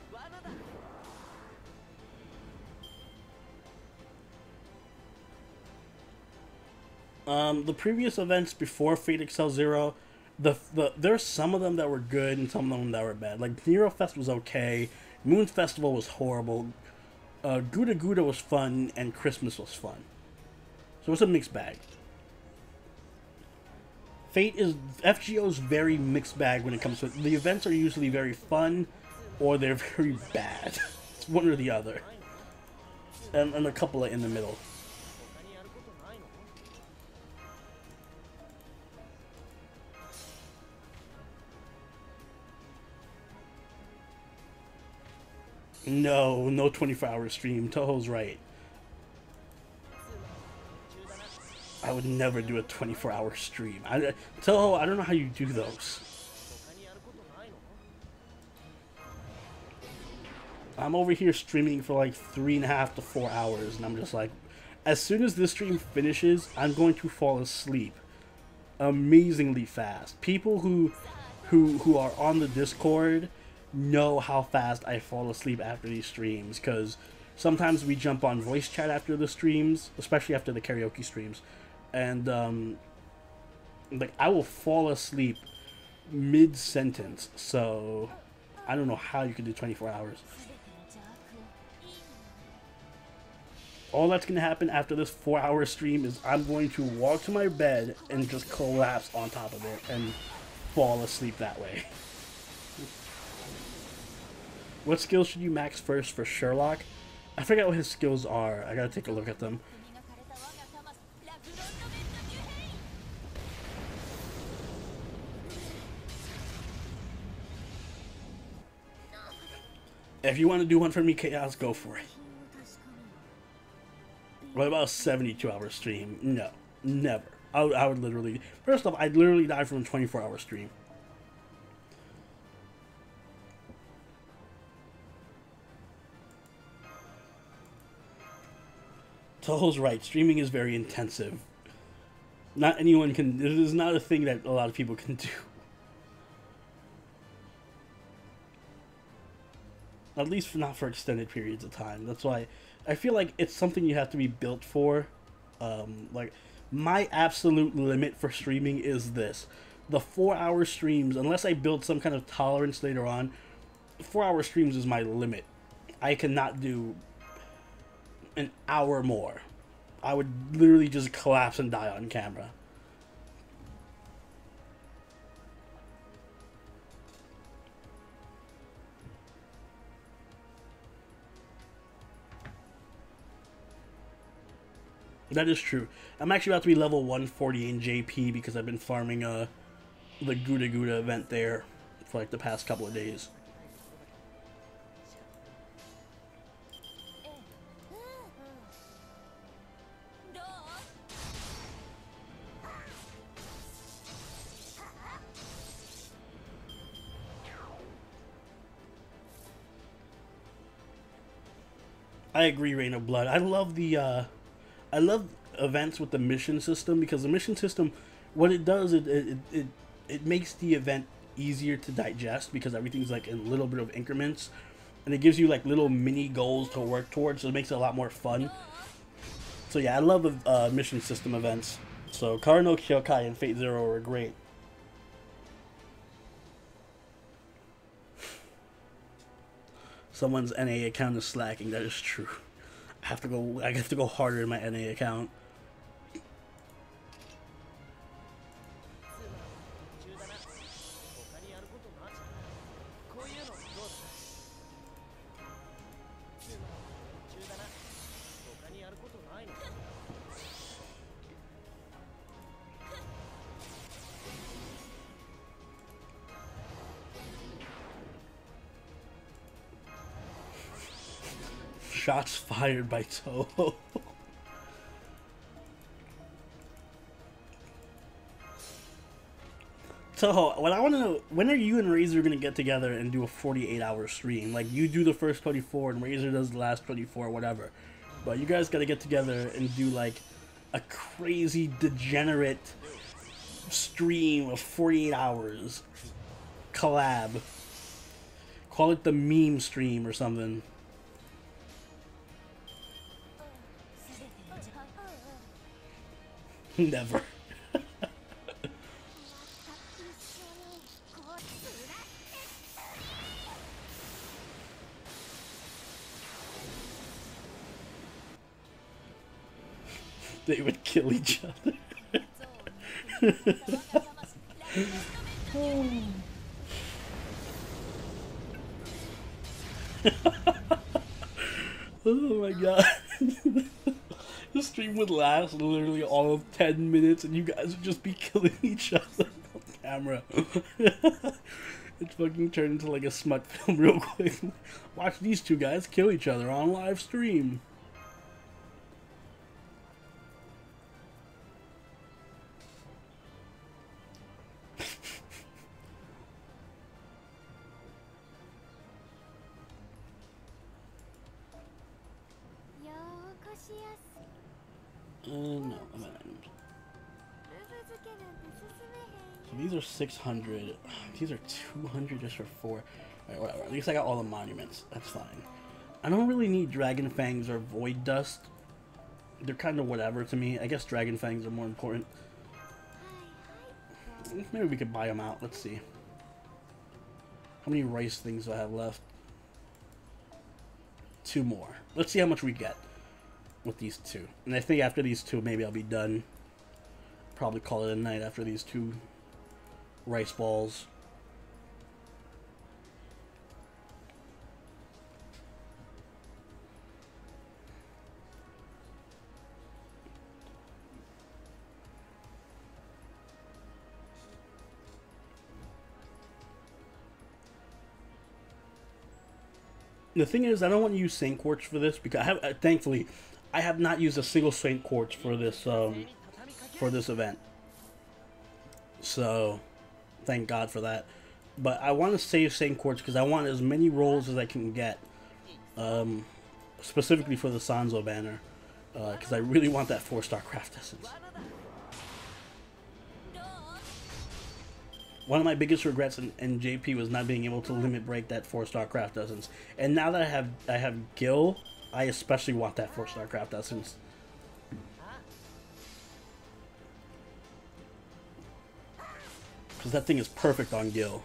A: The previous events before Fate Excel Zero, there's some of them that were good and some of them that were bad. Like, Nero Fest was okay, Moon Festival was horrible, Gouda Gouda was fun, and Christmas was fun. So it's a mixed bag. FGO's very mixed bag when it comes to it. The events are usually very fun, or they're very bad. It's one or the other. And a couple are in the middle. No 24-hour stream. Toho's right. I would never do a 24-hour stream. Toho, I don't know how you do those. I'm over here streaming for like 3.5 to 4 hours, and I'm just like, as soon as this stream finishes, I'm going to fall asleep amazingly fast. People who are on the Discord know how fast I fall asleep after these streams, because sometimes we jump on voice chat after the streams, especially after the karaoke streams, and like I will fall asleep mid-sentence. So I don't know how you can do 24 hours. All that's going to happen after this 4-hour stream is I'm going to walk to my bed and just collapse on top of it and fall asleep that way. What skills should you max first for Sherlock? I forget what his skills are. I gotta take a look at them. If you want to do one for me, Chaos, go for it. What about a 72-hour stream? No, never. I would literally... First off, I'd literally die from a 24-hour stream. Toho's right. Streaming is very intensive. Not anyone can... It is not a thing that a lot of people can do. At least not for extended periods of time. That's why I feel like it's something you have to be built for. Like, my absolute limit for streaming is this. The 4-hour streams, unless I build some kind of tolerance later on, 4-hour streams is my limit. I cannot do an hour more. I would literally just collapse and die on camera. That is true. I'm actually about to be level 140 in JP because I've been farming the Gouda Gouda event there for like the past couple of days. I agree, Rain of Blood. I love events with the mission system, because the mission system, what it does, it makes the event easier to digest because everything's like in a little bit of increments, and it gives you like little mini goals to work towards, so it makes it a lot more fun. So yeah, I love mission system events. So Kara no Kyokai and Fate Zero are great. Someone's NA account is slacking. That is true. I have to go harder in my NA account. Shots fired by Toho. Toho, what I want to know, when are you and Razor going to get together and do a 48-hour stream? Like, you do the first 24 and Razor does the last 24, whatever. But you guys got to get together and do, like, a crazy, degenerate stream of 48 hours. Collab. Call it the meme stream or something. Never. They would kill each other. Oh my god. The stream would last literally all of 10 minutes and you guys would just be killing each other on camera. It's fucking turned into like a smut film real quick. Watch these two guys kill each other on live stream. No, event items. So these are 600. These are 200 just for 4. Alright, whatever. At least I got all the monuments. That's fine. I don't really need Dragon Fangs or Void Dust. They're kind of whatever to me. I guess Dragon Fangs are more important. Maybe we could buy them out. Let's see. How many rice things do I have left? 2 more. Let's see how much we get with these 2. And I think after these 2, maybe I'll be done. Probably call it a night after these 2 rice balls. The thing is, I don't want to use Saint Quartz for this because thankfully, I have not used a single Saint Quartz for this event. So, thank God for that. But I want to save Saint Quartz because I want as many rolls as I can get, specifically for the Sanzo banner, because I really want that 4-star craft essence. One of my biggest regrets in JP was not being able to limit break that 4-star craft essence. And now that I have Gil, I especially want that 4-star craft essence. Because that thing is perfect on Gil.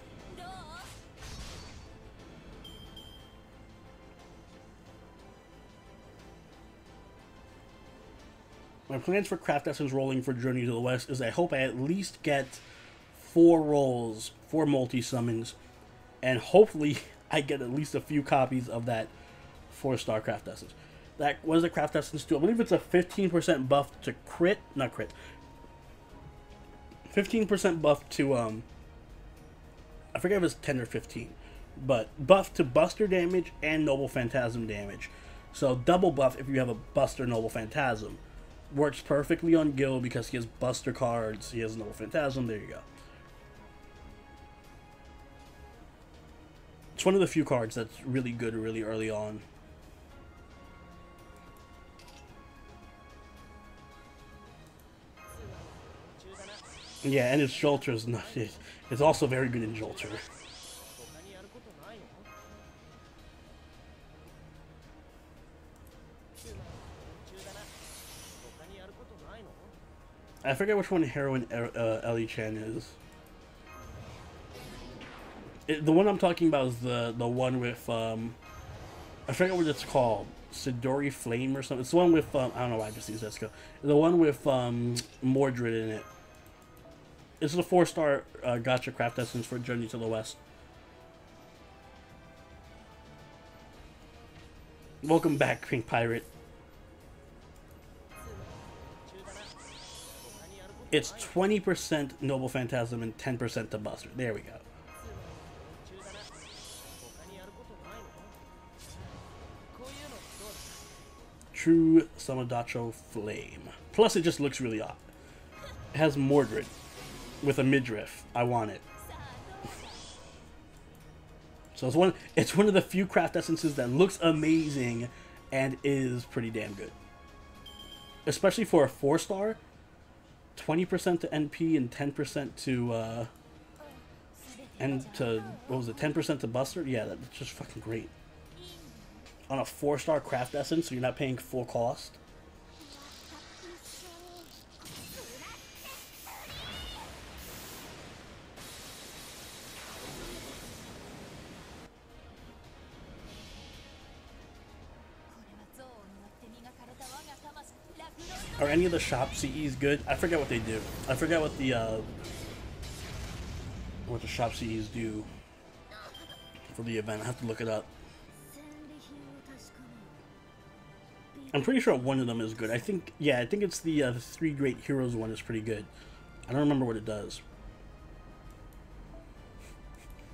A: My plans for craft essence rolling for Journey to the West is I hope I at least get 4 rolls, 4 multi-summons, and hopefully I get at least a few copies of that 4-star craft essence. What does the craft essence do? I believe it's a 15% buff to crit, not crit. 15% buff to, I forget if it's 10 or 15, but buff to Buster damage and Noble Phantasm damage. So double buff if you have a Buster Noble Phantasm. Works perfectly on Gil because he has Buster cards, he has Noble Phantasm, there you go. It's one of the few cards that's really good really early on. Yeah, and its Jolter is not. It's also very good in Jolter. I forget which one Heroine Ellie Chan is. The one I'm talking about is the one with I forget what it's called, Sidori Flame or something. It's the one with I don't know why I just used Jessica. The one with Mordred in it. It's a 4-star gacha craft essence for Journey to the West. Welcome back, Pink Pirate. It's 20% Noble Phantasm and 10% to Buster. There we go. True Samadacho Flame. Plus, it just looks really odd. It has Mordred with a midriff. I want it. So it's one of the few craft essences that looks amazing and is pretty damn good. Especially for a 4-star, 20% to NP and 10% to what was it? 10% to Buster. Yeah, that's just fucking great. On a 4-star craft essence, so you're not paying full cost. Are any of the shop CEs good? I forget what they do. I forget what the shop CEs do for the event. I have to look it up. I'm pretty sure one of them is good. I think it's the 3 Great Heroes one is pretty good. I don't remember what it does.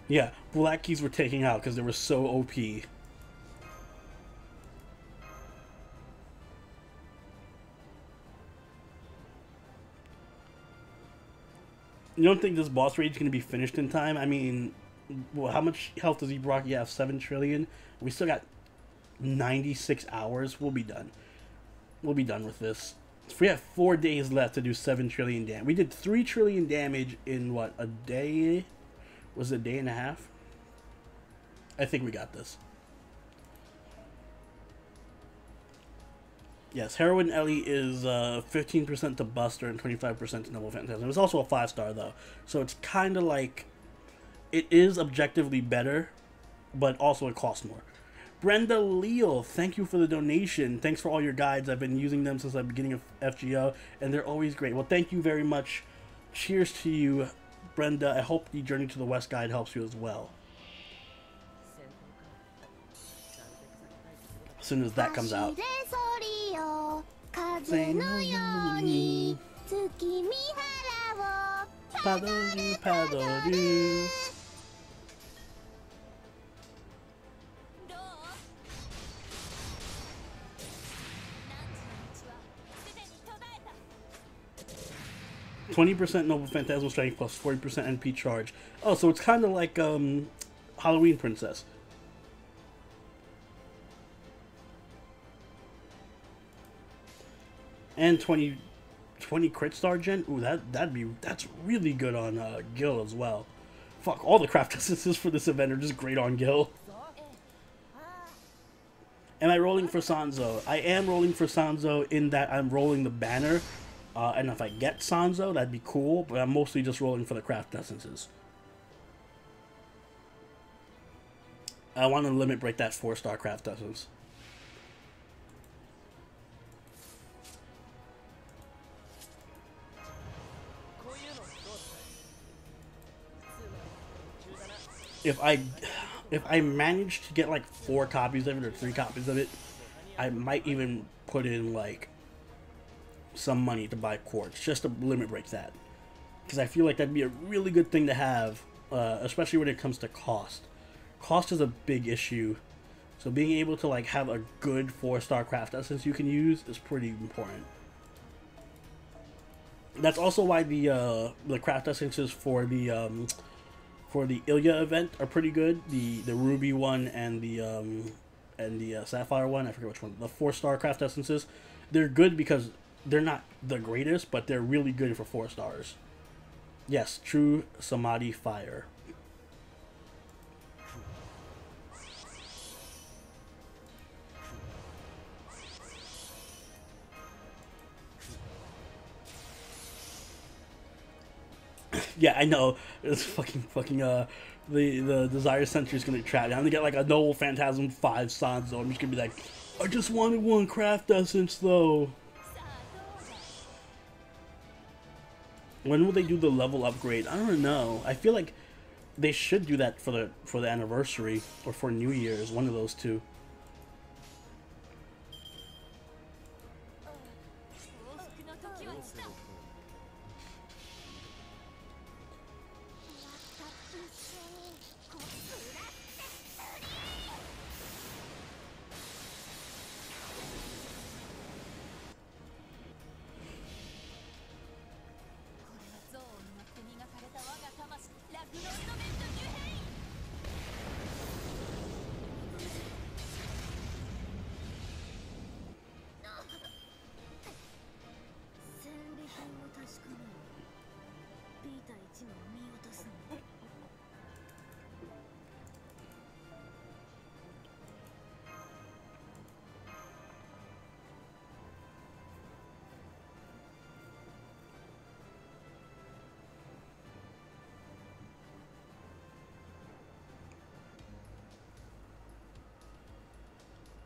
A: Yeah, Black Keys were taken out because they were so OP. You don't think this boss raid is going to be finished in time? I mean, well, how much health does Ibaraki have? 7 trillion? We still got 96 hours. We'll be done. We'll be done with this. We have 4 days left to do 7 trillion damage. We did 3 trillion damage in what, a day? Was it a day and a half? I think we got this. Yes, Heroine Ellie is 15% to Buster and 25% to Noble Phantasm. It's also a 5-star though, so it's kind of like, it is objectively better, but also it costs more. Brenda Leal, thank you for the donation. Thanks for all your guides. I've been using them since the beginning of FGO, and they're always great. Well, thank you very much. Cheers to you, Brenda. I hope the Journey to the West guide helps you as well. As soon as that comes out. 20% Noble Phantasmal Strength plus 40% NP charge. Oh, so it's kind of like Halloween Princess. And 20 crit star gen. Ooh, that's really good on Gil as well. Fuck, all the craft essences for this event are just great on Gil. Am I rolling for Sanzo? I am rolling for Sanzo in that I'm rolling the banner. And if I get Sanzo, that'd be cool, but I'm mostly just rolling for the craft essences. I want to limit break that 4-star craft essence. If I manage to get like 4 copies of it or 3 copies of it, I might even put in like some money to buy quartz just to limit break that, because I feel like that'd be a really good thing to have, especially when it comes to cost. Cost is a big issue, so being able to like have a good 4-star craft essence you can use is pretty important. That's also why the craft essences for the Ilya event are pretty good. The ruby one and the sapphire one, I forget which one. The 4-star craft essences, they're good because they're not the greatest, but they're really good for 4 stars. Yes, true Samadhi fire. Yeah, I know. It's fucking the Desire Sentry is gonna trap. I'm gonna get like a Noble Phantasm 5 Sanzo. I'm just gonna be like, I just wanted 1 craft essence though. When will they do the level upgrade? I don't know. I feel like they should do that for the anniversary or for New Year's, one of those two.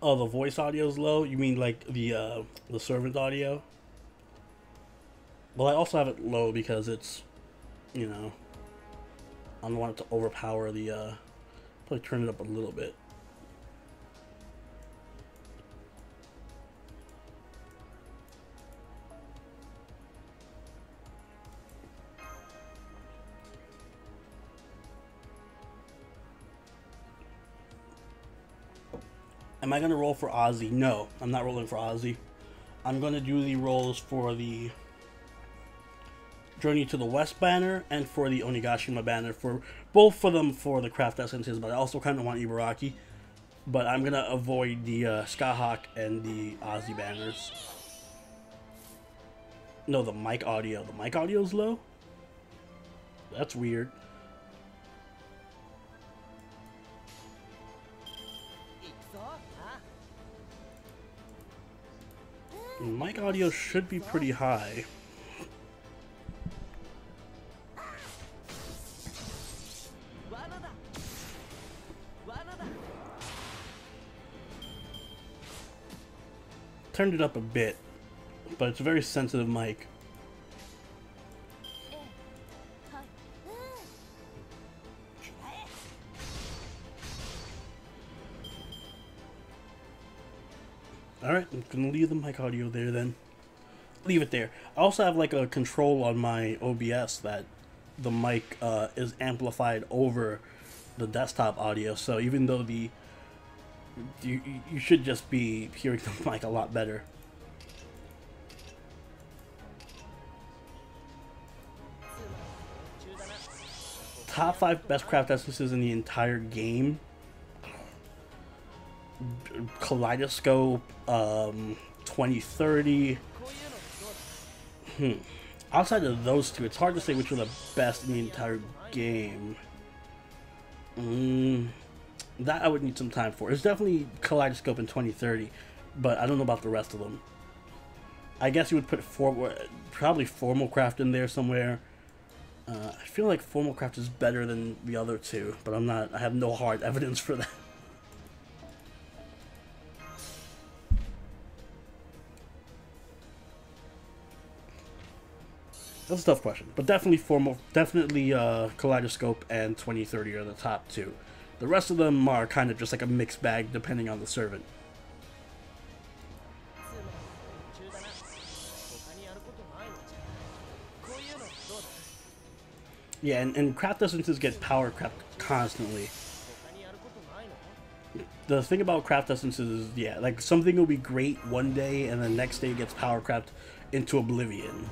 A: Oh, the voice audio is low? You mean like the servant audio? Well, I also have it low because it's, you know, I don't want it to overpower the, probably turn it up a little bit. Am I going to roll for Ozzy? No, I'm not rolling for Ozzy. I'm going to do the rolls for the Journey to the West banner and for the Onigashima banner, for both of them for the craft essences, but I also kind of want Ibaraki. But I'm going to avoid the Skyhawk and the Ozzy banners. No, the mic audio. The mic audio's low? That's weird. Mic audio should be pretty high. Turned it up a bit, but it's a very sensitive mic. Alright, I'm gonna leave the mic audio there then. Leave it there. I also have like a control on my OBS that the mic is amplified over the desktop audio, so even though the you should just be hearing the mic a lot better. Top 5 best craft essences in the entire game. Kaleidoscope, 2030. Outside of those two, it's hard to say which are the best in the entire game. That I would need some time for. It's definitely Kaleidoscope in 2030, but I don't know about the rest of them. I guess you would put probably Formal Craft in there somewhere. I feel like Formal Craft is better than the other two, but I'm not. I have no hard evidence for that. That's a tough question, but definitely Kaleidoscope and 2030 are the top two. The rest of them are kind of just like a mixed bag depending on the servant. Yeah, and craft essences get power crept constantly. The thing about craft essences is, yeah, like something will be great one day and the next day it gets power crept into oblivion.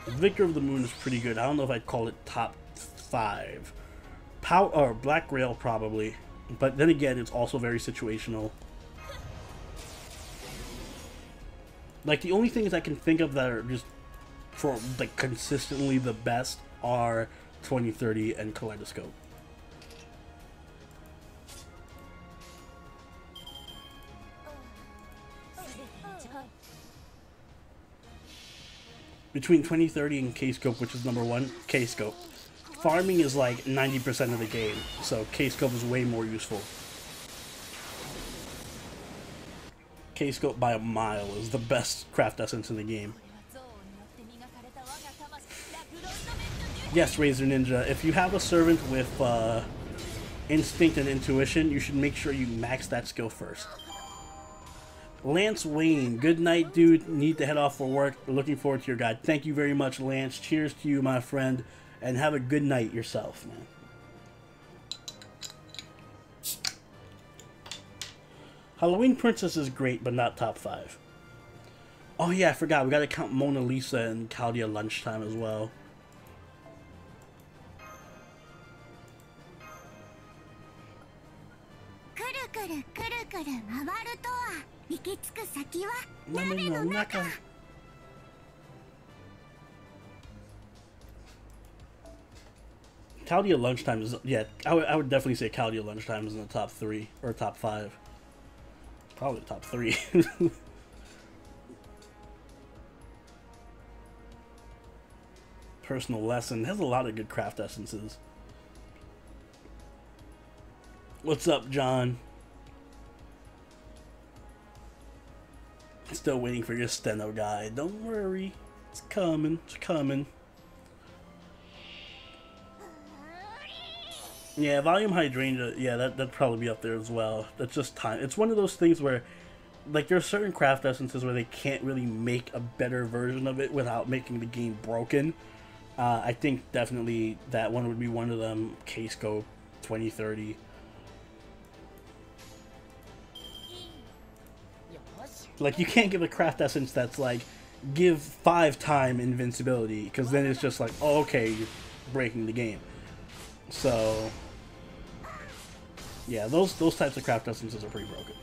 A: Victor of the Moon is pretty good. I don't know if I'd call it top 5. Power or Black Grail probably, but then again, it's also very situational. Like the only things I can think of that are just for like consistently the best are 2030 and Kaleidoscope. Between 2030 and K-Scope, which is number 1, K-Scope. Farming is like 90% of the game, so K-Scope is way more useful. K-Scope by a mile is the best craft essence in the game. Yes, Razor Ninja, if you have a servant with instinct and intuition, you should make sure you max that skill first. Lance Wayne, good night, dude. Need to head off for work. Looking forward to your guide. Thank you very much, Lance. Cheers to you, my friend, and have a good night yourself, man. Halloween Princess is great, but not top 5. Oh yeah, I forgot. We gotta count Mona Lisa and Chaldea Lunchtime as well. Chaldea Lunchtime is, yeah, I would definitely say Chaldea Lunchtime is in the top 3 or top 5. Probably top 3. Personal Lesson has a lot of good craft essences. What's up, John? Still waiting for your steno guide. Don't worry. It's coming. It's coming. Yeah, Volume Hydrangea, yeah, that'd probably be up there as well. That's just time. It's one of those things where, like, there are certain craft essences where they can't really make a better version of it without making the game broken. I think definitely that one would be one of them. K-Scope, 2030. Like, you can't give a craft essence that's like, give 5-time invincibility, because then it's just like, oh, okay, you're breaking the game. So, yeah, those types of craft essences are pretty broken.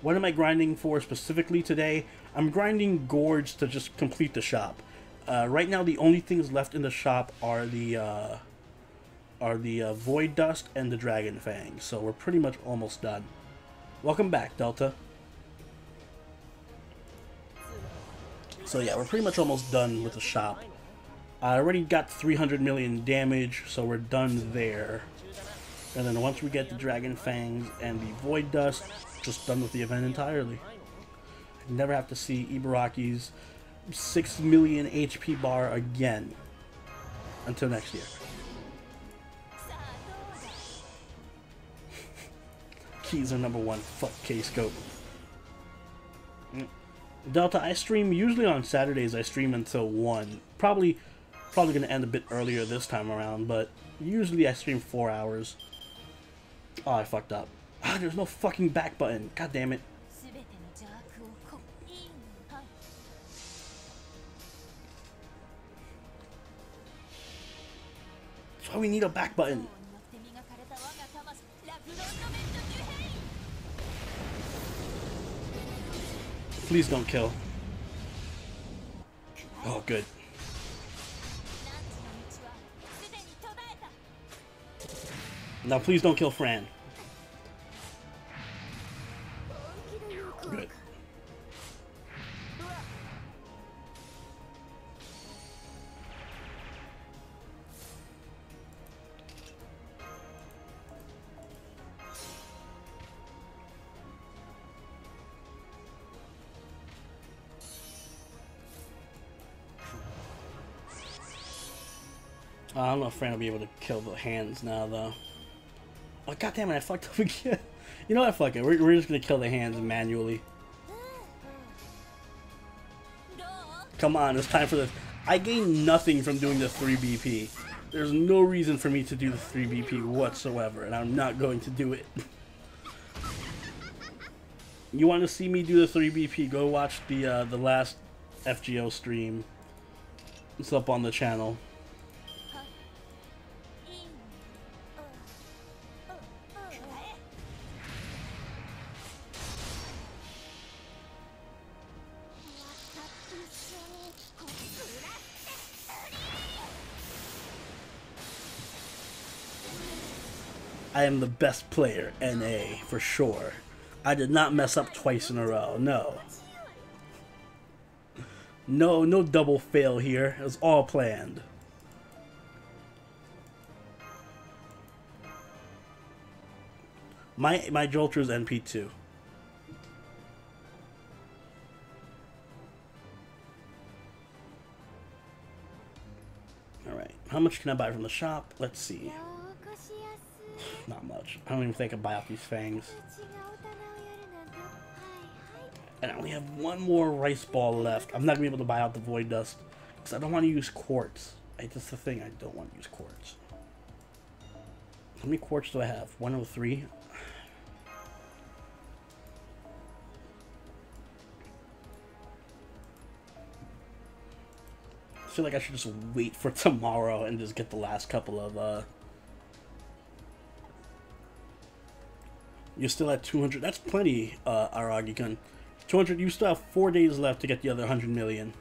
A: What am I grinding for specifically today? I'm grinding Gorge to just complete the shop. Right now, the only things left in the shop are the Void Dust and the Dragon Fangs, so we're pretty much almost done. Welcome back, Delta. So yeah, we're pretty much almost done with the shop. I already got 300 million damage, so we're done there. And then once we get the Dragon Fangs and the Void Dust, just done with the event entirely. I never have to see Ibaraki's 6 million HP bar again. Until next year. Keys are number one. Fuck K-Scope. Delta, I stream usually on Saturdays. I stream until 1. Probably gonna end a bit earlier this time around, but usually I stream 4 hours. Oh, I fucked up. Ah, there's no fucking back button. God damn it. That's why we need a back button. Please don't kill. Oh, good. Now please don't kill Fran. Good. I don't know if Fran will be able to kill the hands now, though. Oh, God damn it, I fucked up again. You know what, fuck it. We're just gonna kill the hands manually. Come on, it's time for this. I gain nothing from doing the 3 BP. There's no reason for me to do the 3 BP whatsoever, and I'm not going to do it. You want to see me do the 3 BP, go watch the last FGO stream. It's up on the channel. I am the best player, NA, for sure. I did not mess up twice in a row, no. No double fail here. It was all planned. My Jolter is NP2. Alright, how much can I buy from the shop? Let's see. Not much. I don't even think I can buy out these fangs. And I only have one more rice ball left. I'm not going to be able to buy out the Void Dust because I don't want to use quartz. That's the thing, I don't want to use quartz. How many quartz do I have? 103? I feel like I should just wait for tomorrow and just get the last couple of You're still at 200. That's plenty, Aragi-kun. 200. You still have 4 days left to get the other 100 million.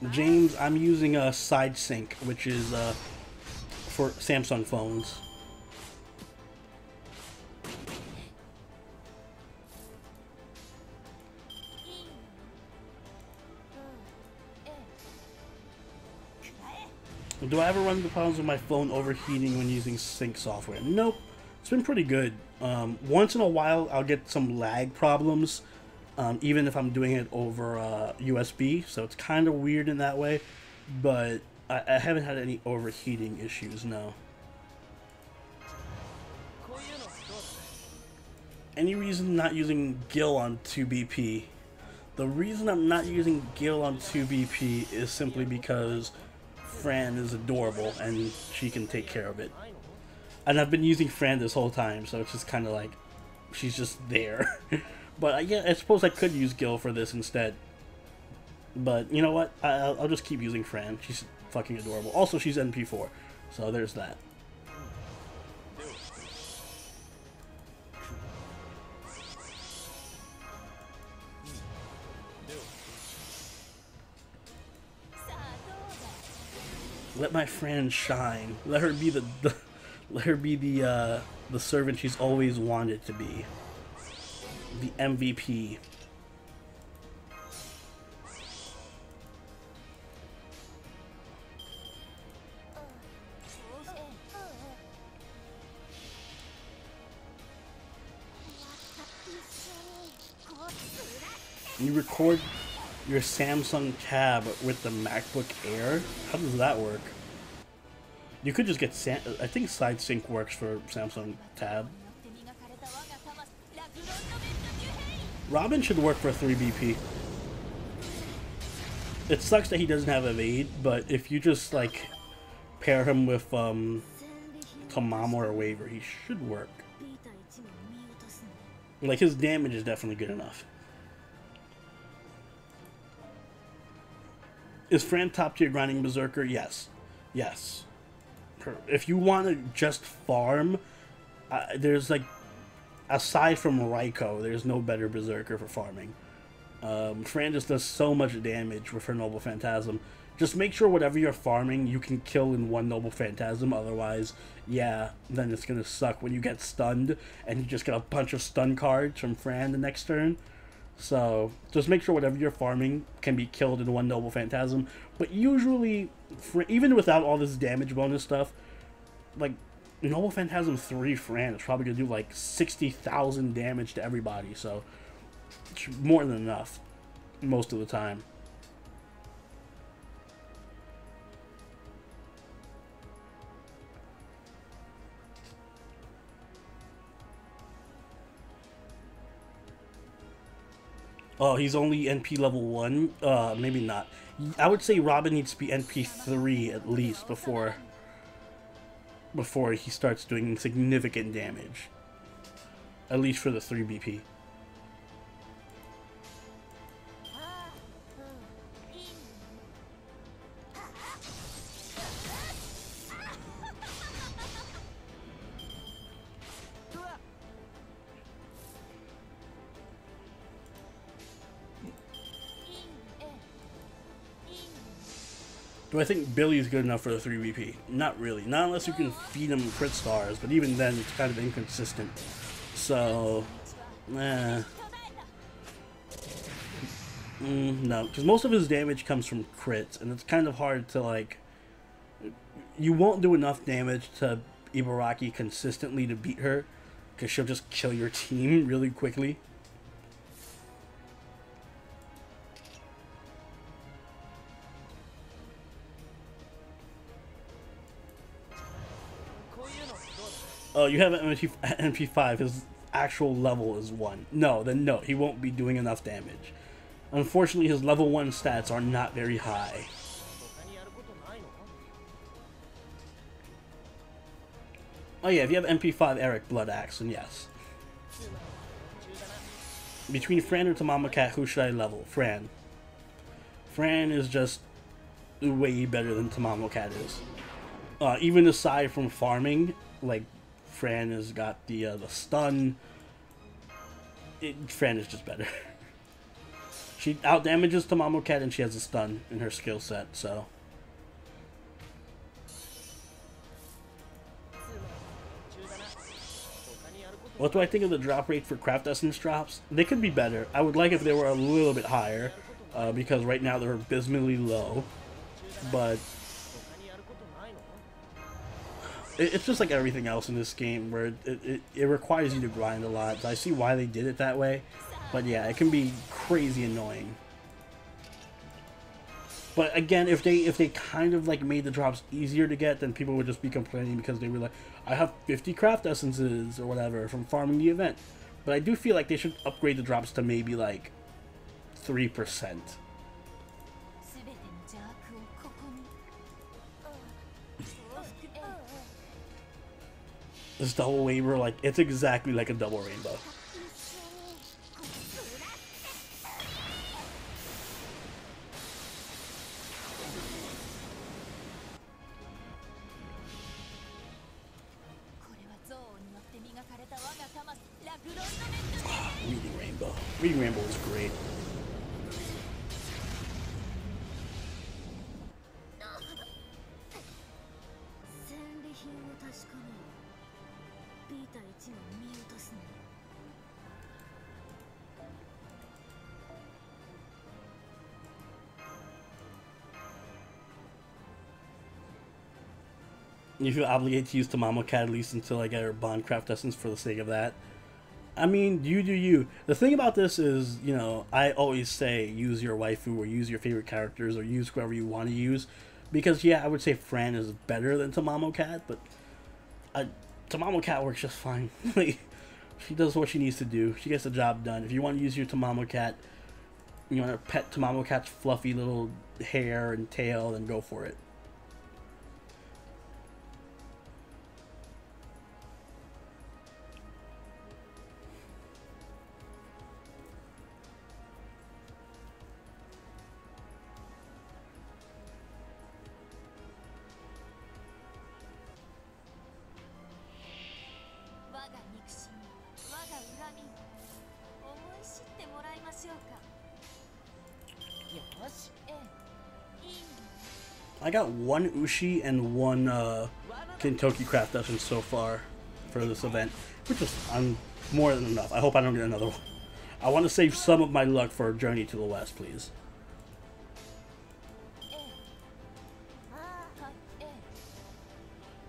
A: James, I'm using a side sync, which is for Samsung phones. Do I ever run into problems with my phone overheating when using sync software? Nope. It's been pretty good. Once in a while, I'll get some lag problems. Even if I'm doing it over USB, so it's kind of weird in that way, but I haven't had any overheating issues, no. Any reason not using Gil on 2BP? The reason I'm not using Gil on 2BP is simply because Fran is adorable and she can take care of it. And I've been using Fran this whole time, so it's just kind of like she's just there. But yeah, I suppose I could use Gil for this instead. But you know what? I'll just keep using Fran. She's fucking adorable. Also, she's NP4, so there's that. Let my Fran shine. Let her be let her be the servant she's always wanted to be. The MVP. You record your Samsung Tab with the MacBook Air? How does that work? You could just get I think side sync works for Samsung Tab. Robin should work for 3BP. It sucks that he doesn't have evade, but if you just like pair him with Tamamo or Waver, he should work. Like his damage is definitely good enough. Is Fran top tier grinding Berserker? Yes. Yes. If you want to just farm, there's like, aside from Raiko, there's no better Berserker for farming. Fran just does so much damage with her Noble Phantasm. Just make sure whatever you're farming, you can kill in one Noble Phantasm. Otherwise, yeah, then it's going to suck when you get stunned and you just get a bunch of stun cards from Fran the next turn. So, just make sure whatever you're farming can be killed in one Noble Phantasm. But usually, even without all this damage bonus stuff, like, Noble Phantasm 3 Fran is probably going to do like 60,000 damage to everybody. So, it's more than enough most of the time. Oh, he's only NP level 1? Maybe not. I would say Robin needs to be NP 3 at least before he starts doing significant damage. At least for the 3 BP. Do I think Billy's good enough for the 3BP? Not really. Not unless you can feed him crit stars, but even then it's kind of inconsistent. So, no, because most of his damage comes from crits, and it's kind of hard to, like, you won't do enough damage to Ibaraki consistently to beat her, because she'll just kill your team really quickly. Oh, you have NP5, his actual level is 1. No, then no, he won't be doing enough damage. Unfortunately, his level 1 stats are not very high. Oh yeah, if you have NP5 Eric Blood Axe, then yes. Between Fran or Tamamo Cat, who should I level? Fran. Fran is just way better than Tamamo Cat is. Even aside from farming, like, Fran has got the stun. Fran is just better. She outdamages Tamamo Cat and she has a stun in her skill set, so. What do I think of the drop rate for Craft Essence drops? They could be better. I would like if they were a little bit higher, because right now they're abysmally low. But it's just like everything else in this game, where it requires you to grind a lot. So I see why they did it that way, but yeah, it can be crazy annoying. But again, if they kind of like made the drops easier to get, then people would just be complaining because they were like, I have 50 craft essences or whatever from farming the event. But I do feel like they should upgrade the drops to maybe like 3%. This double rainbow, like, it's exactly like a double rainbow. Reading Rainbow. Reading Rainbow is great. You feel obligated to use Tamamo Cat at least until I get her Bondcraft essence for the sake of that. I mean, you do you. The thing about this is, you know, I always say use your waifu or use your favorite characters or use whoever you want to use. Because, yeah, I would say Fran is better than Tamamo Cat, but Tamamo Cat works just fine. She does what she needs to do. She gets the job done. If you want to use your Tamamo Cat, you want to pet Tamamo Cat's fluffy little hair and tail, then go for it. I got one Ushi and one Kintoki craft essence so far for this event, which is more than enough. I hope I don't get another one. I want to save some of my luck for Journey to the West, please.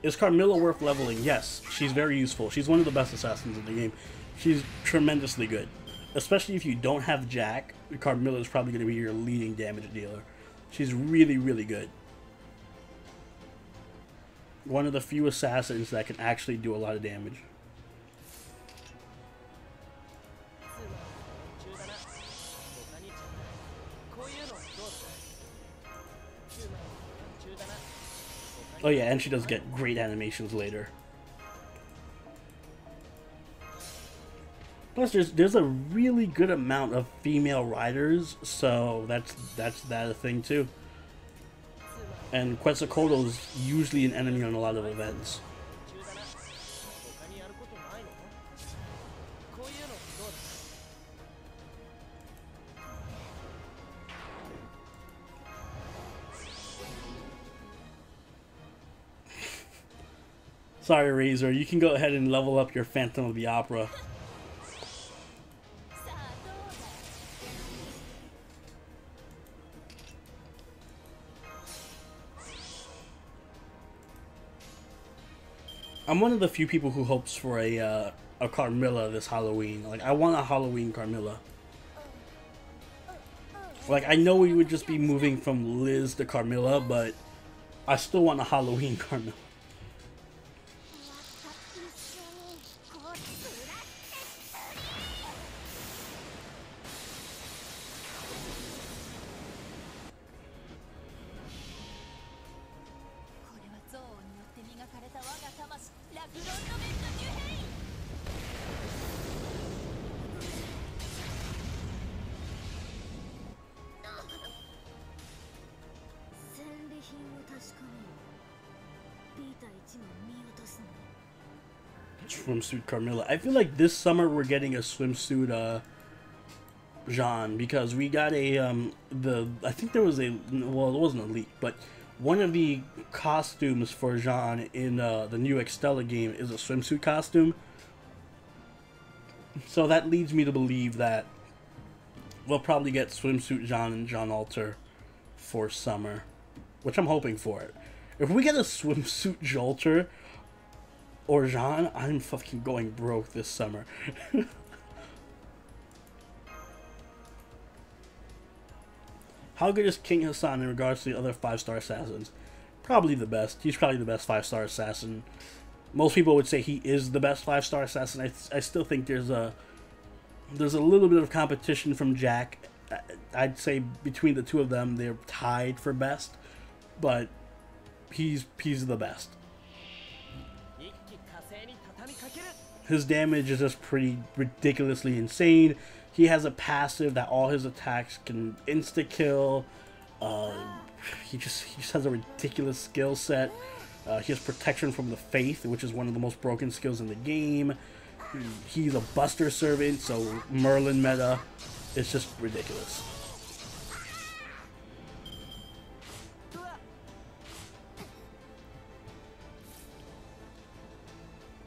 A: Is Carmilla worth leveling? Yes, she's very useful. She's one of the best assassins in the game. She's tremendously good. Especially if you don't have Jack, Carmilla is probably going to be your leading damage dealer. She's really, really good. One of the few assassins that can actually do a lot of damage. Oh yeah, and she does get great animations later. Plus, there's a really good amount of female riders, so that's that a thing too. And Quetzalcoatl is usually an enemy on a lot of events. Sorry, Razor, you can go ahead and level up your Phantom of the Opera. I'm one of the few people who hopes for a Carmilla this Halloween. Like, I want a Halloween Carmilla. Like, I know we would just be moving from Liz to Carmilla, but I still want a Halloween Carmilla. Swimsuit Carmilla. I feel like this summer we're getting a swimsuit Jean, because we got a I think there was a, well, it wasn't a leak, but one of the costumes for Jean in the new Extella game is a swimsuit costume. So that leads me to believe that we'll probably get swimsuit Jean and Jean Alter for summer, which I'm hoping for. If we get a swimsuit Jolter or Jean, I'm fucking going broke this summer. How good is King Hassan in regards to the other 5-star assassins? Probably the best. He's probably the best 5-star assassin. Most people would say he is the best 5-star assassin. I still think there's a little bit of competition from Jack. I'd say between the two of them, they're tied for best, but he's the best. His damage is just pretty ridiculously insane. He has a passive that all his attacks can insta-kill. He just has a ridiculous skill set. He has protection from the faith, which is one of the most broken skills in the game. He's a buster servant, so Merlin meta. It's just ridiculous.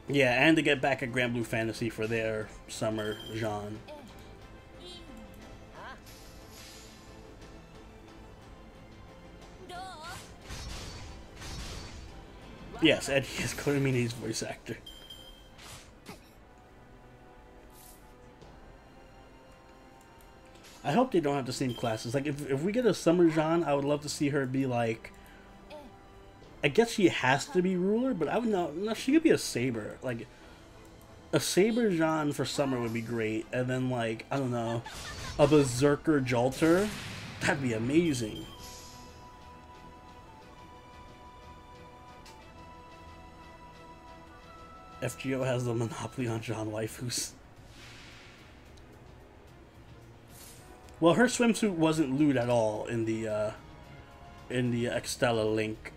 A: Yeah, and to get back at Grand Blue Fantasy for their summer genre. Yes, Eddie is Konomine's voice actor. I hope they don't have the same classes. Like, if we get a summer genre, I would love to see her be like... I guess she has to be ruler, but I would know. No, she could be a saber. Like, a saber genre for summer would be great. And then, like, I don't know, a berserker jolter. That'd be amazing. FGO has the monopoly on John waifus. Well, her swimsuit wasn't lewd at all in the Extella Link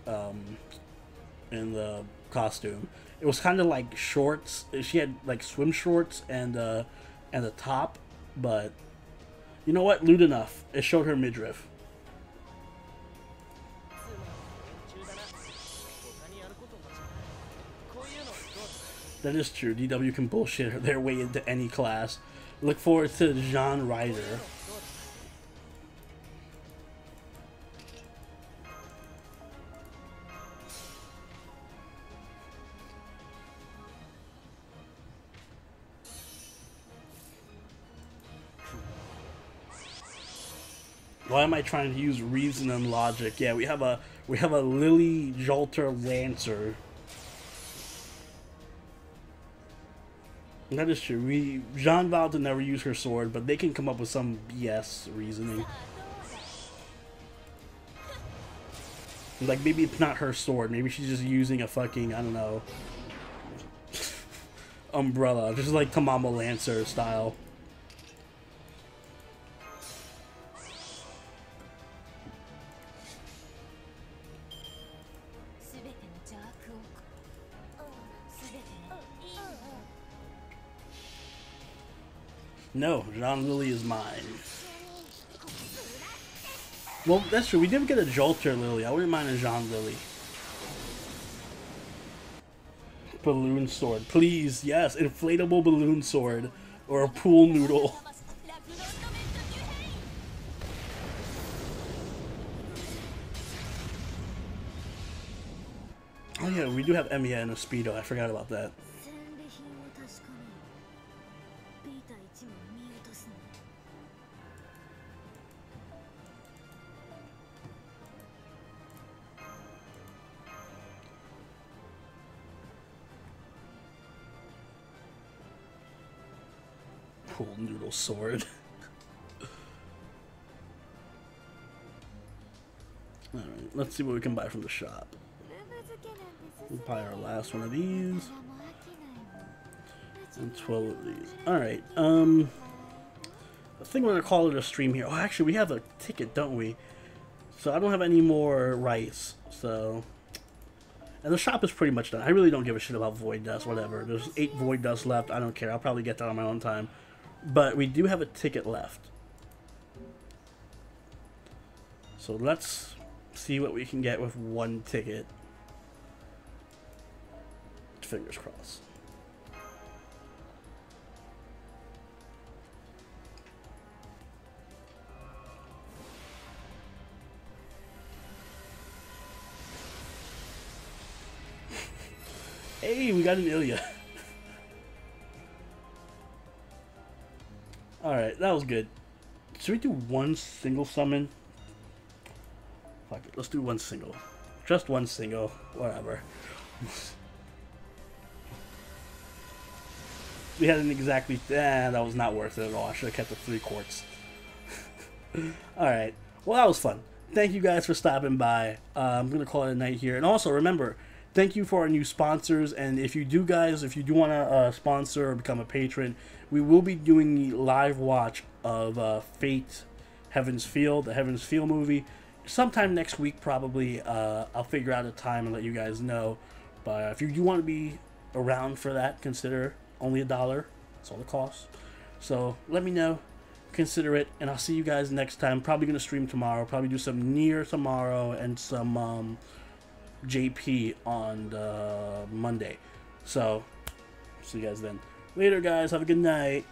A: in the costume. It was kind of like shorts. She had like swim shorts and a top, but you know what? Lewd enough. It showed her midriff. That is true. DW can bullshit their way into any class. Look forward to Jean Ryder. Why am I trying to use reason and logic? Yeah, we have a Lily Jolter Lancer. That is true. Jean vowed to never use her sword, but they can come up with some BS reasoning. Like, maybe it's not her sword. Maybe she's just using a fucking, I don't know, umbrella. Just like Tamamo Lancer style. No, Jean Lily is mine. Well, that's true. We did get a Jolter Lily. I wouldn't mind a Jean Lily. Balloon sword. Please, yes. Inflatable balloon sword. Or a pool noodle. Oh yeah, we do have Emiya and a Speedo. I forgot about that. Pool noodle sword. Alright, let's see what we can buy from the shop. We'll buy our last one of these. And 12 of these. Alright, I think we're gonna call it a stream here. Oh, actually, we have a ticket, don't we? So I don't have any more rice, so... And the shop is pretty much done. I really don't give a shit about Void Dust, whatever. There's 8 Void Dust left, I don't care. I'll probably get that on my own time. But we do have a ticket left. So let's see what we can get with one ticket. Fingers crossed. Hey, we got an Ilya. Alright, that was good. Should we do one single summon? Fuck it, let's do one single. Just one single, whatever. We had an exactly... that was not worth it at all. I should have kept the 3 quartz. Alright, well that was fun. Thank you guys for stopping by. I'm going to call it a night here. And also, remember, thank you for our new sponsors. And if you do, guys, if you do want to sponsor or become a patron, we will be doing the live watch of Fate Heaven's Feel, the Heaven's Feel movie, sometime next week probably. I'll figure out a time and let you guys know. But if you do want to be around for that, consider only $1. That's all it costs. So let me know. Consider it, and I'll see you guys next time. Probably gonna stream tomorrow. Probably do some Nier tomorrow and some JP on Monday. So see you guys then. Later, guys. Have a good night.